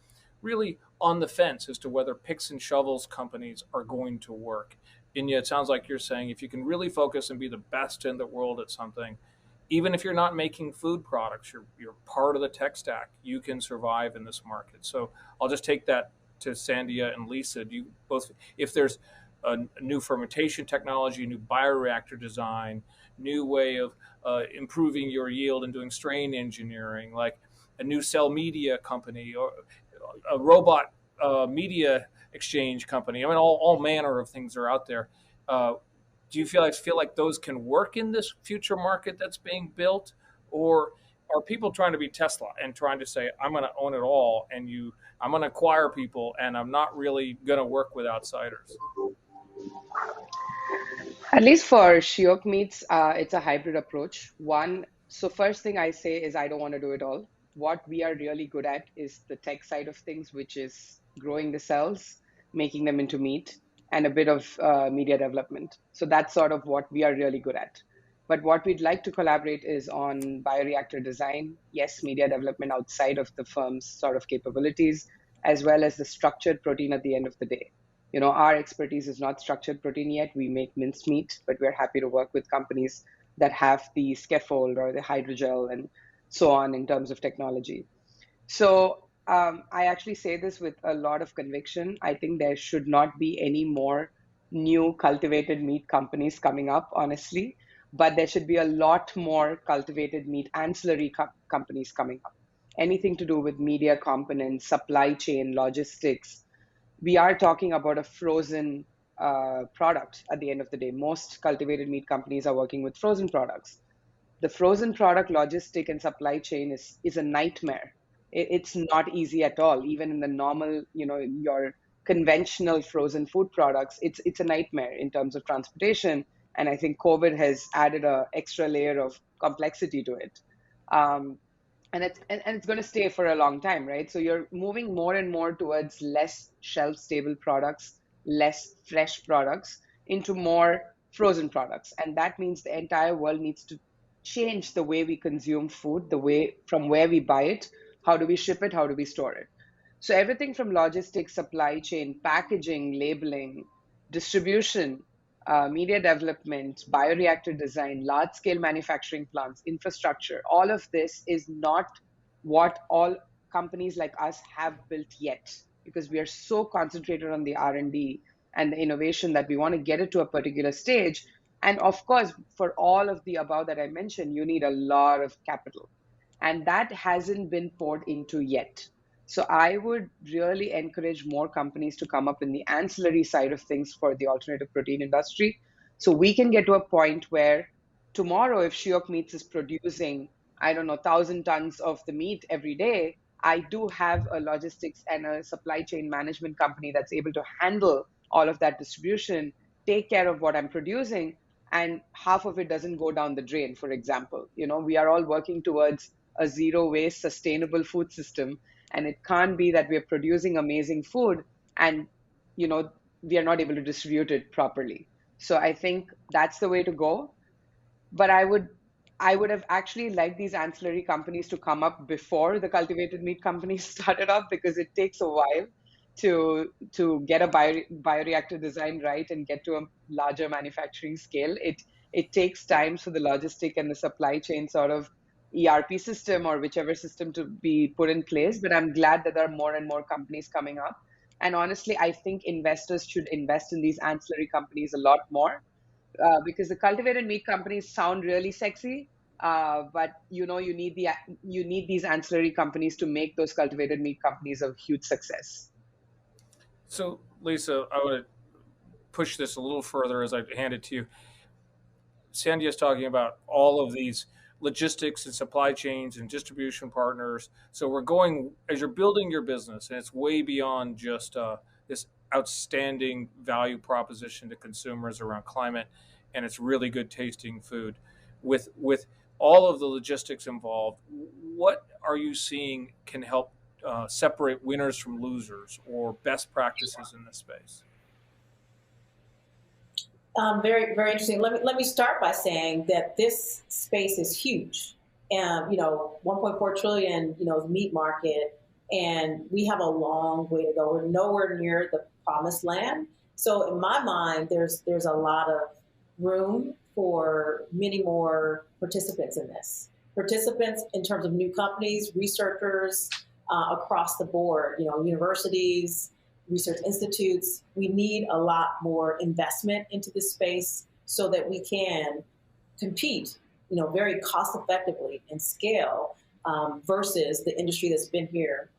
S15: really on the fence as to whether picks and shovels companies are going to work. And yet it sounds like you're saying if you can really focus and be the best in the world at something, even if you're not making food products, you're part of the tech stack, you can survive in this market. So I'll just take that to Sandhya and Lisa. Do you both, if there's a new fermentation technology, new bioreactor design, new way of improving your yield and doing strain engineering, like a new cell media company or a robot media exchange company, I mean, all manner of things are out there. Do you feel like those can work in this future market that's being built, or are people trying to be Tesla and trying to say, I'm going to own it all, and I'm going to acquire people, and I'm not really going to work with outsiders?
S17: At least for Shiok meats, it's a hybrid approach. So first thing I say is I don't want to do it all. What we are really good at is the tech side of things, which is growing the cells, making them into meat, and a bit of media development. So that's sort of what we are really good at. But what we'd like to collaborate is on bioreactor design, yes, media development outside of the firm's sort of capabilities, as well as the structured protein at the end of the day. Our expertise is not structured protein yet. We make minced meat, but we're happy to work with companies that have the scaffold or the hydrogel and so on in terms of technology. So I actually say this with a lot of conviction. I think there should not be any more new cultivated meat companies coming up, honestly, but there should be a lot more cultivated meat ancillary companies coming up. Anything to do with media components, supply chain, logistics. We are talking about a frozen product at the end of the day. Most cultivated meat companies are working with frozen products. The frozen product logistic and supply chain is a nightmare. It's not easy at all. Even in the normal, your conventional frozen food products, it's a nightmare in terms of transportation. And I think COVID has added an extra layer of complexity to it. And it's going to stay for a long time, right? So you're moving more and more towards less shelf-stable products, less fresh products, into more frozen products. And that means the entire world needs to change the way we consume food, from where we buy it, how do we ship it, how do we store it. So everything from logistics, supply chain, packaging, labeling, distribution, media development, bioreactor design, large-scale manufacturing plants, infrastructure, all of this is not what all companies like us have built yet, because we are so concentrated on the R&D and the innovation that we want to get it to a particular stage. And of course, for all of the above that I mentioned, you need a lot of capital. And that hasn't been poured into yet. So I would really encourage more companies to come up in the ancillary side of things for the alternative protein industry. So we can get to a point where tomorrow, if Shiok Meats is producing, 1,000 tons of the meat every day, I do have a logistics and a supply chain management company that's able to handle all of that distribution, take care of what I'm producing, and half of it doesn't go down the drain, for example. We are all working towards a zero waste, sustainable food system. And it can't be that we're producing amazing food and, we are not able to distribute it properly. So I think that's the way to go. But I would have actually liked these ancillary companies to come up before the cultivated meat companies started up, because it takes a while to get a bioreactor design right and get to a larger manufacturing scale. It takes time for the logistic and the supply chain sort of ERP system or whichever system to be put in place. But I'm glad that there are more and more companies coming up. And honestly, I think investors should invest in these ancillary companies a lot more, because the cultivated meat companies sound really sexy, but you need these ancillary companies to make those cultivated meat companies a huge success.
S15: So, Lisa, I want to push this a little further as I hand it to you. Sandy is talking about all of these logistics and supply chains and distribution partners. So we're going, as you're building your business, and it's way beyond just this outstanding value proposition to consumers around climate, and it's really good tasting food. With all of the logistics involved, what are you seeing can help separate winners from losers or best practices in this space?
S18: Very, very interesting. Let me start by saying that this space is huge. 1.4 trillion, meat market, and we have a long way to go. We're nowhere near the promised land. So in my mind, there's a lot of room for many more participants in this. Participants in terms of new companies, researchers across the board, universities, research institutes. We need a lot more investment into this space so that we can compete, very cost effectively and scale versus the industry that's been here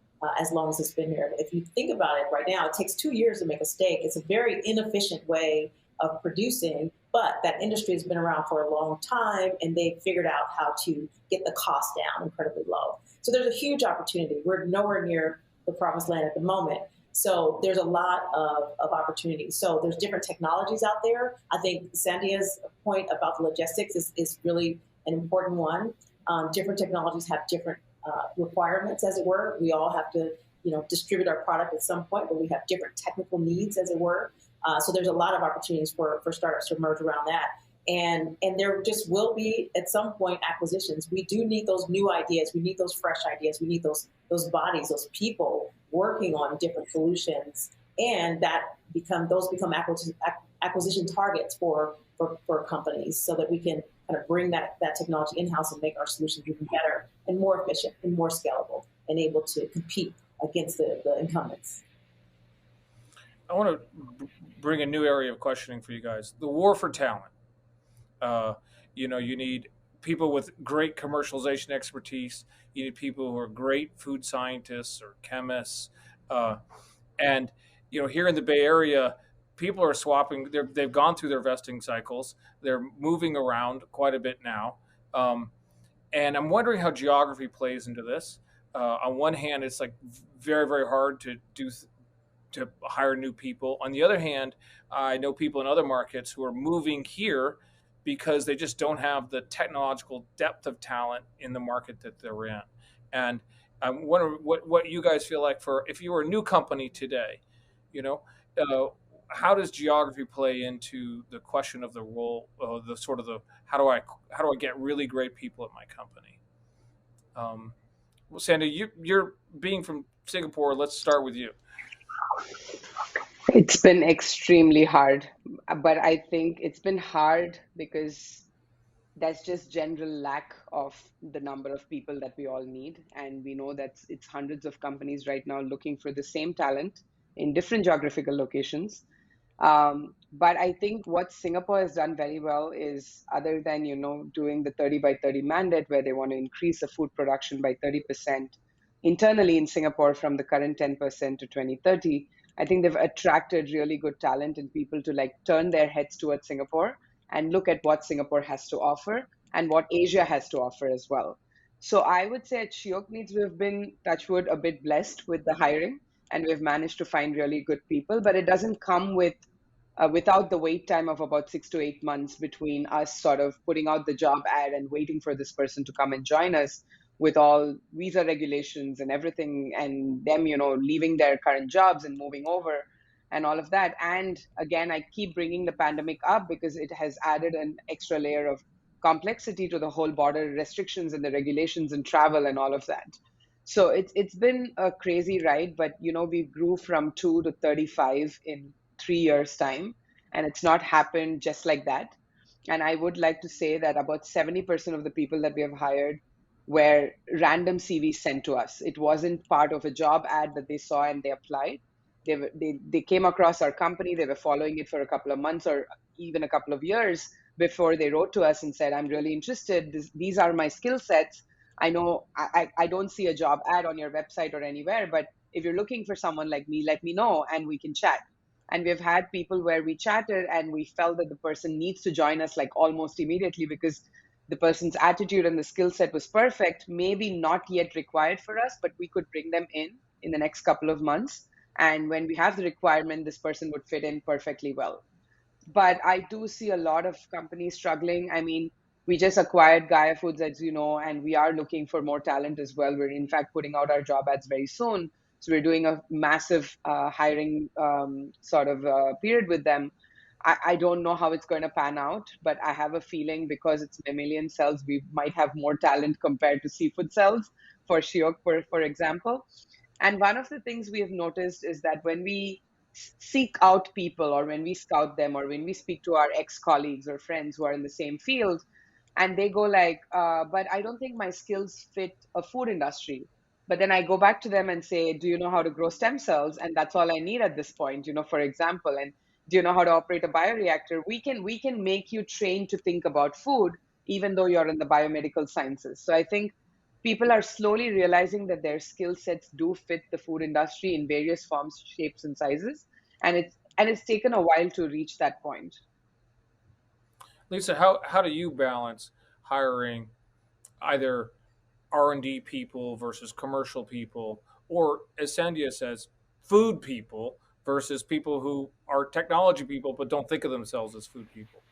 S18: as long as it's been here. If you think about it right now, it takes 2 years to make a steak. It's a very inefficient way of producing, But that industry has been around for a long time, and they've figured out how to get the cost down incredibly low. So there's a huge opportunity. We're nowhere near the promised land at the moment. So there's a lot of opportunities. So there's different technologies out there. I think Sandia's point about the logistics is really an important one. Different technologies have different requirements, as it were. We all have to, distribute our product at some point, but we have different technical needs, as it were. So there's a lot of opportunities for startups to emerge around that. And there just will be, at some point, acquisitions. We do need those new ideas. We need those fresh ideas. We need those bodies, those people working on different solutions. And those become acquisition targets for companies, so that we can kind of bring that technology in-house and make our solutions even better and more efficient and more scalable and able to compete against the incumbents.
S15: I want to bring a new area of questioning for you guys. The war for talent. You need people with great commercialization expertise. You need people who are great food scientists or chemists. And here in the Bay Area, people are swapping. They've gone through their vesting cycles. They're moving around quite a bit now. And I'm wondering how geography plays into this. On one hand, it's like very, very hard to hire new people. On the other hand, I know people in other markets who are moving here because they just don't have the technological depth of talent in the market that they're in. And I'm wondering what you guys feel like if you were a new company today, how does geography play into the question of the role, how do I get really great people at my company? Well, Sandy, you're being from Singapore. Let's start with you.
S17: It's been extremely hard, but I think it's been hard because there's just general lack of the number of people that we all need. And we know that it's hundreds of companies right now looking for the same talent in different geographical locations. But I think what Singapore has done very well is, other than, doing the 30 by 30 mandate, where they want to increase the food production by 30% internally in Singapore from the current 10% to 2030, I think they've attracted really good talent and people to turn their heads towards Singapore and look at what Singapore has to offer and what Asia has to offer as well. So I would say at Shiok Needs, we've been, touchwood, a bit blessed with the hiring, and we've managed to find really good people, but it doesn't come without the wait time of about 6 to 8 months between us sort of putting out the job ad and waiting for this person to come and join us, with all visa regulations and everything, and them, leaving their current jobs and moving over and all of that. And again, I keep bringing the pandemic up because it has added an extra layer of complexity to the whole border restrictions and the regulations and travel and all of that. So it's been a crazy ride, but we grew from 2 to 35 in 3 years' time, and it's not happened just like that. And I would like to say that about 70% of the people that we have hired were random CVs sent to us. It wasn't part of a job ad that they saw and they applied. They came across our company, they were following it for a couple of months or even a couple of years before they wrote to us and said, I'm really interested. These are my skill sets. I know I don't see a job ad on your website or anywhere, but if you're looking for someone like me, let me know and we can chat. And we've had people where we chatted and we felt that the person needs to join us almost immediately because the person's attitude and the skill set was perfect, maybe not yet required for us, but we could bring them in the next couple of months. And when we have the requirement, this person would fit in perfectly well. But I do see a lot of companies struggling. I mean, we just acquired Gaia Foods, as you know, and we are looking for more talent as well. We're in fact putting out our job ads very soon. So we're doing a massive hiring period with them. I don't know how it's going to pan out, but I have a feeling because it's mammalian cells, we might have more talent compared to seafood cells for Shiok, for example. And one of the things we have noticed is that when we seek out people or when we scout them or when we speak to our ex-colleagues or friends who are in the same field, and they go but I don't think my skills fit a food industry. But then I go back to them and say, do you know how to grow stem cells? And that's all I need at this point, for example. And do you know how to operate a bioreactor? We can make you train to think about food, even though you're in the biomedical sciences. So I think people are slowly realizing that their skill sets do fit the food industry in various forms, shapes, and sizes. And it's taken a while to reach that point.
S15: Lisa, how do you balance hiring either R&D people versus commercial people, or as Sandia says, food people versus people who are technology people but don't think of themselves as food people?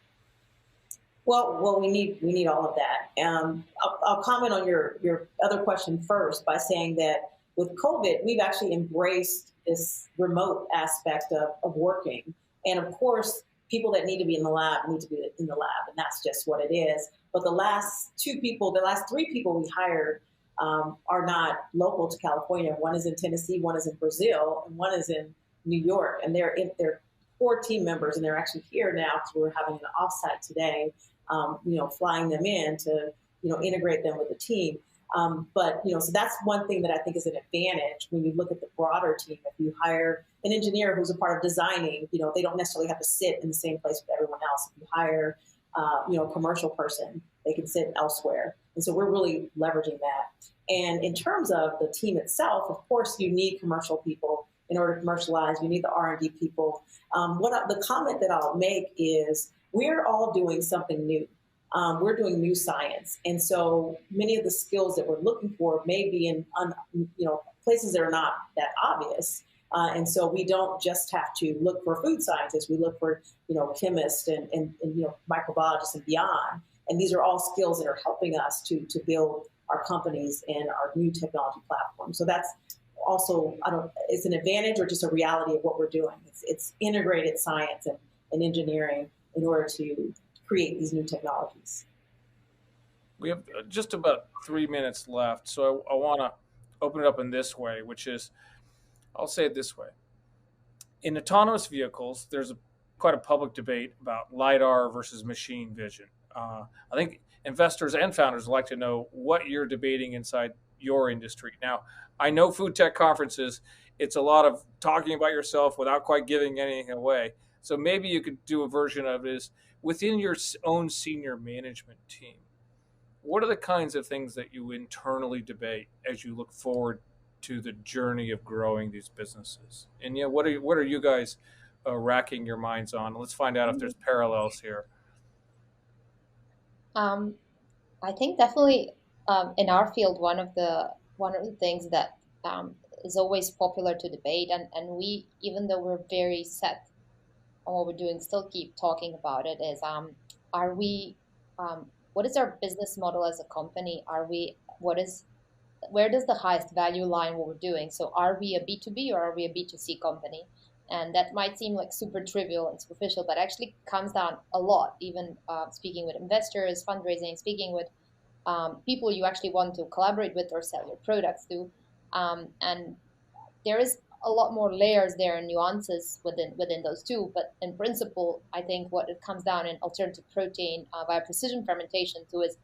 S18: Well, we need all of that. I'll comment on your other question first by saying that with COVID, we've actually embraced this remote aspect of working, and of course, people that need to be in the lab need to be in the lab, and that's just what it is. But the last three people we hired are not local to California. One is in Tennessee, one is in Brazil, and one is in New York, and they're core team members, and they're actually here now because we're having an offsite today. Flying them in to, integrate them with the team. So that's one thing that I think is an advantage when you look at the broader team. If you hire an engineer who's a part of designing, they don't necessarily have to sit in the same place with everyone else. If you hire, a commercial person, they can sit elsewhere. And so we're really leveraging that. And in terms of the team itself, of course, you need commercial people in order to commercialize. You need the R&D people. The comment that I'll make is, we're all doing something new. We're doing new science. And so many of the skills that we're looking for may be in places that are not that obvious. And so we don't just have to look for food scientists. We look for, chemists and microbiologists and beyond. And these are all skills that are helping us to build our companies and our new technology platform. So that's also, it's an advantage or just a reality of what we're doing. It's integrated science and engineering in order to create these new technologies.
S15: We have just about 3 minutes left, so I want to open it up in this way, which is, I'll say it this way. In autonomous vehicles, there's quite a public debate about LiDAR versus machine vision. I think investors and founders like to know what you're debating inside your industry. Now, I know food tech conferences, it's a lot of talking about yourself without quite giving anything away. So maybe you could do a version of it is within your own senior management team. What are the kinds of things that you internally debate as you look forward to the journey of growing these businesses? And what are you guys racking your minds on? Let's find out if there's parallels here.
S16: I think definitely in our field, one of the things that is always popular to debate, and we, even though we're very set on what we're doing, still keep talking about it, is what is our business model as a company? Where does the highest value lie in what we're doing? So are we a B2B or are we a B2C company? And that might seem like super trivial and superficial, but actually comes down a lot, even speaking with investors, fundraising, speaking with people you actually want to collaborate with or sell your products to. And there is a lot more layers there and nuances within those two. But in principle, I think what it comes down in alternative protein via precision fermentation to is,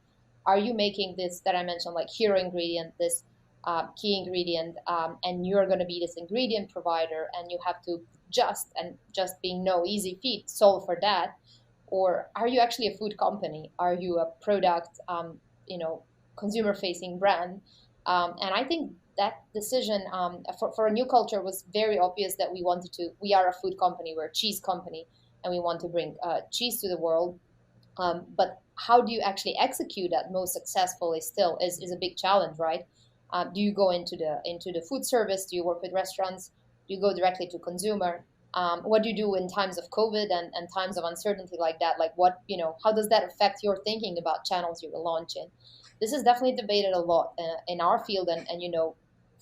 S16: are you making this that I mentioned, like hero ingredient, this key ingredient, and you're going to be this ingredient provider, and you have to just being no easy feat solve for that? Or are you actually a food company? Are you a product, consumer facing brand? And I think that decision for a new culture was very obvious that we are a food company, we're a cheese company, and we want to bring cheese to the world. But how do you actually execute that most successfully still is a big challenge, right? Do you go into the food service? Do you work with restaurants? Do you go directly to consumer? What do you do in times of COVID and times of uncertainty like that? Like how does that affect your thinking about channels you will launch in? This is definitely debated a lot in our field, and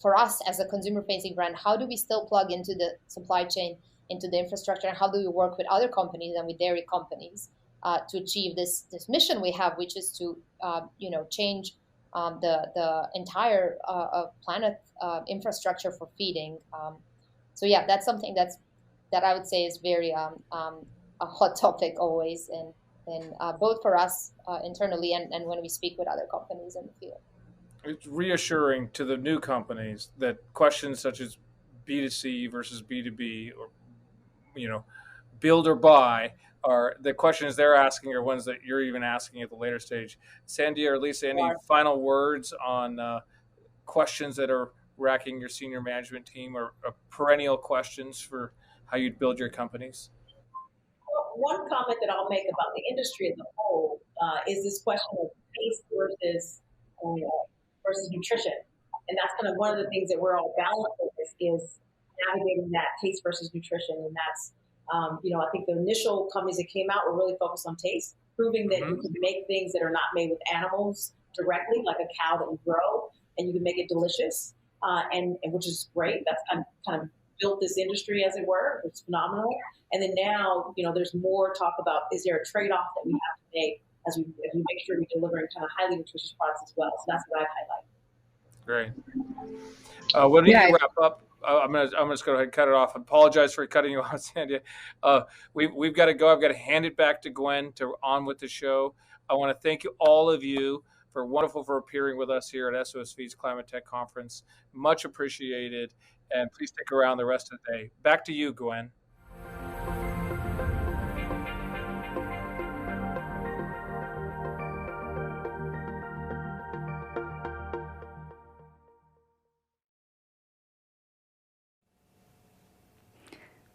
S16: for us as a consumer-facing brand, how do we still plug into the supply chain, into the infrastructure, and how do we work with other companies and with dairy companies to achieve this mission we have, which is to change the entire planet infrastructure for feeding. So yeah, that's something that I would say is very a hot topic always, and both for us internally and when we speak with other companies in the field.
S15: It's reassuring to the new companies that questions such as B2C versus B2B, or build or buy, are the questions they're asking are ones that you're even asking at the later stage. Sandia or Lisa, any final words on questions that are racking your senior management team, or perennial questions for how you'd build your companies?
S18: one comment that I'll make about the industry as a whole is this question of taste versus nutrition. And that's kind of one of the things that we're all balancing is navigating that taste versus nutrition. And that's, I think the initial companies that came out were really focused on taste, proving that you can make things that are not made with animals directly, like a cow that you grow, and you can make it delicious, and which is great. That's kind of built this industry, as it were. It's phenomenal. And then now, there's more talk about, is there a trade-off that we have to make as we make sure we're delivering kind of highly nutritious products as well. So that's what I'd highlight.
S15: Great. When we wrap up, I'm gonna just go ahead and cut it off. I apologize for cutting you off, Sandy. We've got to go. I've got to hand it back to Gwen to on with the show. I want to thank all of you for appearing with us here at SOSV's Climate Tech Conference. Much appreciated, and please stick around the rest of the day. Back to you, Gwen.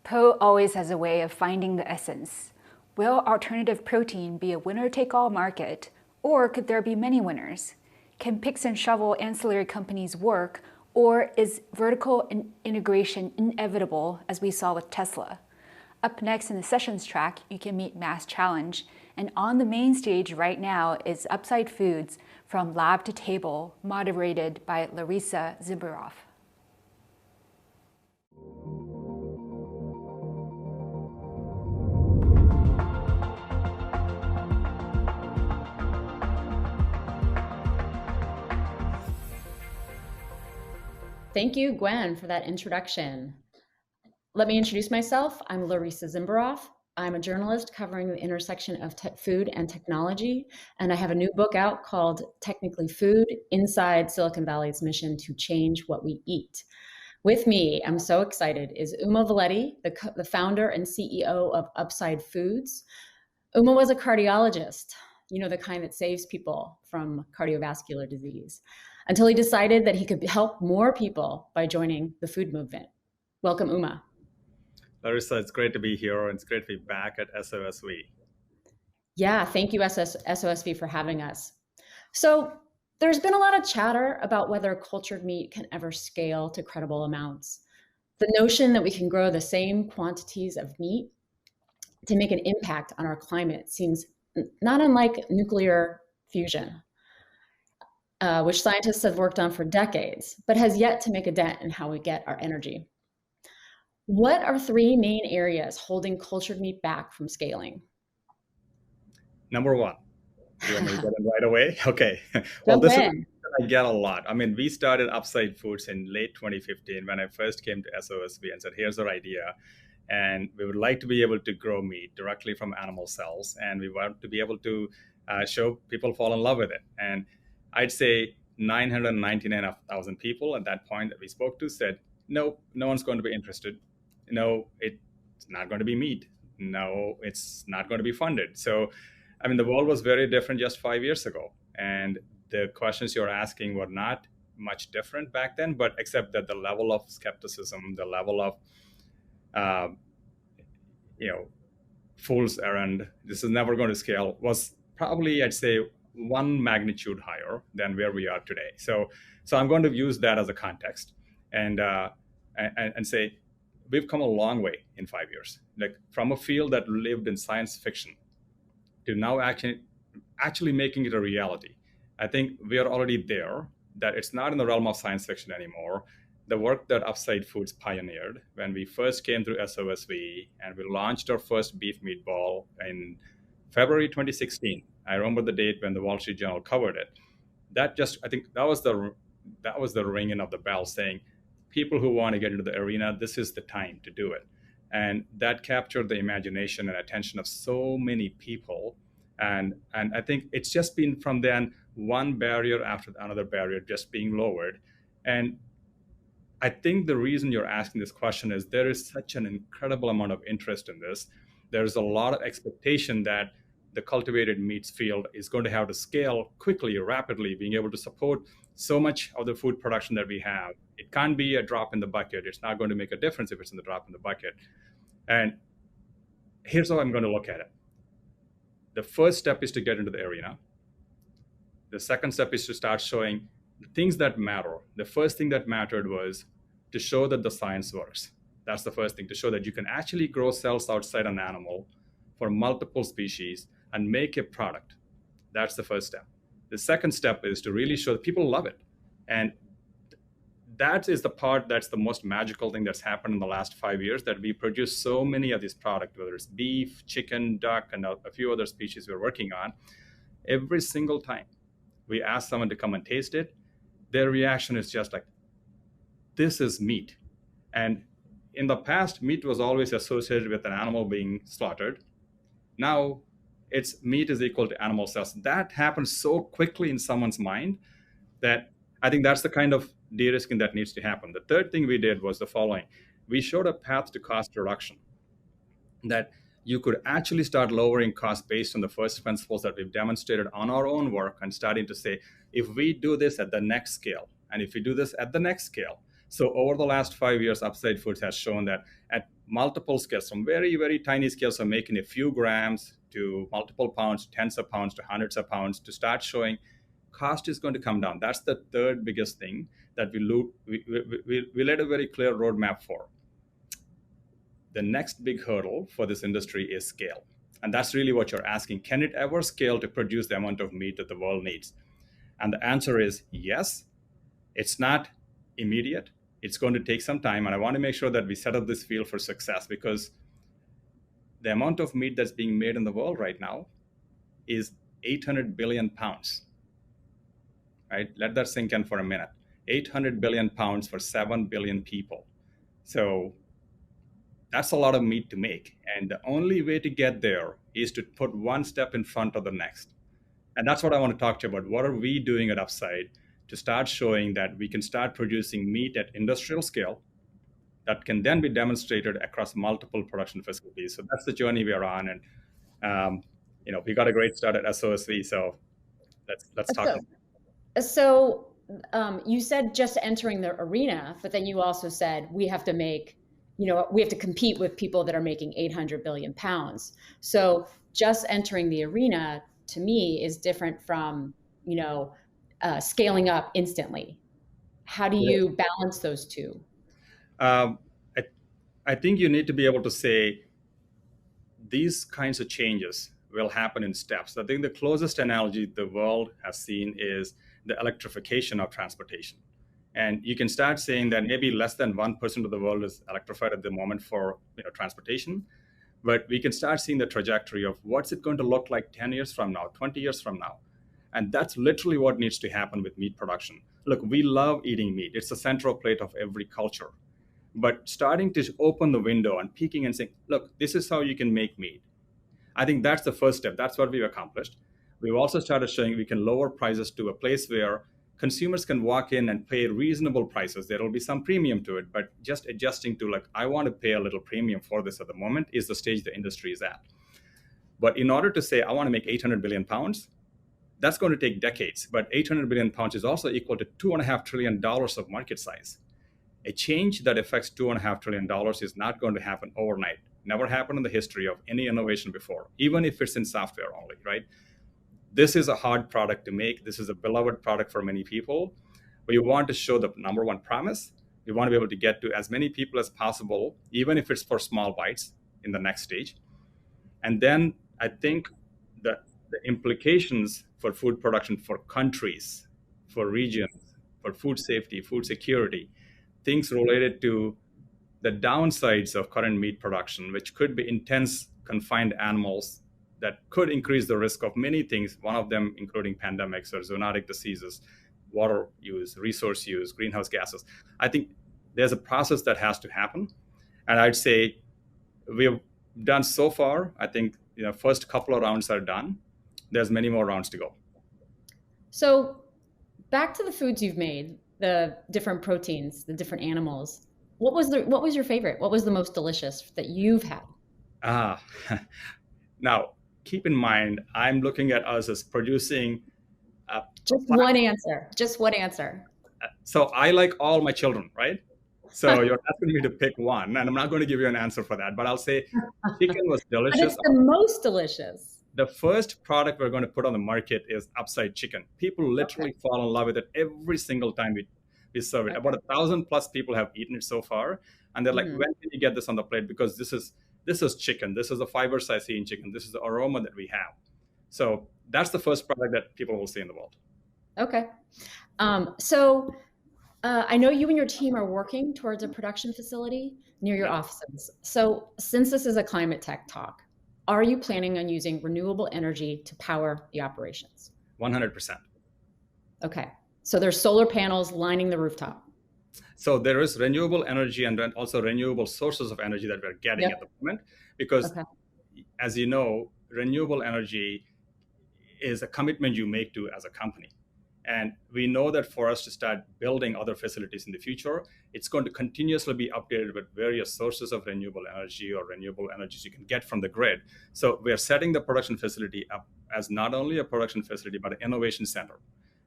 S2: Po always has a way of finding the essence. Will alternative protein be a winner-take-all market, or could there be many winners? Can picks and shovel ancillary companies work, or is vertical integration inevitable, as we saw with Tesla? Up next in the sessions track, you can meet Mass Challenge, and on the main stage right now is Upside Foods from Lab to Table, moderated by Larissa Zimberoff.
S19: Thank you, Gwen, for that introduction. Let me introduce myself. I'm Larissa Zimberoff. I'm a journalist covering the intersection of food and technology, and I have a new book out called Technically Food: Inside Silicon Valley's Mission to Change What We Eat. With me, I'm so excited, is Uma Valetti, the founder and CEO of Upside Foods. Uma was a cardiologist, the kind that saves people from cardiovascular disease, until he decided that he could help more people by joining the food movement. Welcome, Uma.
S20: Larissa, it's great to be here, and it's great to be back at SOSV.
S19: Yeah, thank you, SOSV, for having us. So there's been a lot of chatter about whether cultured meat can ever scale to credible amounts. The notion that we can grow the same quantities of meat to make an impact on our climate seems not unlike nuclear fusion, which scientists have worked on for decades, but has yet to make a dent in how we get our energy. What are three main areas holding cultured meat back from scaling?
S20: Number one, you want me to get in right away? Okay. Well, this is I get a lot. I mean, we started Upside Foods in late 2015 when I first came to SOSV and said, here's our idea. And we would like to be able to grow meat directly from animal cells. And we want to be able to show people fall in love with it. And I'd say 999,000 people at that point that we spoke to said, no one's going to be interested. No, it's not going to be meat. No, it's not going to be funded. So, I mean, the world was very different just 5 years ago. And the questions you're asking were not much different back then, but except that the level of skepticism, the level of, fool's errand, this is never going to scale, was probably, I'd say, one magnitude higher than where we are today. So I'm going to use that as a context and say we've come a long way in 5 years, like from a field that lived in science fiction to now actually making it a reality. I think we are already there, that it's not in the realm of science fiction anymore. The work that Upside Foods pioneered when we first came through SOSV and we launched our first beef meatball in February 2016. I remember the date when the Wall Street Journal covered it. I think that was the ringing of the bell saying, people who want to get into the arena, this is the time to do it. And that captured the imagination and attention of so many people. And I think it's just been from then one barrier after another barrier just being lowered. And I think the reason you're asking this question is there is such an incredible amount of interest in this. There's a lot of expectation that the cultivated meats field is going to have to scale quickly, rapidly, being able to support so much of the food production that we have. It can't be a drop in the bucket. It's not going to make a difference if it's in the drop in the bucket. And here's how I'm going to look at it. The first step is to get into the arena. The second step is to start showing the things that matter. The first thing that mattered was to show that the science works. That's the first thing, to show that you can actually grow cells outside an animal for multiple species and make a product. That's the first step. The second step is to really show that people love it. And that is the part that's the most magical thing that's happened in the last 5 years, that we produce so many of these products, whether it's beef, chicken, duck, and a few other species we're working on. Every single time we ask someone to come and taste it, their reaction is just like, this is meat. And in the past, meat was always associated with an animal being slaughtered. Now, it's meat is equal to animal cells. That happens so quickly in someone's mind that I think that's the kind of de-risking that needs to happen. The third thing we did was the following. We showed a path to cost reduction, that you could actually start lowering costs based on the first principles that we've demonstrated on our own work, and starting to say, if we do this at the next scale, and if we do this at the next scale. So over the last 5 years, Upside Foods has shown that at multiple scales, from very, very tiny scales of making a few grams to multiple pounds, tens of pounds to hundreds of pounds, to start showing cost is going to come down. That's the third biggest thing that we laid a very clear roadmap for. The next big hurdle for this industry is scale. And that's really what you're asking. Can it ever scale to produce the amount of meat that the world needs? And the answer is yes. It's not immediate. It's going to take some time. And I want to make sure that we set up this field for success, because the amount of meat that's being made in the world right now is 800 billion pounds. Right? Let that sink in for a minute. 800 billion pounds for 7 billion people. So that's a lot of meat to make. And the only way to get there is to put one step in front of the next. And that's what I want to talk to you about. What are we doing at Upside to start showing that we can start producing meat at industrial scale that can then be demonstrated across multiple production facilities? So that's the journey we are on. And we got a great start at SOSV. So let's talk.
S19: So you said just entering the arena, but then you also said we have to compete with people that are making 800 billion pounds. So just entering the arena, to me, is different from, scaling up instantly. How do you balance those two?
S20: I think you need to be able to say these kinds of changes will happen in steps. I think the closest analogy the world has seen is the electrification of transportation. And you can start saying that maybe less than 1% of the world is electrified at the moment for transportation. But we can start seeing the trajectory of what's it going to look like 10 years from now, 20 years from now. And that's literally what needs to happen with meat production. Look, we love eating meat. It's the central plate of every culture. But starting to open the window and peeking and saying, look, this is how you can make meat. I think that's the first step. That's what we've accomplished. We've also started showing we can lower prices to a place where consumers can walk in and pay reasonable prices. There will be some premium to it, but just adjusting to I want to pay a little premium for this at the moment is the stage the industry is at. But in order to say, I want to make 800 billion pounds, that's going to take decades. But 800 billion pounds is also equal to $2.5 trillion of market size. A change that affects $2.5 trillion is not going to happen overnight. Never happened in the history of any innovation before, even if it's in software only, right? This is a hard product to make. This is a beloved product for many people. We want to show the number one promise. We want to be able to get to as many people as possible, even if it's for small bites in the next stage. And then I think that the implications for food production for countries, for regions, for food safety, food security, things related to the downsides of current meat production, which could be intense confined animals that could increase the risk of many things, one of them including pandemics or zoonotic diseases, water use, resource use, greenhouse gases. I think there's a process that has to happen. And I'd say we've done so far, I think first couple of rounds are done. There's many more rounds to go.
S19: So back to the foods you've made, the different proteins, the different animals. What was your favorite? What was the most delicious that you've had?
S20: Now, keep in mind, I'm looking at us as producing.
S19: Just one answer. So
S20: I like all my children, right? So you're asking me to pick one, and I'm not going to give you an answer for that, but I'll say chicken was delicious.
S19: But it's the most delicious.
S20: The first product we're going to put on the market is upside chicken. People literally fall in love with it every single time we serve it. About 1,000+ people have eaten it so far, and they're like, when can you get this on the plate? Because this is chicken. This is the fibers I see in chicken. This is the aroma that we have. So that's the first product that people will see in the world.
S19: Okay. So I know you and your team are working towards a production facility near your offices. So since this is a climate tech talk, are you planning on using renewable energy to power the operations?
S20: 100%.
S19: Okay. So there's solar panels lining the rooftop.
S20: So there is renewable energy and then also renewable sources of energy that we're getting at the moment, because as you know, renewable energy is a commitment you make to as a company. And we know that for us to start building other facilities in the future, it's going to continuously be updated with various sources of renewable energy or renewable energies you can get from the grid. So we're setting the production facility up as not only a production facility, but an innovation center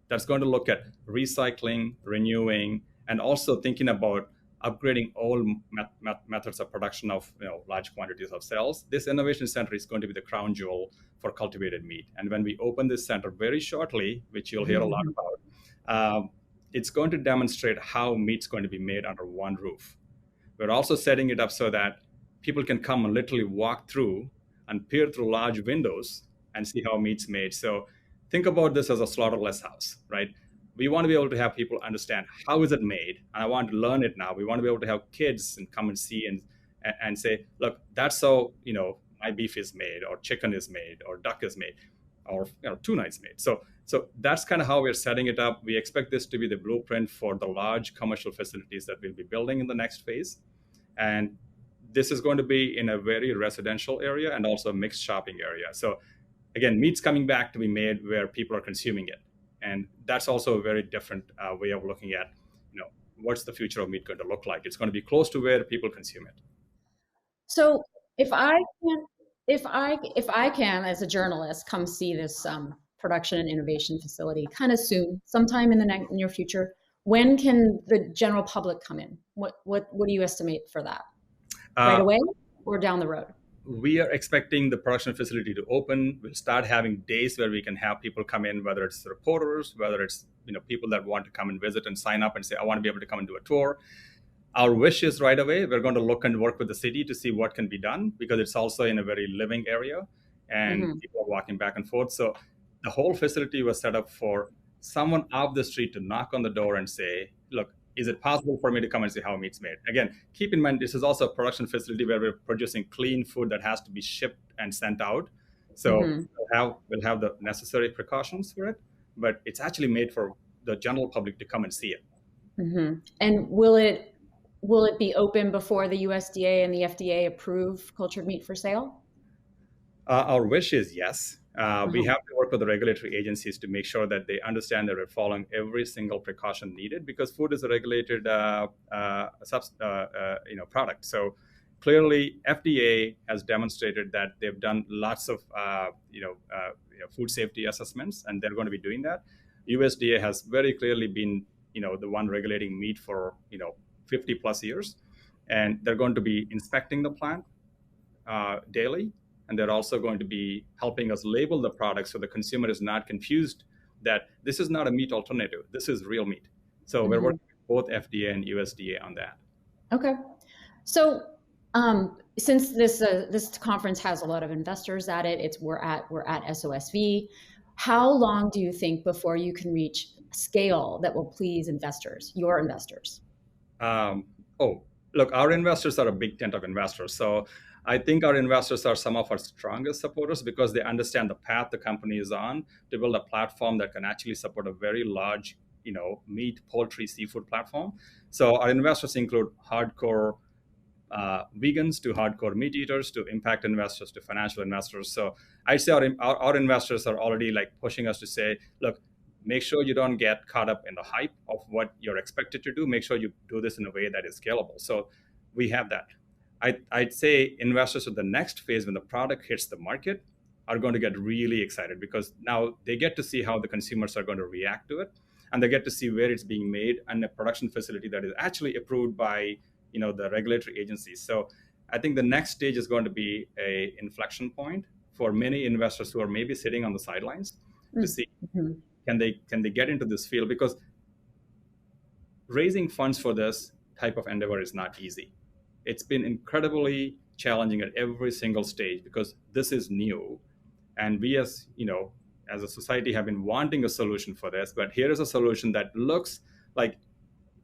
S20: that's going to look at recycling, renewing, and also thinking about upgrading all methods of production of large quantities of cells. This innovation center is going to be the crown jewel for cultivated meat. And when we open this center very shortly, which you'll hear a lot about, it's going to demonstrate how meat's going to be made under one roof. We're also setting it up so that people can come and literally walk through and peer through large windows and see how meat's made. So think about this as a slaughterless house, right? We want to be able to have people understand how is it made, and I want to learn it now. We want to be able to have kids and come and see and say, look, that's how my beef is made, or chicken is made, or duck is made, or tuna is made. So that's kind of how we're setting it up. We expect this to be the blueprint for the large commercial facilities that we'll be building in the next phase, and this is going to be in a very residential area and also a mixed shopping area. So again, meat's coming back to be made where people are consuming it. And that's also a very different way of looking at, what's the future of meat going to look like? It's going to be close to where people consume it.
S19: So if I can, as a journalist, come see this production and innovation facility kind of soon, sometime in the near future, when can the general public come in? What do you estimate for that? Right away or down the road?
S20: We are expecting the production facility to open. We'll start having days where we can have people come in, whether it's reporters, whether it's people that want to come and visit and sign up and say, I want to be able to come and do a tour. Our wish is right away, we're going to look and work with the city to see what can be done, because it's also in a very living area and people are walking back and forth. So the whole facility was set up for someone off the street to knock on the door and say, look, is it possible for me to come and see how meat's made? Again, keep in mind, this is also a production facility where we're producing clean food that has to be shipped and sent out. So we'll have the necessary precautions for it, but it's actually made for the general public to come and see it.
S19: And will it be open before the USDA and the FDA approve cultured meat for sale?
S20: Our wish is yes. We have to work with the regulatory agencies to make sure that they understand that we're following every single precaution needed, because food is a regulated product. So clearly, FDA has demonstrated that they've done lots of food safety assessments, and they're going to be doing that. USDA has very clearly been the one regulating meat for 50+ years, and they're going to be inspecting the plant daily. And they're also going to be helping us label the product so the consumer is not confused that this is not a meat alternative. This is real meat. So we're working with both FDA and USDA on that.
S19: Okay. So since this conference has a lot of investors at it, we're at SOSV. How long do you think before you can reach scale that will please investors, your investors?
S20: Look, our investors are a big tent of investors. So I think our investors are some of our strongest supporters, because they understand the path the company is on to build a platform that can actually support a very large, meat, poultry, seafood platform. So our investors include hardcore vegans to hardcore meat eaters to impact investors to financial investors. So I'd say our investors are already pushing us to say, look, make sure you don't get caught up in the hype of what you're expected to do. Make sure you do this in a way that is scalable. So we have that. I'd say investors at the next phase, when the product hits the market, are going to get really excited, because now they get to see how the consumers are going to react to it. and they get to see where it's being made and a production facility that is actually approved by the regulatory agencies. So I think the next stage is going to be a inflection point for many investors who are maybe sitting on the sidelines to see can they get into this field, because raising funds for this type of endeavor is not easy. It's been incredibly challenging at every single stage because this is new, and we as a society have been wanting a solution for this. But here is a solution that looks like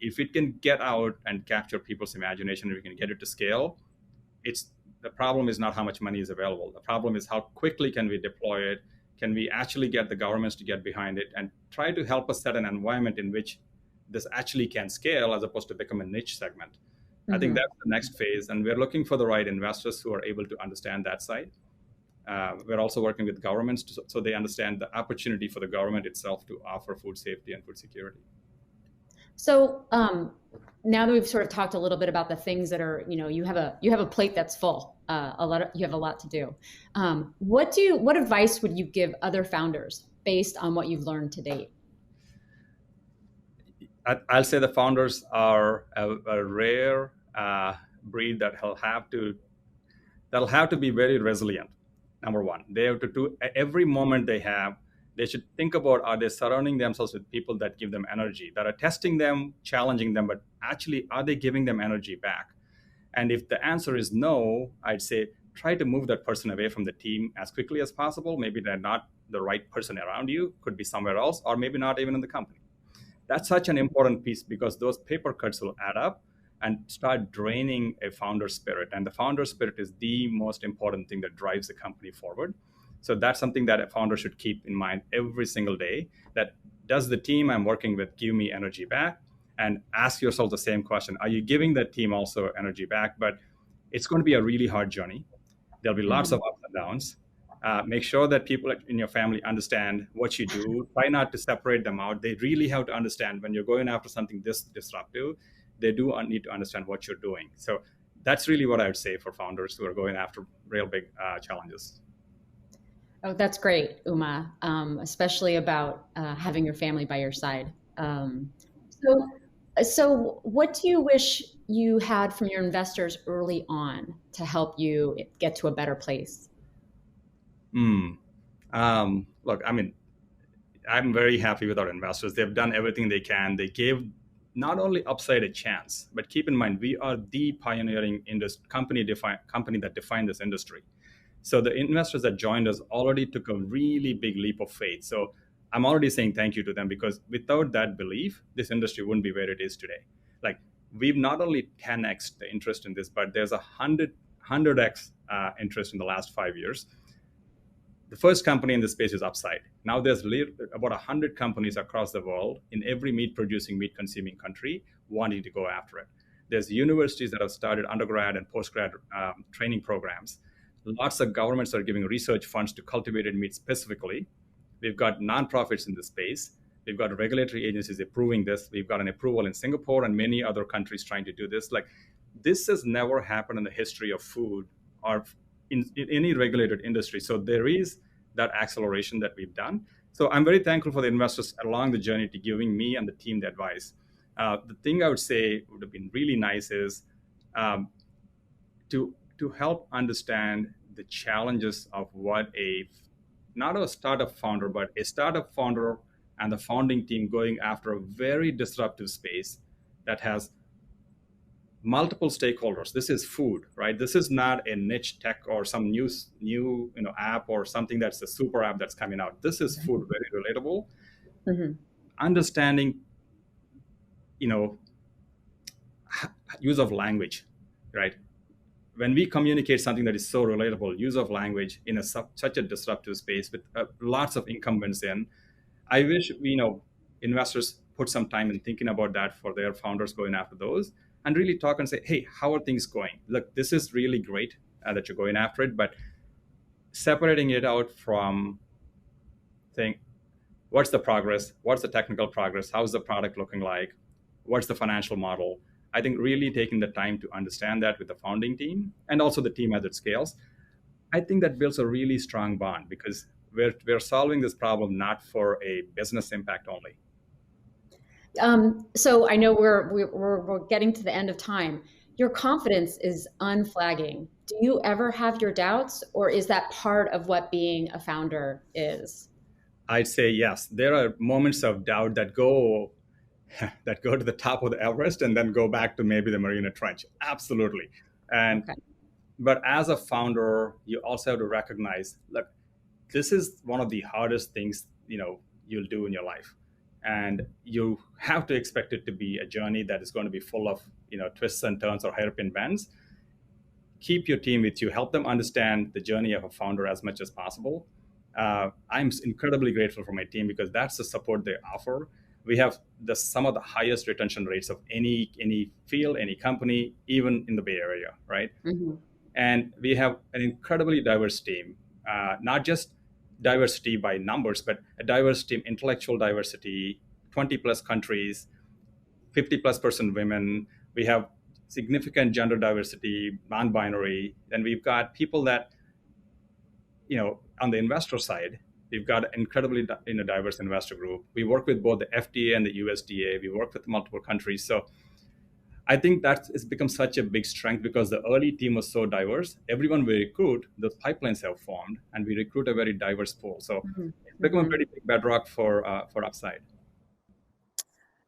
S20: if it can get out and capture people's imagination, if we can get it to scale, the problem is not how much money is available. The problem is how quickly can we deploy it? Can we actually get the governments to get behind it and try to help us set an environment in which this actually can scale as opposed to become a niche segment? I think that's the next phase, and we're looking for the right investors who are able to understand that side. We're also working with governments so they understand the opportunity for the government itself to offer food safety and food security.
S19: So now that we've sort of talked a little bit about the things that are, you have a plate that's full, you have a lot to do. What advice would you give other founders based on what you've learned to date?
S20: I'll say the founders are a rare breed that'll have to be very resilient. Number one, they have to do every moment they should think about, are they surrounding themselves with people that give them energy, that are testing them, challenging them, but actually, are they giving them energy back? And if the answer is no, I'd say try to move that person away from the team as quickly as possible. Maybe they're not the right person around you, could be somewhere else, or maybe not even in the company. That's such an important piece because those paper cuts will add up and start draining a founder spirit. And the founder spirit is the most important thing that drives the company forward. So that's something that a founder should keep in mind every single day, that does the team I'm working with give me energy back? And ask yourself the same question. Are you giving that team also energy back? But it's going to be a really hard journey. There'll be lots of ups and downs. Make sure that people in your family understand what you do. Try not to separate them out. They really have to understand when you're going after something this disruptive, they do need to understand what you're doing. So that's really what I would say for founders who are going after real big challenges.
S19: Oh, that's great, Uma, especially about having your family by your side. So what do you wish you had from your investors early on to help you get to a better place?
S20: Look, I mean, I'm very happy with our investors. They've done everything they can. They gave not only Upside a chance, but keep in mind, we are the pioneering company that defined this industry. So the investors that joined us already took a really big leap of faith. So I'm already saying thank you to them, because without that belief, this industry wouldn't be where it is today. Like, we've not only 10x the interest in this, but there's 100x interest in the last 5 years. The first company in this space is Upside. Now there's about 100 companies across the world in every meat-producing, meat-consuming country wanting to go after it. There's universities that have started undergrad and postgrad training programs. Lots of governments are giving research funds to cultivated meat specifically. We've got nonprofits in this space. We've got regulatory agencies approving this. We've got an approval in Singapore and many other countries trying to do this. Like, this has never happened in the history of food or in any regulated industry. So there is that acceleration that we've done. So I'm very thankful for the investors along the journey to giving me and the team the advice. The thing I would say would have been really nice is to help understand the challenges of what not a startup founder, but a startup founder and the founding team going after a very disruptive space that has multiple stakeholders. This is food, right? This is not a niche tech or some new app or something that's a super app that's coming out. This is food, very relatable. Understanding, use of language, right? When we communicate something that is so relatable, use of language in such a disruptive space with lots of incumbents in, I wish investors put some time in thinking about that for their founders going after those, and really talk and say, hey, how are things going? Look, this is really great that you're going after it, but separating it out from saying, what's the progress? What's the technical progress? How's the product looking like? What's the financial model? I think really taking the time to understand that with the founding team and also the team as it scales, I think that builds a really strong bond, because we're solving this problem not for a business impact only.
S19: So I know we're getting to the end of time. Your confidence is unflagging. Do you ever have your doubts, or is that part of what being a founder is?
S20: I'd say yes. There are moments of doubt that go to the top of the Everest and then go back to maybe the Mariana Trench. Absolutely. And but as a founder, you also have to recognize, look, this is one of the hardest things you'll do in your life, and you have to expect it to be a journey that is going to be full of twists and turns or hairpin bends. Keep your team with you. Help them understand the journey of a founder as much as possible. I'm incredibly grateful for my team because that's the support they offer. We have some of the highest retention rates of any field, any company, even in the Bay Area, right? Mm-hmm. And we have an incredibly diverse team, not just diversity by numbers, but a diverse team, intellectual diversity, 20 plus countries, 50+% women. We have significant gender diversity, non-binary, and we've got people that, on the investor side, we've got an incredibly diverse investor group. We work with both the FDA and the USDA. We work with multiple countries. So I think that has become such a big strength because the early team was so diverse. Everyone we recruit, the pipelines have formed, and we recruit a very diverse pool. So it's become a pretty big bedrock for upside.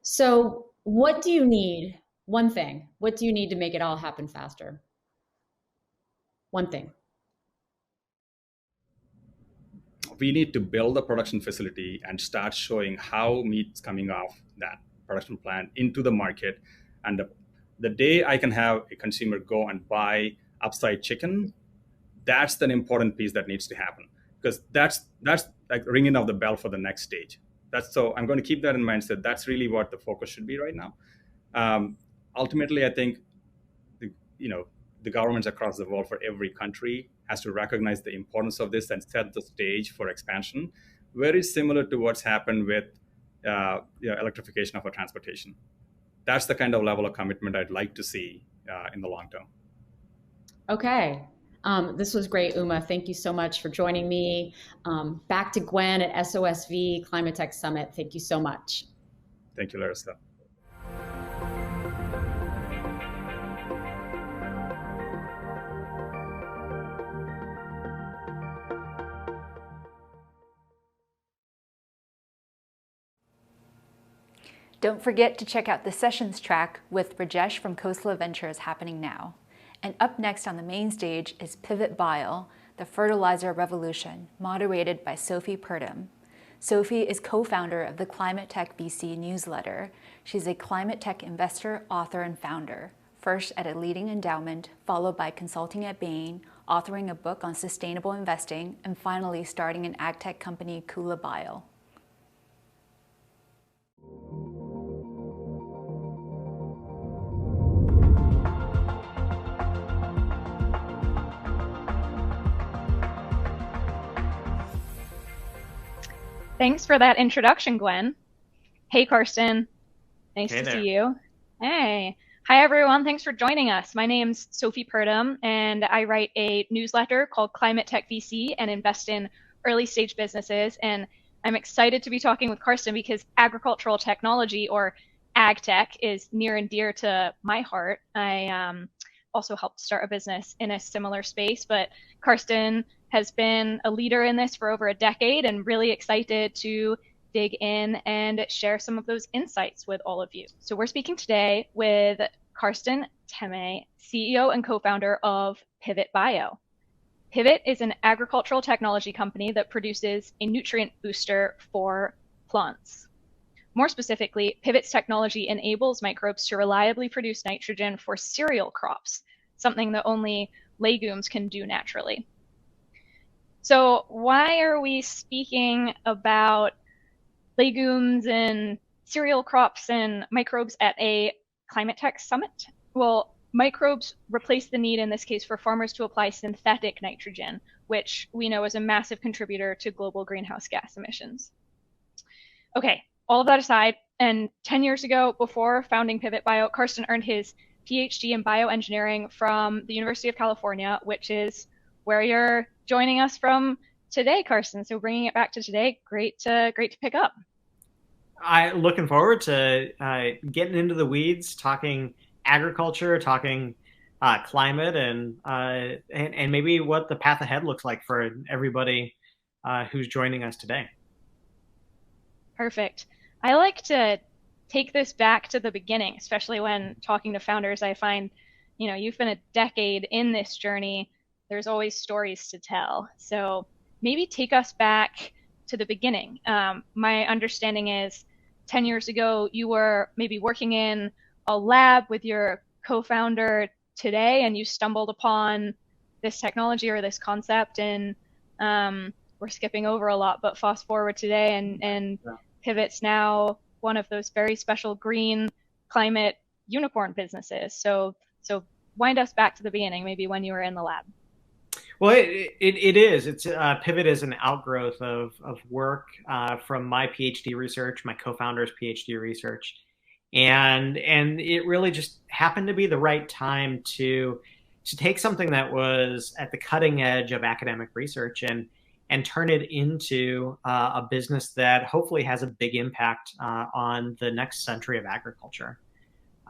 S19: So what do you need? One thing. What do you need to make it all happen faster? One thing.
S20: We need to build a production facility and start showing how meat's coming off that production plant into the market. And the day I can have a consumer go and buy upside chicken, that's an important piece that needs to happen, because that's like ringing of the bell for the next stage. So I'm going to keep that in mind. So that's really what the focus should be right now. Ultimately, I think the governments across the world for every country has to recognize the importance of this and set the stage for expansion, very similar to what's happened with electrification of our transportation. That's the kind of level of commitment I'd like to see in the long term.
S19: Okay. This was great, Uma. Thank you so much for joining me. Back to Gwen at SOSV Climate Tech Summit. Thank you so much.
S20: Thank you, Larissa.
S2: Don't forget to check out the sessions track with Rajesh from Khosla Ventures happening now. And up next on the main stage is Pivot Bio, the fertilizer revolution, moderated by Sophie Purdom. Sophie is co-founder of the Climate Tech VC newsletter. She's a climate tech investor, author, and founder, first at a leading endowment, followed by consulting at Bain, authoring a book on sustainable investing, and finally starting an ag tech company, Kula Bio.
S21: Thanks for that introduction, Gwen. Hey, Kiersten. Nice to see you. Hey. Hi, everyone. Thanks for joining us. My name's Sophie Purdom, and I write a newsletter called Climate Tech VC and invest in early stage businesses. And I'm excited to be talking with Kiersten because agricultural technology, or ag tech, is near and dear to my heart. I also helped start a business in a similar space, but Kiersten has been a leader in this for over a decade, and really excited to dig in and share some of those insights with all of you. So we're speaking today with Kiersten Temme, CEO and co-founder of Pivot Bio. Pivot is an agricultural technology company that produces a nutrient booster for plants. More specifically, Pivot's technology enables microbes to reliably produce nitrogen for cereal crops, something that only legumes can do naturally. So why are we speaking about legumes and cereal crops and microbes at a climate tech summit? Well, microbes replace the need in this case for farmers to apply synthetic nitrogen, which we know is a massive contributor to global greenhouse gas emissions. Okay, all of that aside, and 10 years ago, before founding Pivot Bio, Kiersten earned his PhD in bioengineering from the University of California, which is where you're joining us from today, Kiersten. So bringing it back to today, great to pick up.
S4: looking forward to getting into the weeds, talking agriculture, talking climate, and maybe what the path ahead looks like for everybody who's joining us today.
S21: Perfect. I like to take this back to the beginning, especially when talking to founders. I find, you've been a decade in this journey. There's always stories to tell. So maybe take us back to the beginning. My understanding is 10 years ago, you were maybe working in a lab with your co-founder today, and you stumbled upon this technology or this concept, and we're skipping over a lot, but fast forward today, and Pivot's now one of those very special green climate unicorn businesses. So wind us back to the beginning, maybe when you were in the lab.
S4: Well, it is. It's Pivot is an outgrowth of work from my PhD research, my co-founder's PhD research, and it really just happened to be the right time to take something that was at the cutting edge of academic research and turn it into a business that hopefully has a big impact on the next century of agriculture.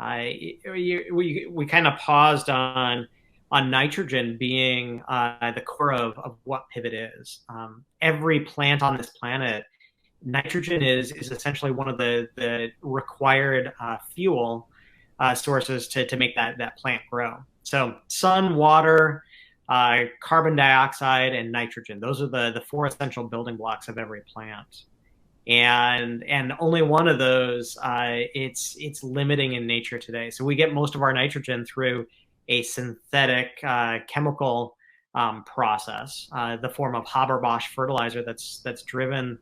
S4: We kind of paused on nitrogen being the core of what Pivot is. Every plant on this planet, nitrogen is essentially one of the required fuel sources to make that plant grow. So sun, water, carbon dioxide, and nitrogen. Those are the four essential building blocks of every plant. And only one of those, it's limiting in nature today. So we get most of our nitrogen through a synthetic chemical process, the form of Haber-Bosch fertilizer that's driven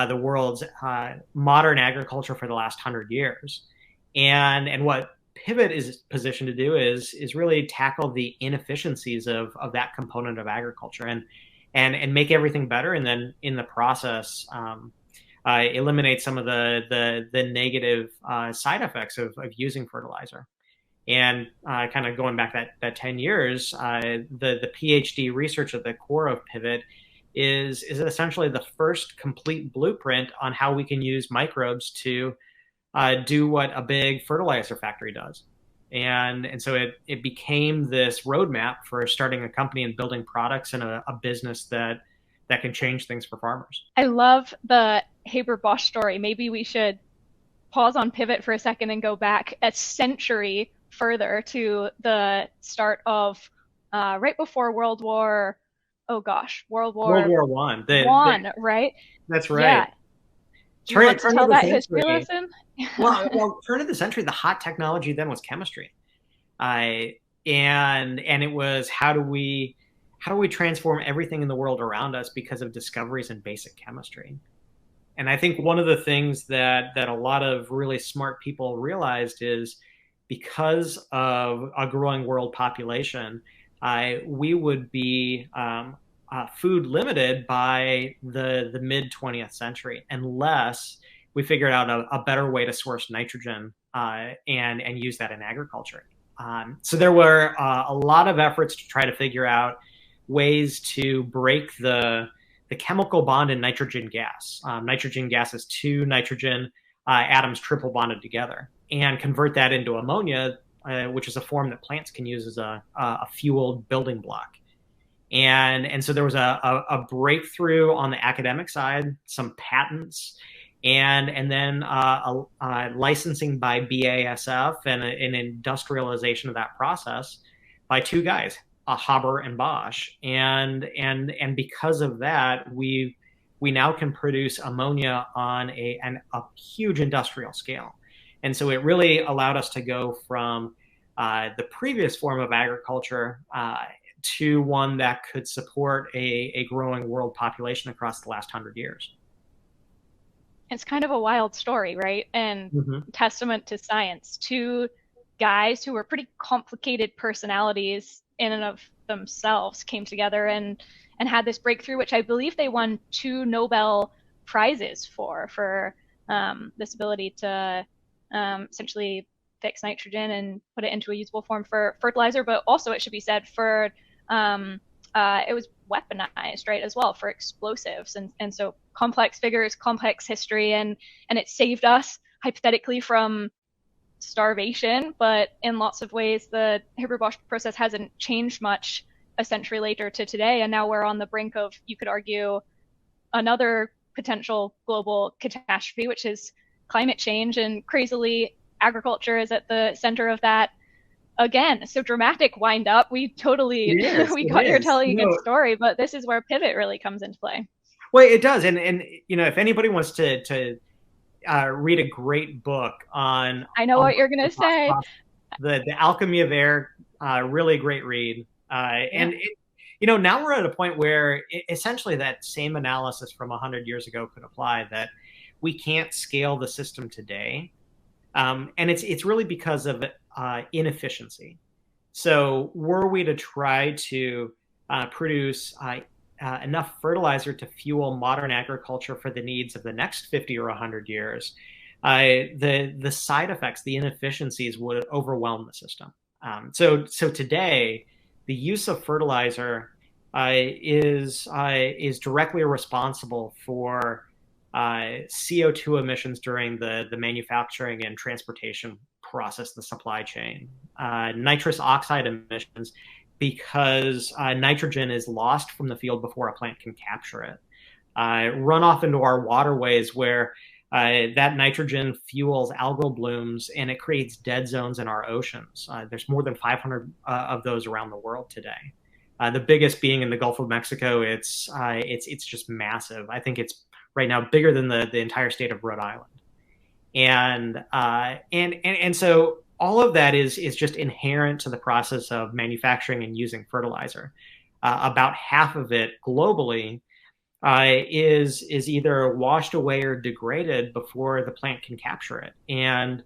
S4: the world's modern agriculture for the last 100 years. And what Pivot is positioned to do is really tackle the inefficiencies of that component of agriculture and make everything better, and then in the process eliminate some of the negative side effects of using fertilizer. And kind of going back that 10 years, the PhD research at the core of Pivot is essentially the first complete blueprint on how we can use microbes to do what a big fertilizer factory does. And so it became this roadmap for starting a company and building products and a business that can change things for farmers.
S21: I love the Haber-Bosch story. Maybe we should pause on Pivot for a second and go back a century further to the start of right before World War
S4: One.
S21: Right?
S4: That's right.
S21: Yeah. Do you want to tell that history lesson?
S4: well, turn of the century, the hot technology then was chemistry, and it was how do we transform everything in the world around us because of discoveries in basic chemistry. And I think one of the things that a lot of really smart people realized is because of a growing world population, we would be food limited by the mid 20th century unless we figured out a better way to source nitrogen and use that in agriculture. So there were a lot of efforts to try to figure out ways to break the chemical bond in nitrogen gas. Nitrogen gas is two nitrogen atoms triple bonded together, and convert that into ammonia, which is a form that plants can use as a fueled building block. And so there was a breakthrough on the academic side, some patents, and then licensing by BASF and an industrialization of that process by two guys, Haber and Bosch. And because of that, we now can produce ammonia on a huge industrial scale. And so it really allowed us to go from the previous form of agriculture to one that could support a growing world population across the last 100 years.
S21: It's kind of a wild story, right? And testament to science. Two guys who were pretty complicated personalities in and of themselves came together and had this breakthrough, which I believe they won 2 Nobel Prizes for this ability to essentially fix nitrogen and put it into a usable form for fertilizer, but also, it should be said, for it was weaponized, right, as well for explosives. And so complex figures, complex history, and it saved us hypothetically from starvation, but in lots of ways the Haber-Bosch process hasn't changed much a century later to today, and now we're on the brink of, you could argue, another potential global catastrophe, which is climate change, and crazily agriculture is at the center of that again. So dramatic wind up. We totally we got here telling a good story, but this is where pivot really comes into play.
S4: Well, it does, and you know, if anybody wants to read a great book on,
S21: I know what you're gonna say,
S4: the Alchemy of Air, really great read. And you know, now we're at a point where essentially that same analysis from 100 years ago could apply, that we can't scale the system today, and it's really because of inefficiency. So were we to try to produce enough fertilizer to fuel modern agriculture for the needs of the next 50 or 100 years, the side effects, the inefficiencies would overwhelm the system. So today, the use of fertilizer is directly responsible for CO2 emissions during the manufacturing and transportation process, the supply chain, nitrous oxide emissions, because nitrogen is lost from the field before a plant can capture it, runoff into our waterways where that nitrogen fuels algal blooms and it creates dead zones in our oceans. There's more than 500 of those around the world today. The biggest being in the Gulf of Mexico. It's just massive. I think it's right now bigger than the entire state of Rhode Island. And so all of that is just inherent to the process of manufacturing and using fertilizer. About half of it globally is either washed away or degraded before the plant can capture it. And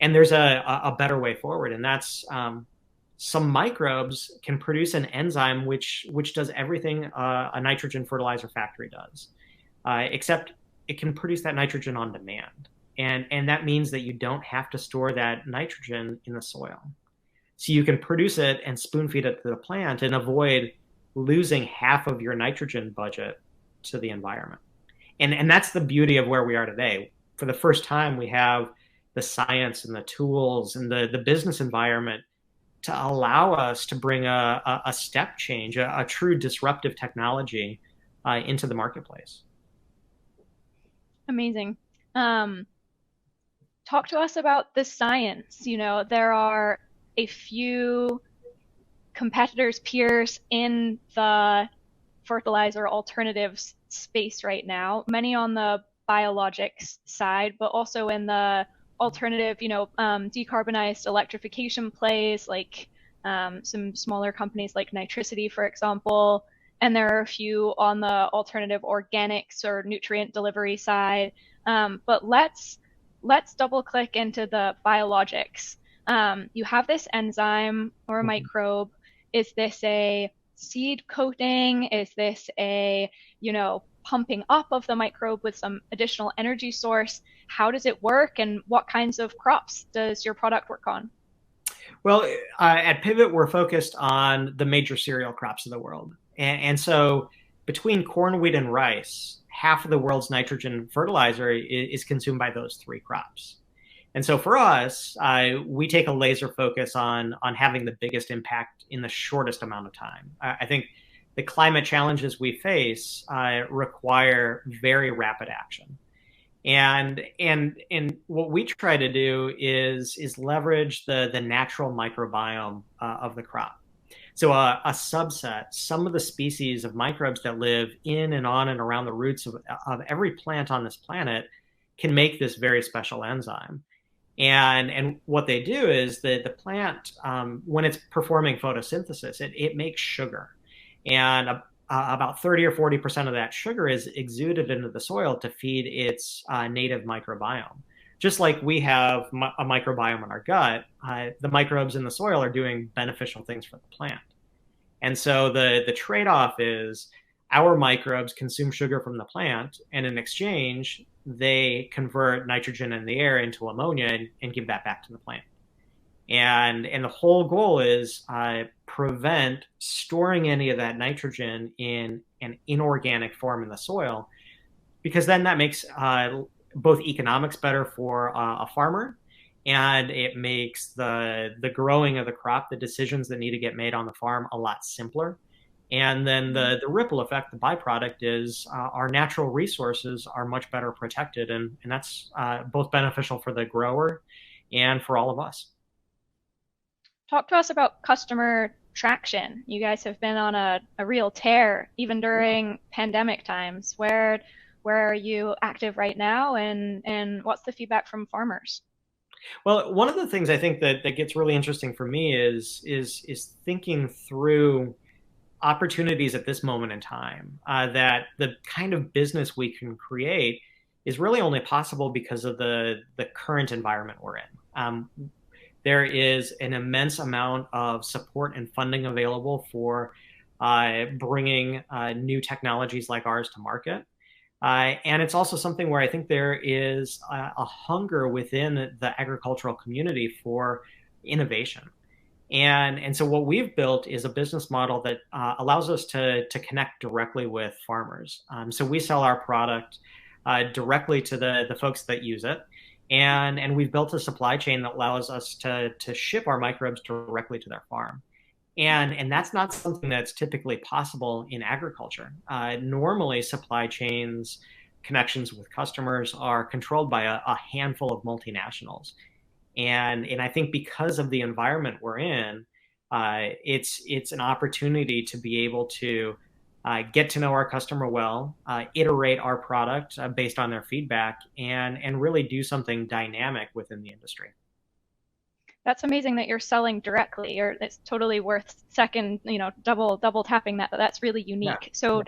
S4: there's a better way forward, and that's some microbes can produce an enzyme which does everything a nitrogen fertilizer factory does, except it can produce that nitrogen on demand. And that means that you don't have to store that nitrogen in the soil. So you can produce it and spoon feed it to the plant and avoid losing half of your nitrogen budget to the environment. And that's the beauty of where we are today. For the first time, we have the science and the tools and the business environment to allow us to bring a step change, a true disruptive technology into the marketplace.
S21: Amazing. Talk to us about the science. You know, there are a few competitors, peers in the fertilizer alternatives space right now, many on the biologics side, but also in the alternative, decarbonized electrification plays, like some smaller companies like Nitricity, for example. And there are a few on the alternative organics or nutrient delivery side. But let's double click into the biologics. You have this enzyme or a microbe. Is this a seed coating? Is this a, pumping up of the microbe with some additional energy source? How does it work, and what kinds of crops does your product work on?
S4: Well, at Pivot, we're focused on the major cereal crops of the world. And so between corn, wheat, and rice, half of the world's nitrogen fertilizer is consumed by those three crops. And so for us, we take a laser focus on having the biggest impact in the shortest amount of time. I think the climate challenges we face require very rapid action. And what we try to do is leverage the natural microbiome of the crop. So a subset, some of the species of microbes that live in and on and around the roots of every plant on this planet can make this very special enzyme. And what they do is that the plant, when it's performing photosynthesis, it makes sugar. And about 30 or 40% of that sugar is exuded into the soil to feed its native microbiome. Just like we have a microbiome in our gut, the microbes in the soil are doing beneficial things for the plant. And so the trade-off is our microbes consume sugar from the plant, and in exchange, they convert nitrogen in the air into ammonia and give that back to the plant. And the whole goal is prevent storing any of that nitrogen in an inorganic form in the soil, because then that makes both economics better for a farmer, and it makes the growing of the crop, the decisions that need to get made on the farm, a lot simpler. And then the ripple effect, the byproduct, is our natural resources are much better protected, and that's both beneficial for the grower and for all of us.
S21: Talk to us about customer traction. You guys have been on a real tear, even during pandemic times. Where are you active right now, and what's the feedback from farmers?
S4: Well, one of the things I think that gets really interesting for me is thinking through opportunities at this moment in time, that the kind of business we can create is really only possible because of the current environment we're in. There is an immense amount of support and funding available for bringing new technologies like ours to market. And it's also something where I think there is a hunger within the agricultural community for innovation. And so what we've built is a business model that allows us to connect directly with farmers. So we sell our product directly to the folks that use it. And we've built a supply chain that allows us to ship our microbes directly to their farm. And that's not something that's typically possible in agriculture. Normally, supply chains, connections with customers are controlled by a handful of multinationals. And I think because of the environment we're in, it's an opportunity to be able to get to know our customer well, iterate our product based on their feedback, and really do something dynamic within the industry.
S21: That's amazing that you're selling directly, or it's totally worth double tapping that. That's really unique. Yeah. So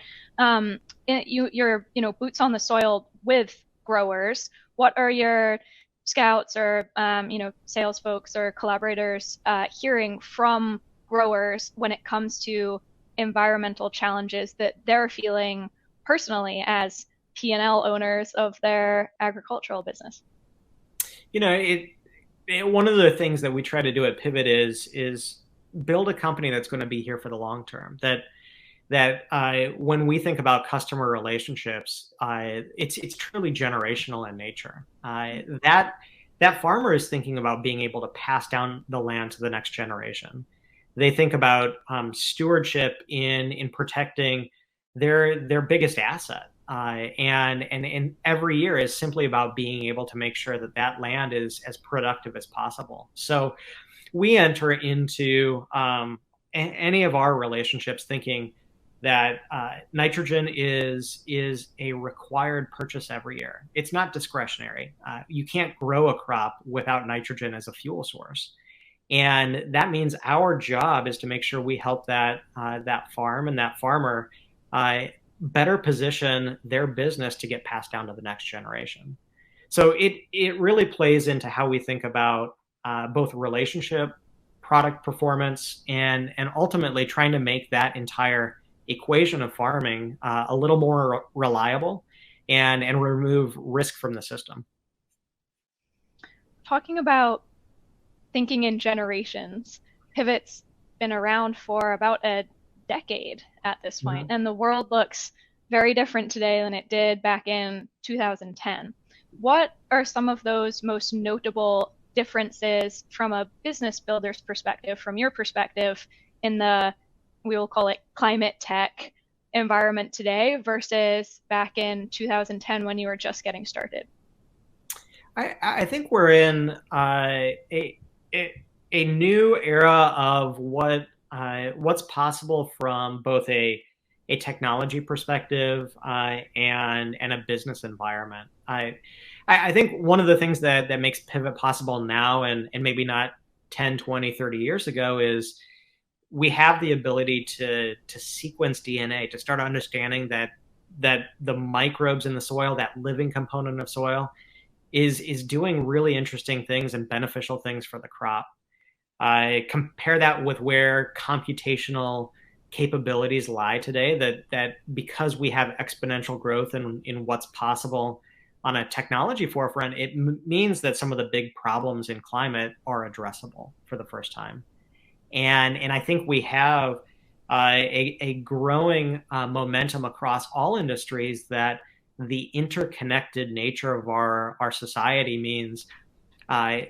S21: you're boots on the soil with growers. What are your scouts or sales folks or collaborators hearing from growers when it comes to environmental challenges that they're feeling personally as P&L owners of their agricultural business?
S4: One of the things that we try to do at Pivot is build a company that's going to be here for the long term. That when we think about customer relationships, it's truly generational in nature. That farmer is thinking about being able to pass down the land to the next generation. They think about stewardship in protecting their biggest asset. And every year is simply about being able to make sure that land is as productive as possible. So we enter into any of our relationships thinking that nitrogen is a required purchase every year. It's not discretionary. You can't grow a crop without nitrogen as a fuel source. And that means our job is to make sure we help that farm and that farmer better position their business to get passed down to the next generation. So it really plays into how we think about both relationship, product performance, and ultimately trying to make that entire equation of farming a little more reliable and remove risk from the system.
S21: Talking about thinking in generations, Pivot's been around for about a decade at this point, and the world looks very different today than it did back in 2010. What are some of those most notable differences from a business builder's perspective, from your perspective, in the, we will call it climate tech environment today versus back in 2010 when you were just getting started?
S4: I think we're in a new era of what's possible from both a technology perspective and a business environment. I think one of the things that makes Pivot possible now and maybe not 10, 20, 30 years ago is we have the ability to sequence DNA, to start understanding that the microbes in the soil, that living component of soil, is doing really interesting things and beneficial things for the crop. Compare that with where computational capabilities lie today, that because we have exponential growth in what's possible a technology forefront, it means that some of the big problems in climate are addressable for the first time. And I think we have a growing momentum across all industries that the interconnected nature of our society means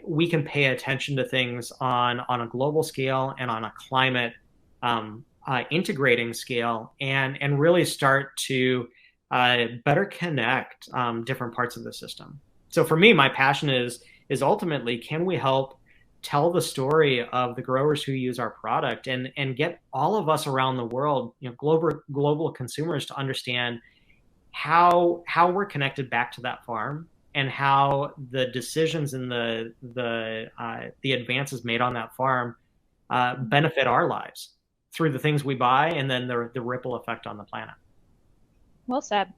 S4: we can pay attention to things on a global scale and on a climate integrating scale, and really start to better connect different parts of the system. So for me, my passion is ultimately, can we help tell the story of the growers who use our product and get all of us around the world, global consumers, to understand how we're connected back to that farm, and how the decisions and the advances made on that farm benefit our lives through the things we buy, and then the ripple effect on the planet.
S21: Well said.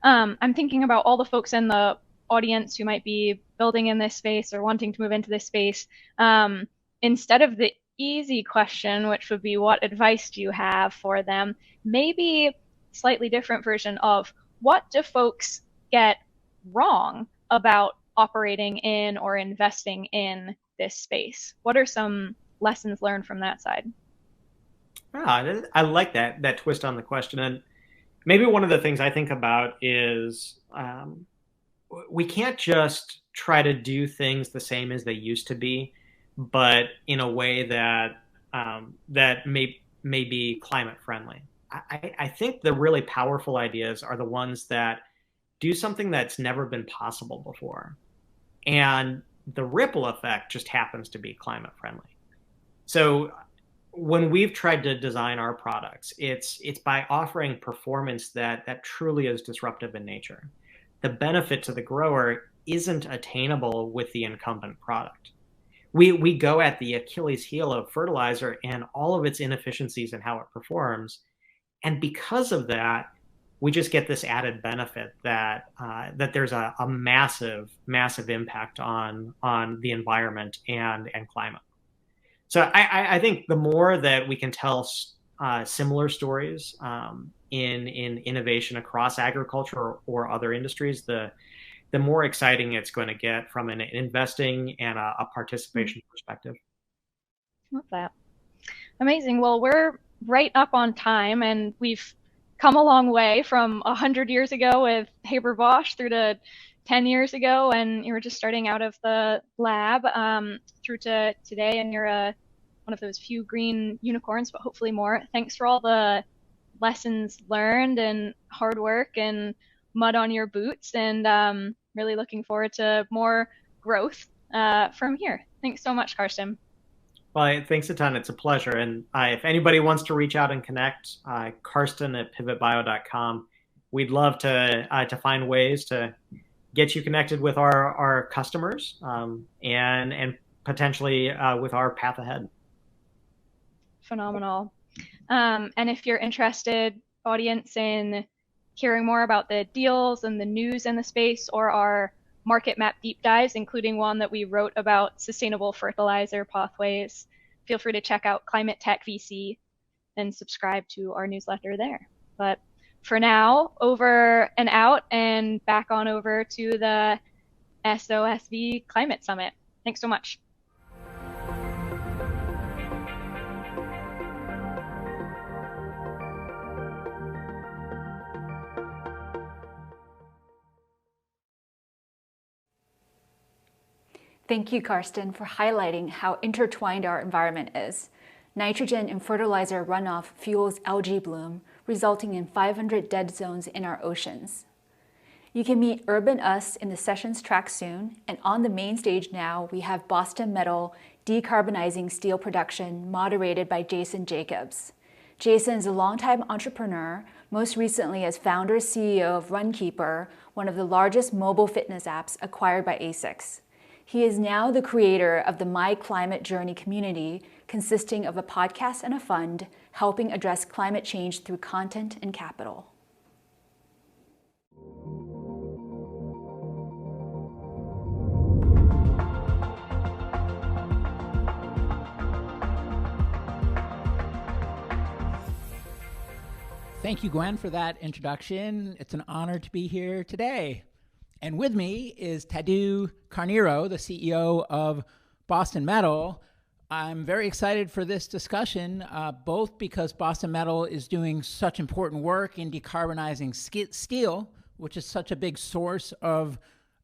S21: I'm thinking about all the folks in the audience who might be building in this space or wanting to move into this space. Instead of the easy question, which would be what advice do you have for them, maybe slightly different version of what do folks get wrong about operating in or investing in this space? What are some lessons learned from that side?
S4: I like that twist on the question. And maybe one of the things I think about is we can't just try to do things the same as they used to be, but in a way that may be climate friendly. I think the really powerful ideas are the ones that do something that's never been possible before, and the ripple effect just happens to be climate friendly. So when we've tried to design our products, it's by offering performance that truly is disruptive in nature. The benefit to the grower isn't attainable with the incumbent product. We go at the Achilles heel of fertilizer and all of its inefficiencies and how it performs, and because of that, we just get this added benefit that there's a massive impact on the environment and climate. So I think the more that we can tell similar stories in innovation across agriculture or other industries, the more exciting it's going to get from an investing and a participation perspective.
S21: Love that. Amazing. Well, we're right up on time, and we've come a long way from 100 years ago with Heir Bosch through to 10 years ago, and you were just starting out of the lab, through to today, and you're one of those few green unicorns, but hopefully more. Thanks for all the lessons learned and hard work and mud on your boots, and really looking forward to more growth from here. Thanks so much, Kiersten.
S4: Well, thanks a ton. It's a pleasure. And if anybody wants to reach out and connect, Kiersten at pivotbio.com. We'd love to find ways to get you connected with our customers and potentially with our path ahead.
S21: Phenomenal. And if you're interested, audience, in hearing more about the deals and the news in the space, or our market map deep dives, including one that we wrote about sustainable fertilizer pathways, feel free to check out Climate Tech VC and subscribe to our newsletter there. But for now, over and out, and back on over to the SOSV Climate Summit. Thanks so much.
S2: Thank you, Kiersten, for highlighting how intertwined our environment is. Nitrogen and fertilizer runoff fuels algae bloom, resulting in 500 dead zones in our oceans. You can meet Urban Us in the sessions track soon, and on the main stage now, we have Boston Metal decarbonizing steel production, moderated by Jason Jacobs. Jason is a longtime entrepreneur, most recently as founder and CEO of Runkeeper, one of the largest mobile fitness apps acquired by ASICS. He is now the creator of the My Climate Journey community, consisting of a podcast and a fund, helping address climate change through content and capital.
S3: Thank you, Gwen, for that introduction. It's an honor to be here today. And with me is Tadeu Carneiro, the CEO of Boston Metal. I'm very excited for this discussion, both because Boston Metal is doing such important work in decarbonizing steel, which is such a big source of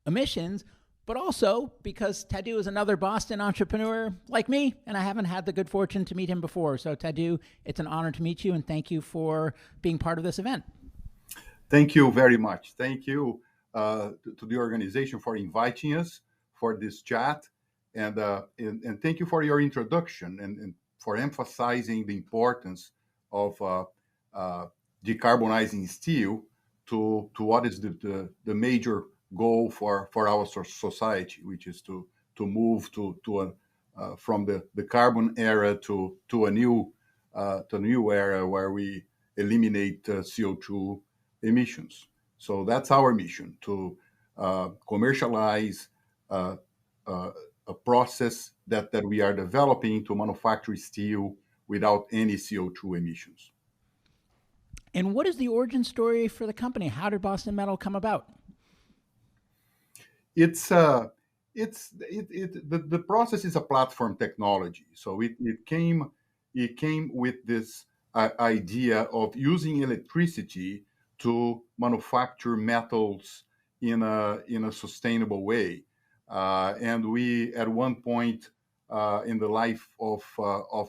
S3: emissions, but also because Tadeu is another Boston entrepreneur like me, and I haven't had the good fortune to meet him before. So Tadeu, it's an honor to meet you, and thank you for being part of this event.
S22: Thank you very much. Thank you to the organization for inviting us for this chat, and thank you for your introduction and for emphasizing the importance of decarbonizing steel to what is the major goal for our society, which is to move from the carbon era to a new era where we eliminate CO2 emissions. So that's our mission, to commercialize a process that we are developing to manufacture steel without any CO2 emissions.
S3: And what is the origin story for the company? How did Boston Metal come about?
S22: The process is a platform technology. So it came with this idea of using electricity to manufacture metals in a sustainable way, and we at one point in the life of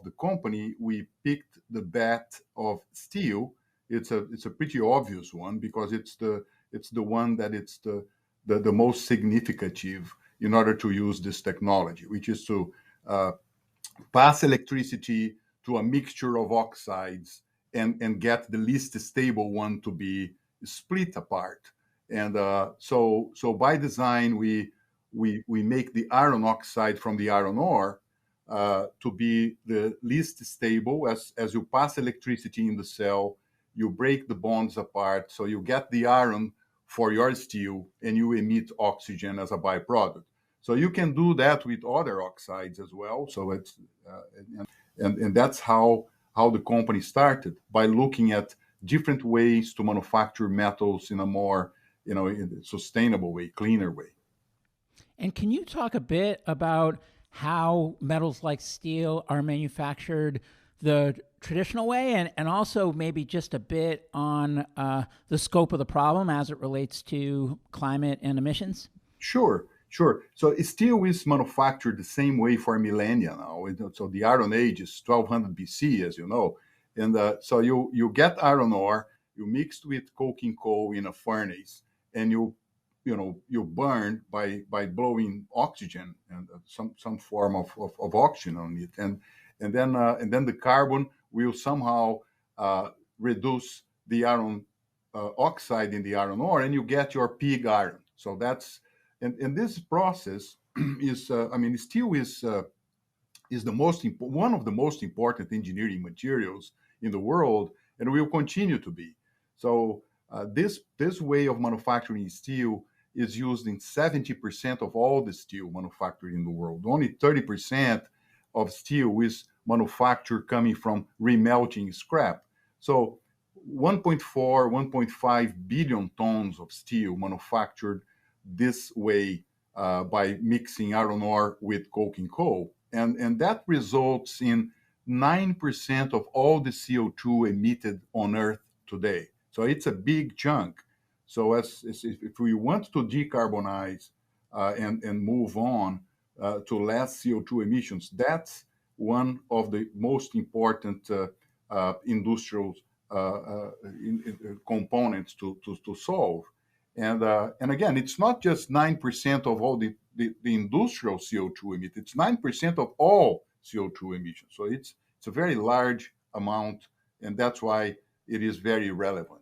S22: the company, we picked the bet of steel. It's a pretty obvious one because it's the one that it's the most significant in order to use this technology, which is to pass electricity to a mixture of oxides and get the least stable one to be split apart. And so by design, we make the iron oxide from the iron ore to be the least stable. As you pass electricity in the cell, you break the bonds apart, so you get the iron for your steel, and you emit oxygen as a byproduct. So you can do that with other oxides as well. So it's and that's how the company started, by looking at different ways to manufacture metals in a more sustainable way, cleaner way.
S3: And can you talk a bit about how metals like steel are manufactured the traditional way, and also maybe just a bit on the scope of the problem as it relates to climate and emissions?
S22: Sure. So steel is manufactured the same way for millennia now. So the Iron Age is 1200 BC, as you know. And so you get iron ore, you mix with coking coal in a furnace, and you burn by blowing oxygen and some form of oxygen on it, and then the carbon will somehow reduce the iron oxide in the iron ore, and you get your pig iron. So that's and this process is steel is one of the most important engineering materials in the world, and will continue to be. So this way of manufacturing steel is used in 70% of all the steel manufactured in the world. Only 30% of steel is manufactured coming from remelting scrap. So 1.5 billion tons of steel manufactured this way by mixing iron ore with coking coal. And that results in 9% of all the CO2 emitted on Earth today. So it's a big chunk. So if we want to decarbonize and move on to less CO2 emissions, that's one of the most important industrial components to solve. And again, it's not just 9% of all the industrial CO2 emitted. It's 9% of all CO2 emissions. So it's a very large amount, and that's why it is very relevant.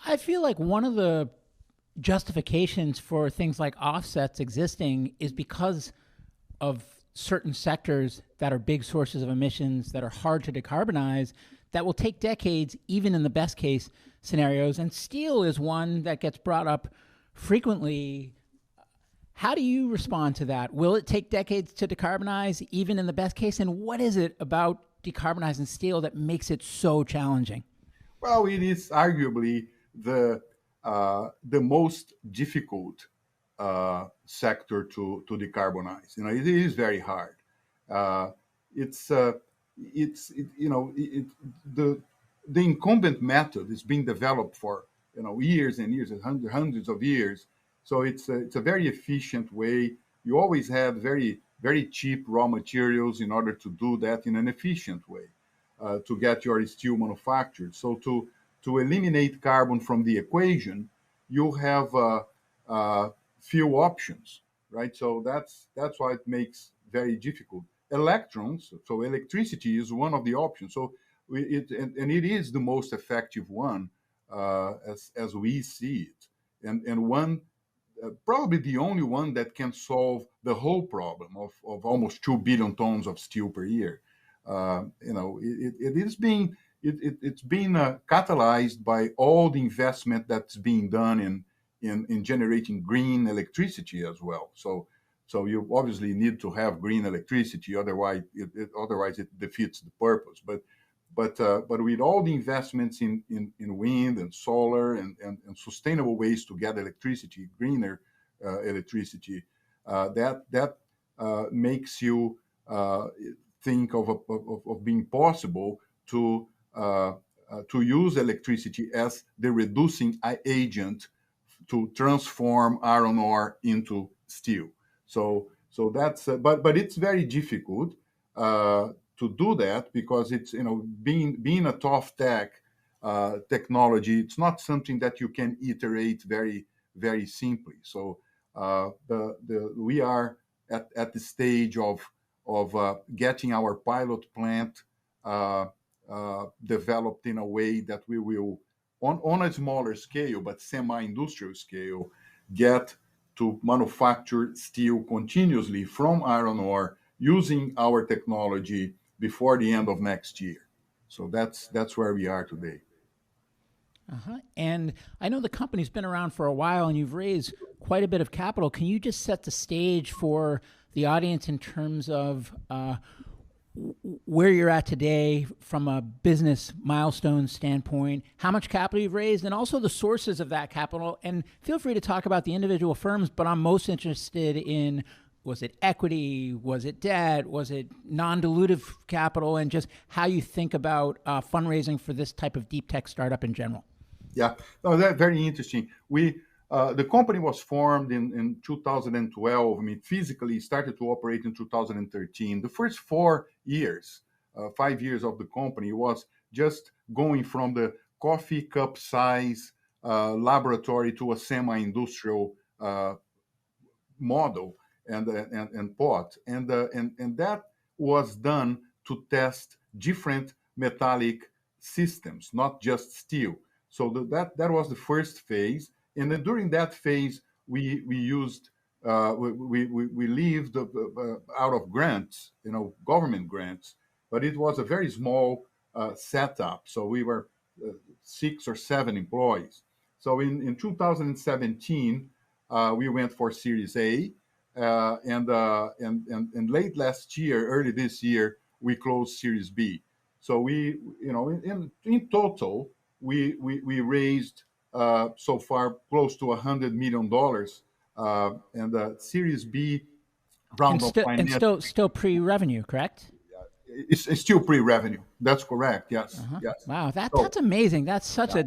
S3: I feel like one of the justifications for things like offsets existing is because of certain sectors that are big sources of emissions that are hard to decarbonize, that will take decades, even in the best case scenarios. And steel is one that gets brought up frequently. How do you respond to that? Will it take decades to decarbonize, even in the best case? And what is it about decarbonizing steel that makes it so challenging?
S22: Well, it is arguably the the most difficult sector to decarbonize. It is very hard. The incumbent method is being developed for years and years and hundreds of years. So it's a very efficient way. You always have very cheap raw materials in order to do that in an efficient way to get your steel manufactured. So to eliminate carbon from the equation, you have few options, right? So that's why it makes very difficult. Electrons, so electricity is one of the options. So it is the most effective one as we see it, and one probably the only one that can solve the whole problem of almost 2 billion tons of steel per year. It's being catalyzed by all the investment that's being done in generating green electricity as well. So you obviously need to have green electricity, otherwise it defeats the purpose. But with all the investments in wind and solar and sustainable ways to get electricity, greener electricity, that makes you think of being possible to use electricity as the reducing agent to transform iron ore into steel. So that's but it's very difficult to do that, because it's being a tough technology. It's not something that you can iterate very simply. So we are at the stage of getting our pilot plant developed in a way that we will, on a smaller scale but semi-industrial scale, get to manufacture steel continuously from iron ore using our technology before the end of next year. So that's where we are today.
S3: And I know the company's been around for a while, and you've raised quite a bit of capital. Can you just set the stage for the audience in terms of where you're at today from a business milestone standpoint, how much capital you've raised, and also the sources of that capital? And feel free to talk about the individual firms, but I'm most interested in, was it equity? Was it debt? Was it non-dilutive capital? And just how you think about fundraising for this type of deep tech startup in general.
S22: Yeah, no, that's very interesting. The company was formed in 2012. I mean, physically started to operate in 2013. The first 5 years of the company was just going from the coffee cup size laboratory to a semi-industrial model and pot, and that was done to test different metallic systems, not just steel. So that was the first phase. And then during that phase, we lived out of grants, government grants, but it was a very small setup. So we were 6 or 7 employees. So in 2017, we went for Series A, and late last year, early this year, we closed Series B. So we, in total, we raised so far close to $100 million, and Series B round of finance.
S3: And still pre-revenue, correct?
S22: It's still pre-revenue. That's correct. Yes. Yes.
S3: Wow, that's amazing. That's such a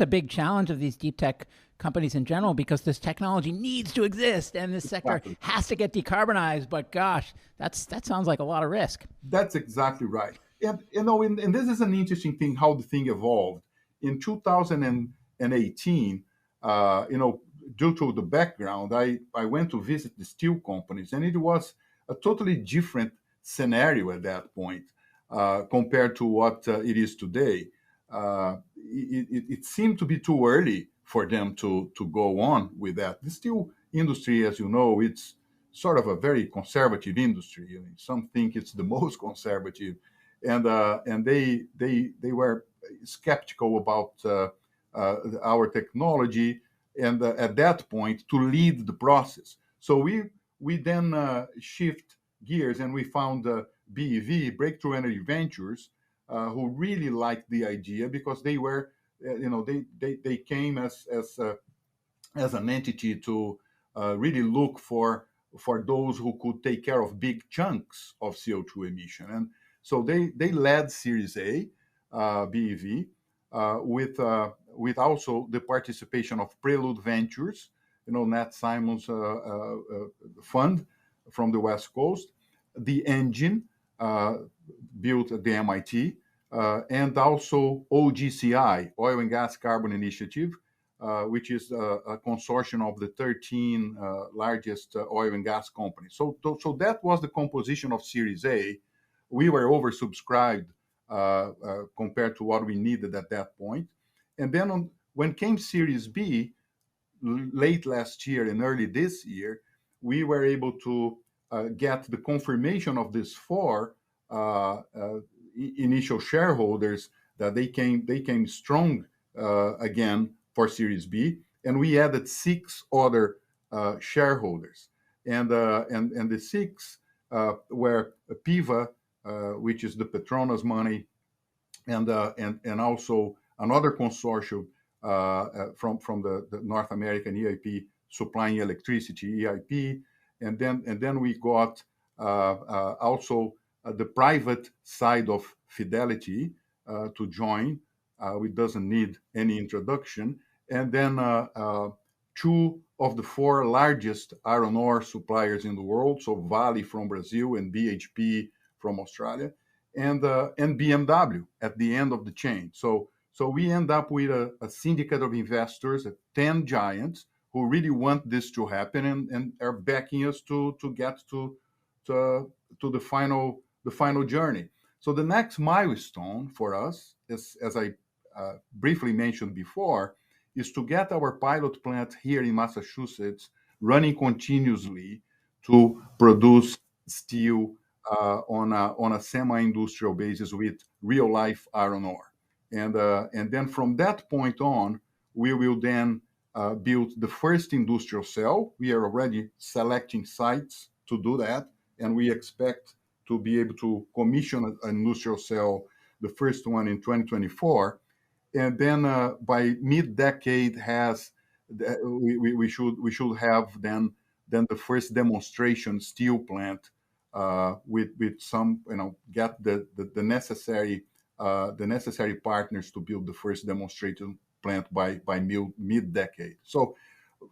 S3: big challenge of these deep tech companies in general, because this technology needs to exist and this sector has to get decarbonized. But gosh, that sounds like a lot of risk.
S22: That's exactly right. And this is an interesting thing how the thing evolved. In 2018, due to the background, I went to visit the steel companies, and it was a totally different scenario at that point compared to what it is today. It seemed to be too early for them to go on with that. The steel industry, as you know, it's sort of a very conservative industry. I mean, some think it's the most conservative, and they were skeptical about our technology, and at that point to lead the process. So we then shift gears, and we found BEV, Breakthrough Energy Ventures, who really liked the idea, because they were they came as an entity to really look for those who could take care of big chunks of CO2 emission. And so they led Series A, BEV, with also the participation of Prelude Ventures, Nat Simon's fund from the West Coast, the Engine, built at the MIT, and also OGCI, Oil and Gas Carbon Initiative, which is a consortium of the 13 largest oil and gas companies. So that was the composition of Series A. We were oversubscribed compared to what we needed at that point. And then when came Series B, late last year and early this year, we were able to get the confirmation of these four initial shareholders that they came strong again for Series B, and we added 6 other shareholders, and the 6 were PIVA, which is the Petronas money, and also another consortium from the North American EIP supplying electricity, EIP, and then we got also the private side of Fidelity to join, which doesn't need any introduction, and then 2 of the 4 largest iron ore suppliers in the world, so Vale from Brazil and BHP from Australia, and BMW at the end of the chain. So we end up with a syndicate of investors, 10 giants, who really want this to happen and are backing us to get to the final journey. So the next milestone for us, as I briefly mentioned before, is to get our pilot plant here in Massachusetts running continuously to produce steel on a semi-industrial basis with real-life iron ore. And then from that point on, we will then build the first industrial cell. We are already selecting sites to do that, and we expect to be able to commission an industrial cell, the first one in 2024. And then by mid-decade we should have then the first demonstration steel plant with some, get the necessary partners to build the first demonstration plant by mid-decade. So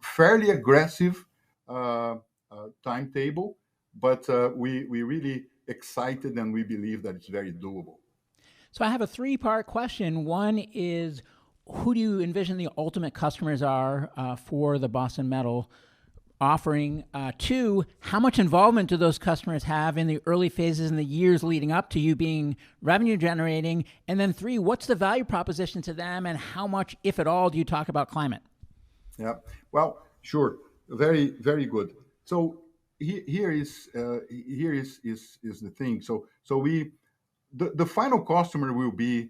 S22: fairly aggressive timetable, but we really excited, and we believe that it's very doable.
S3: So I have a 3-part question. One is, who do you envision the ultimate customers are for the Boston Metal offering? 2, how much involvement do those customers have in the early phases and the years leading up to you being revenue generating? And then 3, what's the value proposition to them, and how much, if at all, do you talk about climate?
S22: Yeah, well, sure, very, very good. So here is the thing. So the final customer will be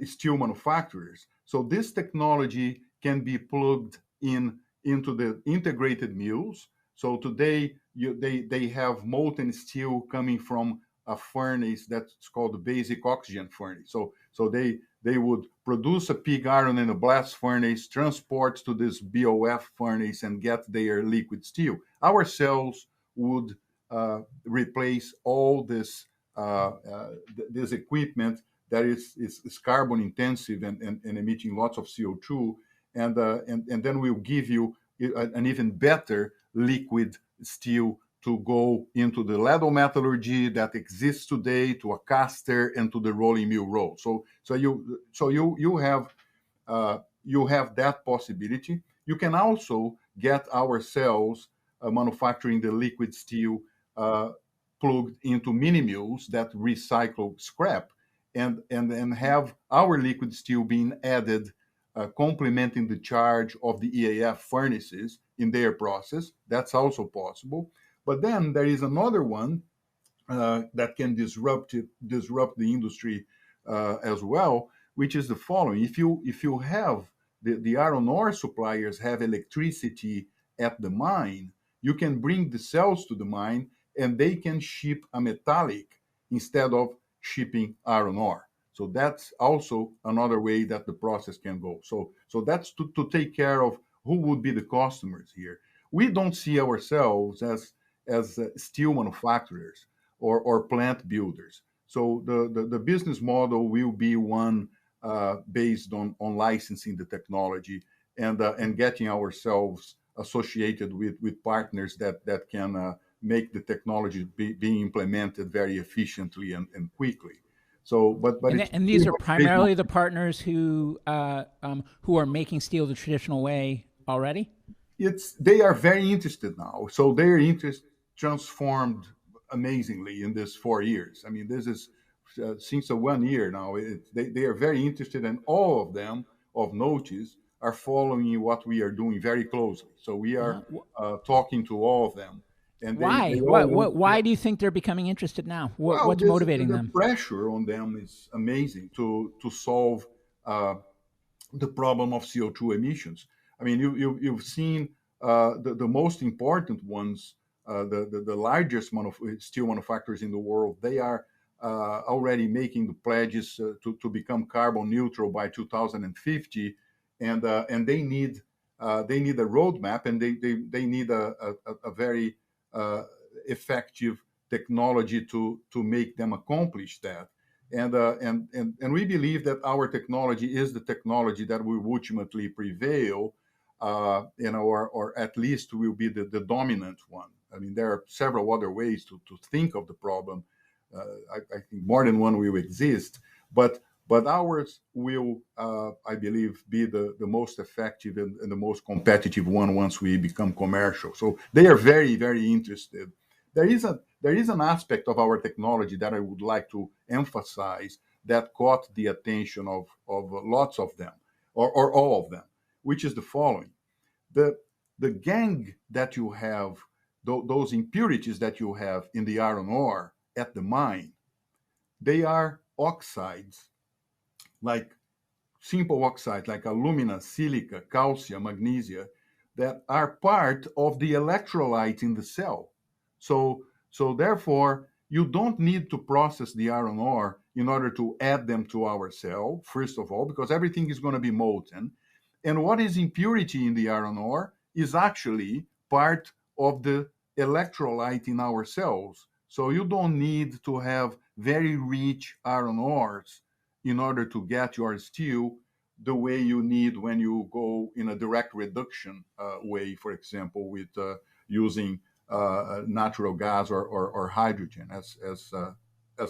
S22: steel manufacturers. So this technology can be plugged into the integrated mills. So today they have molten steel coming from a furnace that's called the basic oxygen furnace. So they would produce a pig iron in a blast furnace, transport to this BOF furnace, and get their liquid steel. Our cells would replace all this equipment that is carbon intensive and emitting lots of CO2, and then we'll give you an even better liquid steel to go into the ladle metallurgy that exists today, to a caster, and to the rolling mill roll. So you have that possibility. You can also get our cells manufacturing the liquid steel plugged into mini mills that recycle scrap, and have our liquid steel being added, complementing the charge of the EAF furnaces in their process. That's also possible. But then there is another one that can disrupt the industry as well, which is the following: if you have the iron ore suppliers have electricity at the mine, you can bring the cells to the mine, and they can ship a metallic instead of shipping iron ore. So that's also another way that the process can go. So that's to take care of who would be the customers here. We don't see ourselves as steel manufacturers or plant builders. So the business model will be one based on licensing the technology and getting ourselves associated with partners that can make the technology being implemented very efficiently and quickly. So, but
S3: and these are primarily the partners who are making steel the traditional way already.
S22: They are very interested now. So their interest transformed amazingly in this 4 years. I mean, this is since 1 year now. They are very interested, and all of them, of notice, are following what we are doing very closely. So we are talking to all of them. And
S3: why? Why do you think they're becoming interested now? What's motivating them?
S22: The pressure on them is amazing to solve the problem of CO2 emissions. I mean, you've seen the most important ones, the largest steel manufacturers in the world. They are already making the pledges to become carbon neutral by 2050, and they need a roadmap, and they need a very effective technology to make them accomplish that. And we believe that our technology is the technology that will ultimately prevail, or at least will be the dominant one. I mean, there are several other ways to think of the problem. I think more than one will exist, but ours will, I believe, be the most effective and the most competitive one once we become commercial. So they are very, very interested. There is an aspect of our technology that I would like to emphasize that caught the attention of lots of them, or all of them, which is the following. The gangue that you have, those impurities that you have in the iron ore at the mine, they are oxides, like simple oxides like alumina, silica, calcium, magnesia, that are part of the electrolyte in the cell. So therefore, you don't need to process the iron ore in order to add them to our cell, first of all, because everything is going to be molten. And what is impurity in the iron ore is actually part of the electrolyte in our cells. So you don't need to have very rich iron ores in order to get your steel the way you need when you go in a direct reduction way, for example, with using natural gas or hydrogen as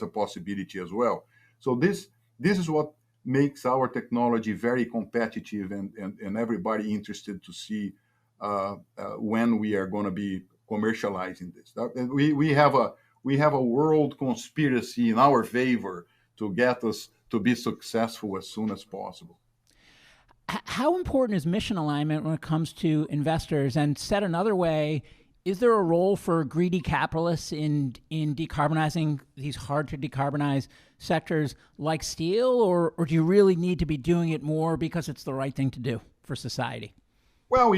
S22: a possibility as well. So this is what makes our technology very competitive and everybody interested to see when we are going to be commercializing this. We have a world conspiracy in our favor to get us to be successful as soon as possible.
S3: How important is mission alignment when it comes to investors? And said another way, is there a role for greedy capitalists in decarbonizing these hard to decarbonize sectors like steel, or do you really need to be doing it more because it's the right thing to do for society?
S22: Well,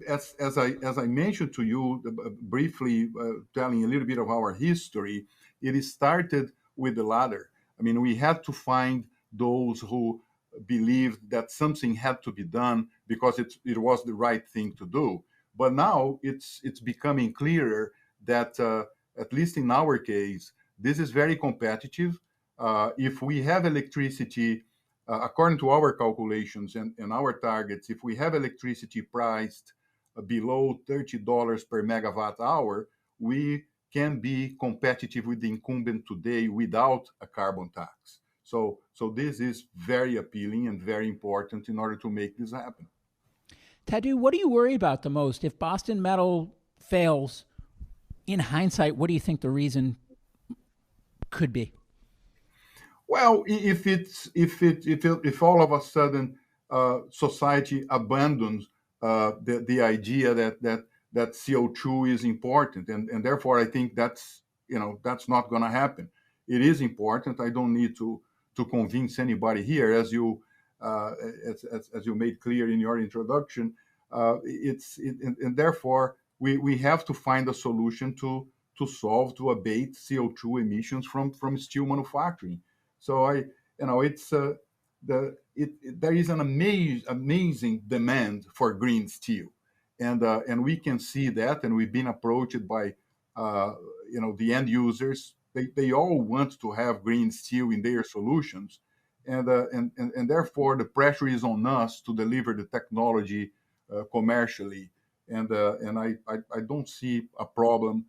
S22: as I mentioned to you briefly, telling a little bit of our history, it started with the latter. I mean, we had to find those who believed that something had to be done because it was the right thing to do. But now it's becoming clearer that, at least in our case, this is very competitive. If we have electricity, according to our calculations and our targets, if we have electricity priced below $30 per megawatt hour, we can be competitive with the incumbent today without a carbon tax. So this is very appealing and very important in order to make this happen.
S3: Tadu, what do you worry about the most? If Boston Metal fails, in hindsight, what do you think the reason could be?
S22: Well, if all of a sudden society abandons the idea that CO2 is important, and therefore I think that's not going to happen. It is important. I don't need to convince anybody here, as you made clear in your introduction. And therefore we have to find a solution to abate CO2 emissions from steel manufacturing. So there is an amazing demand for green steel, and we can see that, and we've been approached by the end users. They all want to have green steel in their solutions, and therefore the pressure is on us to deliver the technology commercially, and I don't see a problem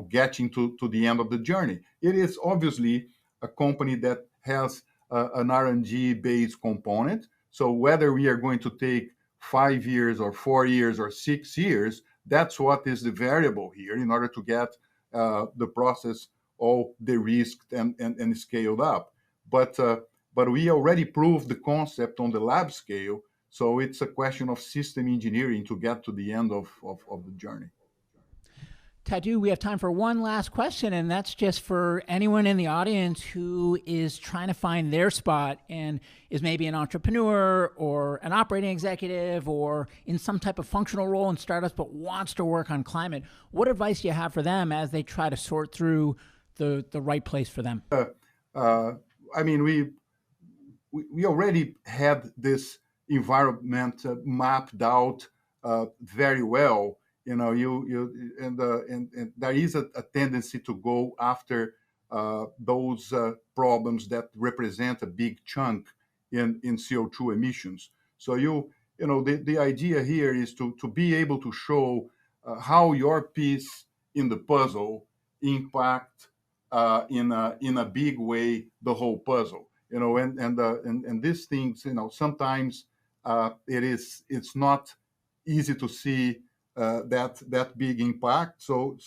S22: getting to the end of the journey. It is obviously a company that has an R&D based component. So whether we are going to take 5 years or 4 years or 6 years, that's what is the variable here in order to get the process all de-risked and scaled up. But we already proved the concept on the lab scale, so it's a question of system engineering to get to the end of the journey.
S3: Tadu, we have time for one last question, and that's just for anyone in the audience who is trying to find their spot and is maybe an entrepreneur or an operating executive or in some type of functional role in startups but wants to work on climate. What advice do you have for them as they try to sort through the right place for them?
S22: I mean, we already had this environment mapped out very well. And there is a tendency to go after those problems that represent a big chunk in CO2 emissions. So the idea here is to be able to show how your piece in the puzzle impact in a big way the whole puzzle. And these things, sometimes it's not easy to see that big impact. So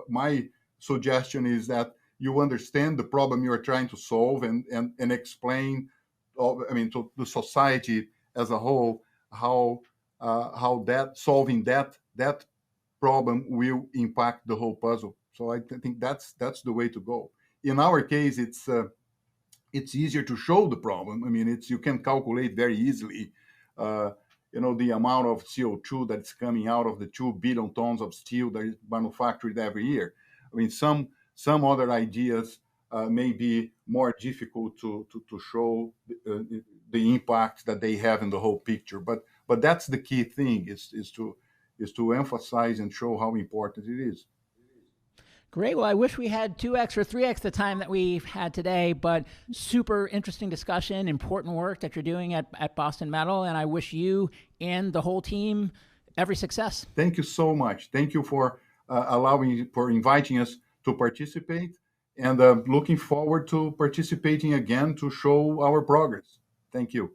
S22: my suggestion is that you understand the problem you are trying to solve and explain, to the society as a whole how that solving that problem will impact the whole puzzle. So I think that's the way to go. In our case, it's easier to show the problem. I mean, you can calculate very easily. The amount of CO2 that's coming out of the 2 billion tons of steel that is manufactured every year. I mean, some other ideas may be more difficult to show the impact that they have in the whole picture. But that's the key thing is to emphasize and show how important it is.
S3: Great. Well, I wish we had 2x or 3x the time that we've had today, but super interesting discussion, important work that you're doing at Boston Metal, and I wish you and the whole team every success.
S22: Thank you so much. Thank you for inviting us to participate, and looking forward to participating again to show our progress. Thank you.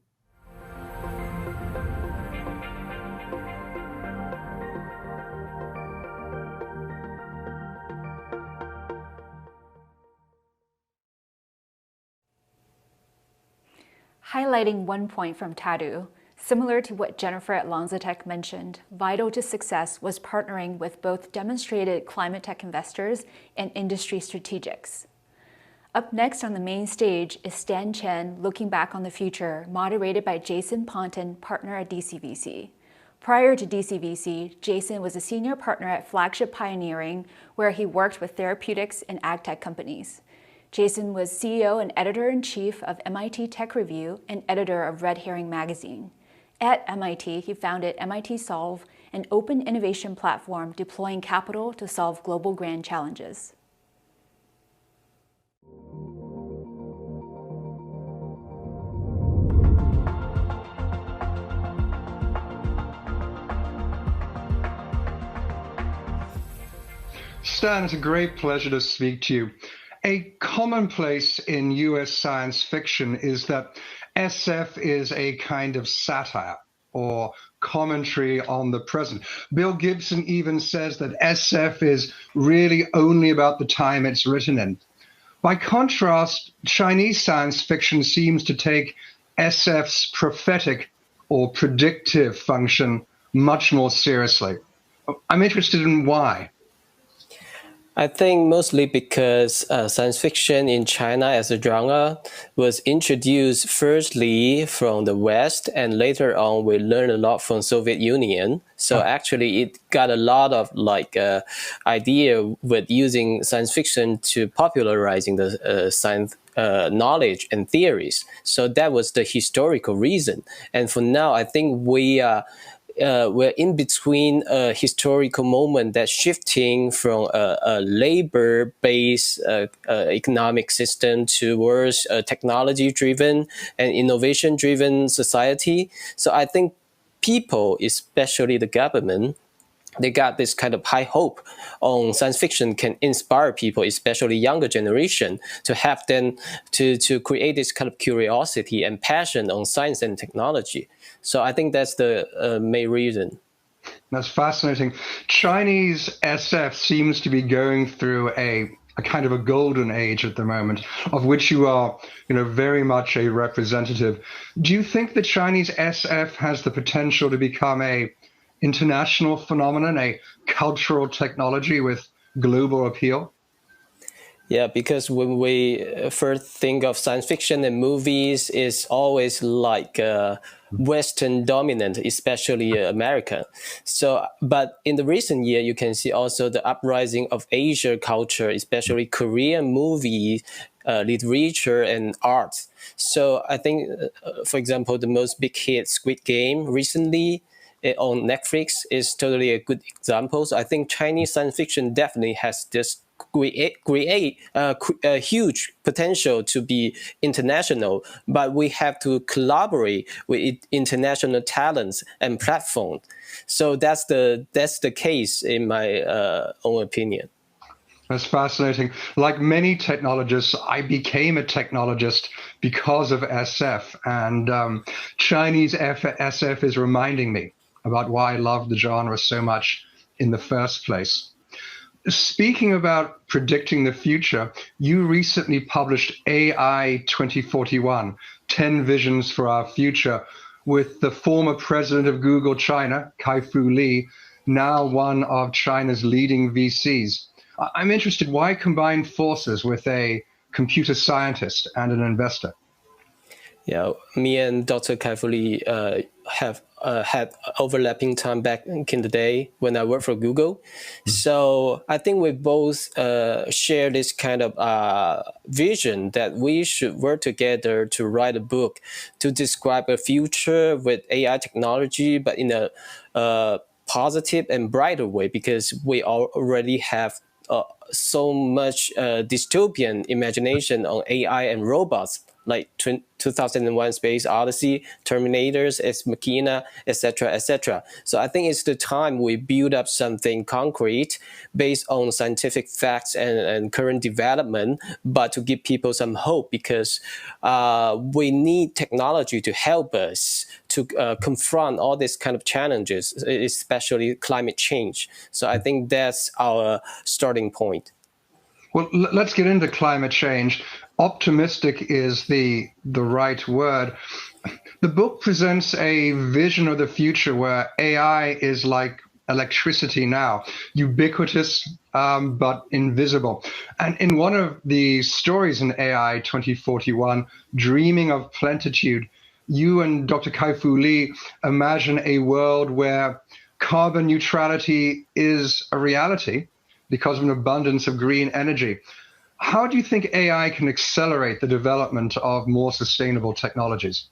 S2: Highlighting one point from Tadu, similar to what Jennifer at LanzaTech mentioned, vital to success was partnering with both demonstrated climate tech investors and industry strategics. Up next on the main stage is Stan Chen looking back on the future, moderated by Jason Ponton, partner at DCVC. Prior to DCVC, Jason was a senior partner at Flagship Pioneering, where he worked with therapeutics and ag tech companies. Jason was CEO and editor-in-chief of MIT Tech Review and editor of Red Herring magazine. At MIT, he founded MIT Solve, an open innovation platform deploying capital to solve global grand challenges.
S7: Stan, it's a great pleasure to speak to you. A commonplace in US science fiction is that SF is a kind of satire or commentary on the present. Bill Gibson even says that SF is really only about the time it's written in. By contrast, Chinese science fiction seems to take SF's prophetic or predictive function much more seriously. I'm interested in why.
S8: I think mostly because science fiction in China as a genre was introduced firstly from the West, and later on we learned a lot from Soviet Union. So actually it got a lot of idea with using science fiction to popularizing the knowledge and theories. So that was the historical reason. And for now, I think we're in between a historical moment that's shifting from a labor-based economic system towards a technology-driven and innovation-driven society. So I think people, especially the government, they got this kind of high hope on science fiction can inspire people, especially younger generation, to have them to create this kind of curiosity and passion on science and technology. So I think that's the main reason.
S7: That's fascinating. Chinese SF seems to be going through a kind of a golden age at the moment, of which you are, very much a representative. Do you think the Chinese SF has the potential to become a international phenomenon, a cultural technology with global appeal?
S8: Yeah, because when we first think of science fiction and movies, it's always like Western dominant, especially American. So, but in the recent year, you can see also the uprising of Asia culture, especially Korean movies, literature and art. So I think, for example, the most big hit Squid Game recently on Netflix is totally a good example. So I think Chinese science fiction definitely has this create a huge potential to be international, but we have to collaborate with international talents and platforms. So that's the case in my own opinion.
S7: That's fascinating. Like many technologists, I became a technologist because of SF, and Chinese SF is reminding me about why I love the genre so much in the first place. Speaking about predicting the future, you recently published AI 2041, 10 Visions for Our Future, with the former president of Google China, Kai-Fu Lee, now one of China's leading VCs. I'm interested, why combine forces with a computer scientist and an investor?
S8: Yeah, me and Dr. Kai-Fu Lee have had overlapping time back in the day when I worked for Google. So I think we both share this kind of vision that we should work together to write a book to describe a future with AI technology, but in a positive and brighter way, because we already have so much dystopian imagination on AI and robots, like 2001 Space Odyssey, Terminators, Ex Machina, etc., etc. So I think it's the time we build up something concrete based on scientific facts and current development, but to give people some hope, because we need technology to help us to confront all these kind of challenges, especially climate change. So I think that's our starting point.
S7: Well, let's get into climate change. Optimistic is the right word. The book presents a vision of the future where AI is like electricity now, ubiquitous but invisible. And in one of the stories in AI 2041, Dreaming of Plenitude, you and Dr. Kai-Fu Lee imagine a world where carbon neutrality is a reality because of an abundance of green energy. How do you think AI can accelerate the development of more sustainable technologies?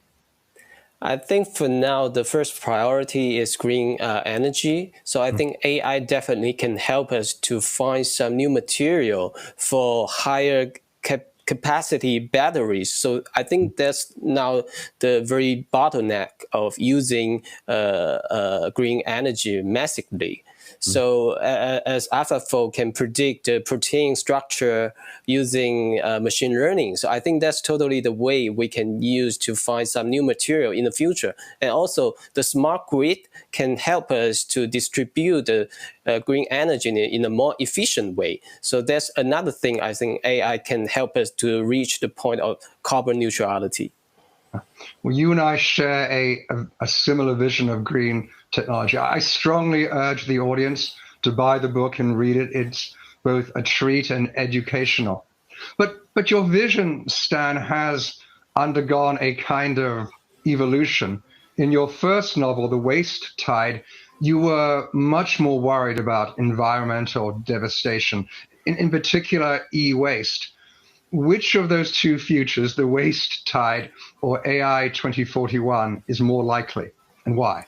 S8: I think for now, the first priority is green energy. So I think AI definitely can help us to find some new material for higher capacity batteries. So I think that's now the very bottleneck of using green energy massively. So as AlphaFold can predict the protein structure using machine learning. So I think that's totally the way we can use to find some new material in the future. And also the smart grid can help us to distribute the green energy in a more efficient way. So that's another thing I think AI can help us to reach the point of carbon neutrality.
S7: Well, you and I share a similar vision of green technology. I strongly urge the audience to buy the book and read it. It's both a treat and educational. But your vision, Stan, has undergone a kind of evolution. In your first novel, The Waste Tide, you were much more worried about environmental devastation, in particular e-waste. which of those two futures, the waste tide or AI 2041, is more likely, and why?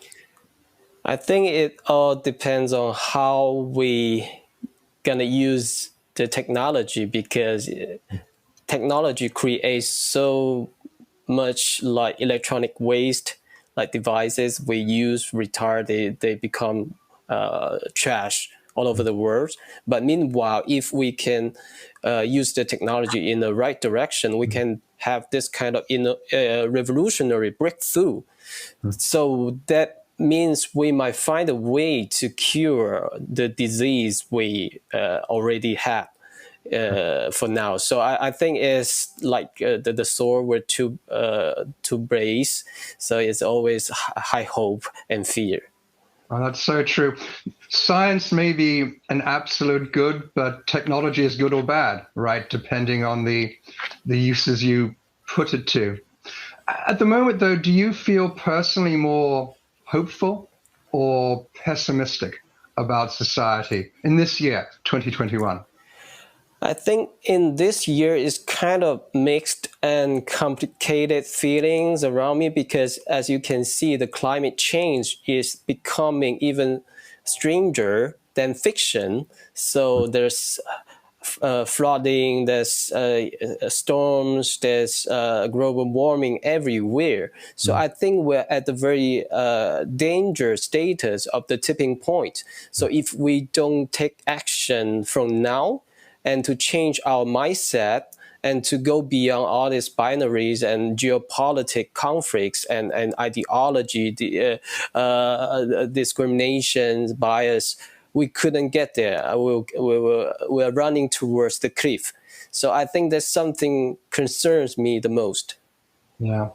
S8: I think it all depends on how we gonna use the technology, because technology creates so much like electronic waste, like devices we use retard, they become trash all over the world. But meanwhile, if we can use the technology in the right direction, we can have this kind of revolutionary breakthrough. So that means we might find a way to cure the disease we already have for now. So I think it's like the sword with two blades. So it's always high hope and fear.
S7: Well, that's so true. Science may be an absolute good, but technology is good or bad, right? Depending on the uses you put it to. At the moment, though, do you feel personally more hopeful or pessimistic about society in this year, 2021?
S8: I think in this year is kind of mixed and complicated feelings around me, because as you can see, the climate change is becoming even stranger than fiction. So there's flooding, there's storms, there's global warming everywhere. So I think we're at the very danger status of the tipping point. So if we don't take action from now, and to change our mindset and to go beyond all these binaries and geopolitical conflicts and ideology, discrimination, bias, we couldn't get there. We're running towards the cliff. So I think that's something concerns me the most.
S7: Yeah.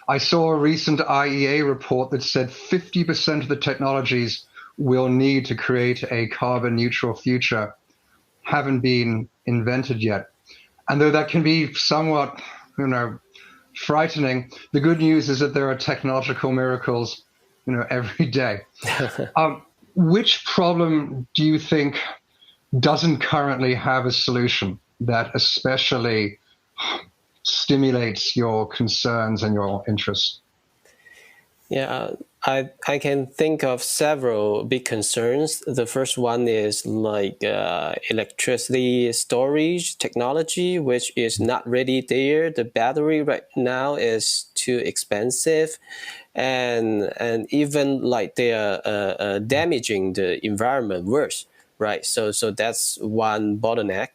S7: I saw a recent IEA report that said 50% of the technologies we'll need to create a carbon neutral future haven't been invented yet. And though that can be somewhat, frightening, the good news is that there are technological miracles, every day. Which problem do you think doesn't currently have a solution that especially stimulates your concerns and your interests?
S8: Yeah, I can think of several big concerns. The first one is like electricity storage technology, which is not really there. The battery right now is too expensive, and even like they are damaging the environment worse, right? So that's one bottleneck.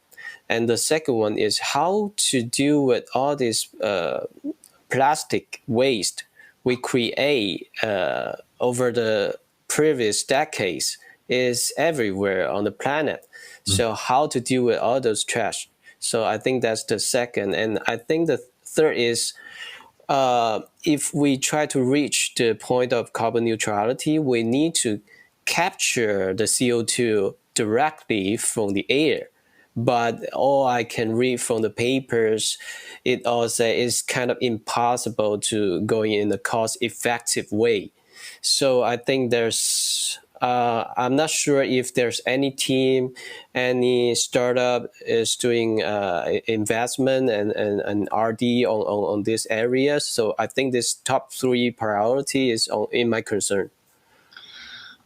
S8: And the second one is how to deal with all this plastic waste we create over the previous decades is everywhere on the planet. So how to deal with all those trash. So I think that's the second. And I think the third is if we try to reach the point of carbon neutrality, we need to capture the CO2 directly from the air. But all I can read from the papers, it also is kind of impossible to go in a cost-effective way. So I think there's, I'm not sure if there's any team, any startup is doing investment and R&D on this area. So I think this top three priority is in my concern.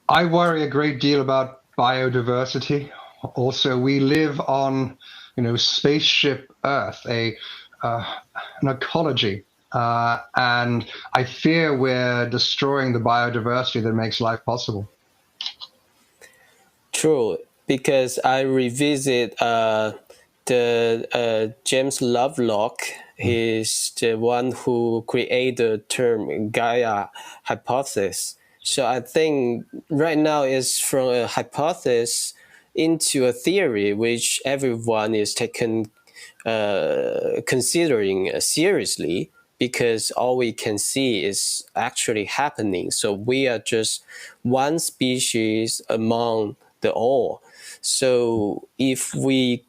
S7: I worry a great deal about biodiversity. Also, we live on, spaceship Earth, an ecology, and I fear we're destroying the biodiversity that makes life possible.
S8: True, because I revisit the James Lovelock. He's the one who created the term Gaia hypothesis. So I think right now it's from a hypothesis into a theory which everyone is considering seriously, because all we can see is actually happening. So we are just one species among the all. So if we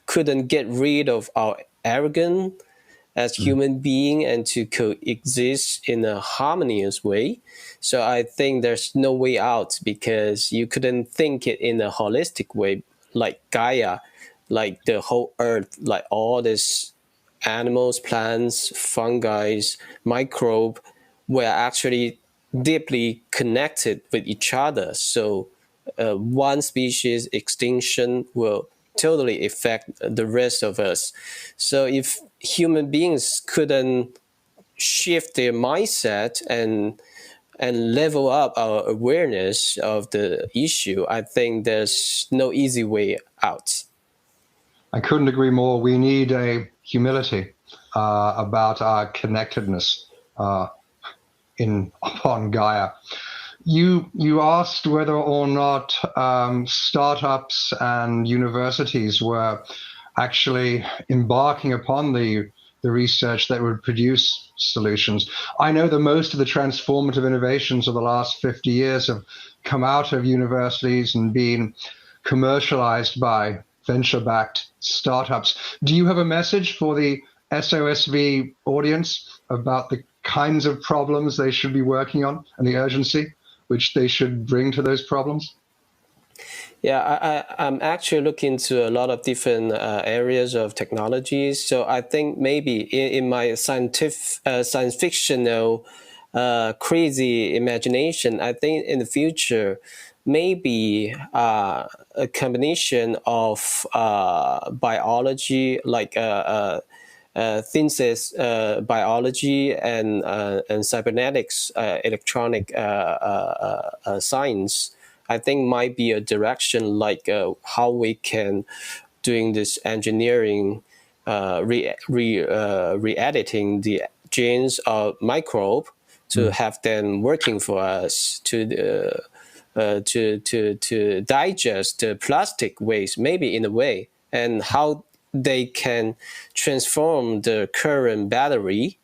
S8: couldn't get rid of our arrogance as human being and to coexist in a harmonious way, so I think there's no way out, because you couldn't think it in a holistic way like Gaia like the whole earth, like all these animals, plants, fungi, microbe, were actually deeply connected with each other. So one species extinction will totally affect the rest of us. So if human beings couldn't shift their mindset and level up our awareness of the issue, I think there's no easy way out.
S7: I couldn't agree more. We need a humility about our connectedness upon Gaia. You asked whether or not startups and universities were actually embarking upon the research that would produce solutions. I know that most of the transformative innovations of the last 50 years have come out of universities and been commercialized by venture-backed startups. Do you have a message for the SOSV audience about the kinds of problems they should be working on and the urgency which they should bring to those problems?
S8: Yeah, I'm actually looking to a lot of different areas of technologies. So I think maybe in my science fictional crazy imagination, I think in the future, maybe a combination of biology, like synthesis biology and cybernetics, electronic science, I think might be a direction like how we can doing this engineering, re-editing the genes of microbe to have them working for us to digest the plastic waste, maybe in a way, and how they can transform the current battery.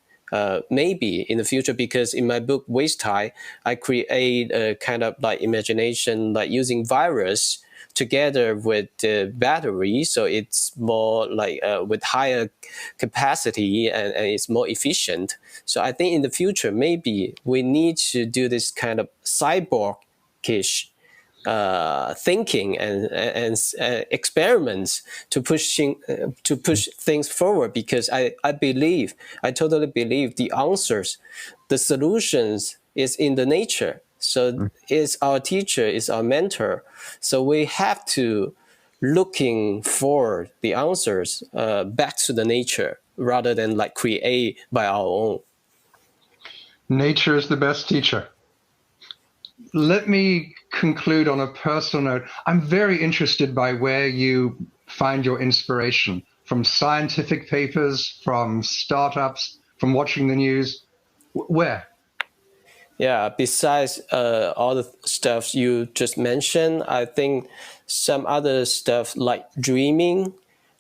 S8: Maybe in the future, because in my book Waste Tie, I create a kind of like imagination, like using virus together with the battery, so it's more like with higher capacity and it's more efficient. So I think in the future, maybe we need to do this kind of cyborg-ish thinking and experiments to push things forward, because I totally believe the answers, the solutions is in the nature. So it's our teacher, is our mentor. So we have to looking for the answers back to the nature rather than like create by our own.
S7: Nature is the best teacher. Let me conclude on a personal note. I'm very interested by where you find your inspiration, from scientific papers, from startups, from watching the news. Where?
S8: Yeah, besides all the stuff you just mentioned, I think some other stuff like dreaming,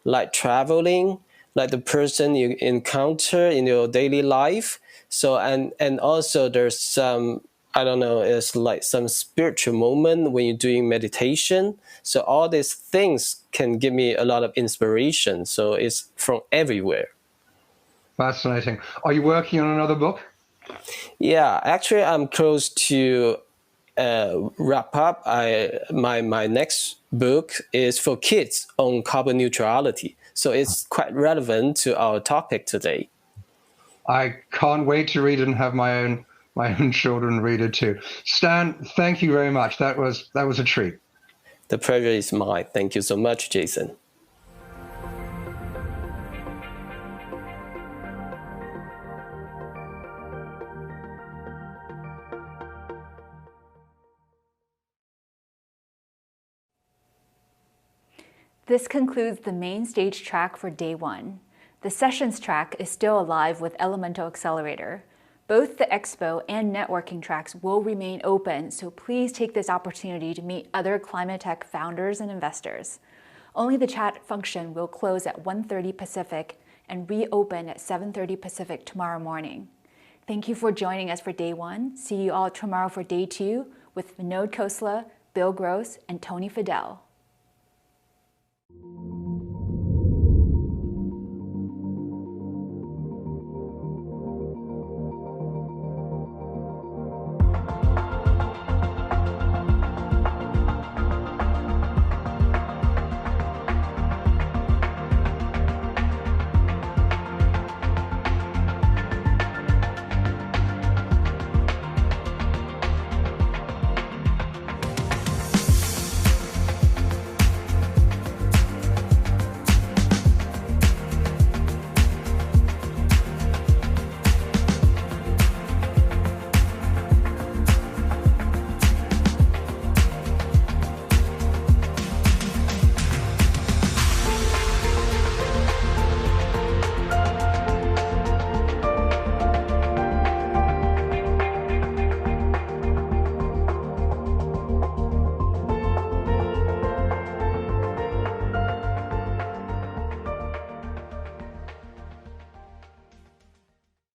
S8: like traveling, like the person you encounter in your daily life. So, and also there's some, I don't know, it's like some spiritual moment when you're doing meditation. So all these things can give me a lot of inspiration. So it's from everywhere.
S7: Fascinating. Are you working on another book?
S8: Yeah, actually, I'm close to wrap up. My next book is for kids on carbon neutrality. So it's quite relevant to our topic today.
S7: I can't wait to read it and have my own children read it too. Stan, thank you very much. That was a treat.
S8: The pleasure is mine. Thank you so much, Jason.
S2: This concludes the main stage track for day 1. The sessions track is still alive with Elemental Accelerator. Both the expo and networking tracks will remain open, so please take this opportunity to meet other climate tech founders and investors. Only the chat function will close at 1:30 Pacific and reopen at 7:30 Pacific tomorrow morning. Thank you for joining us for day 1. See you all tomorrow for day 2 with Vinod Khosla, Bill Gross, and Tony Fidel.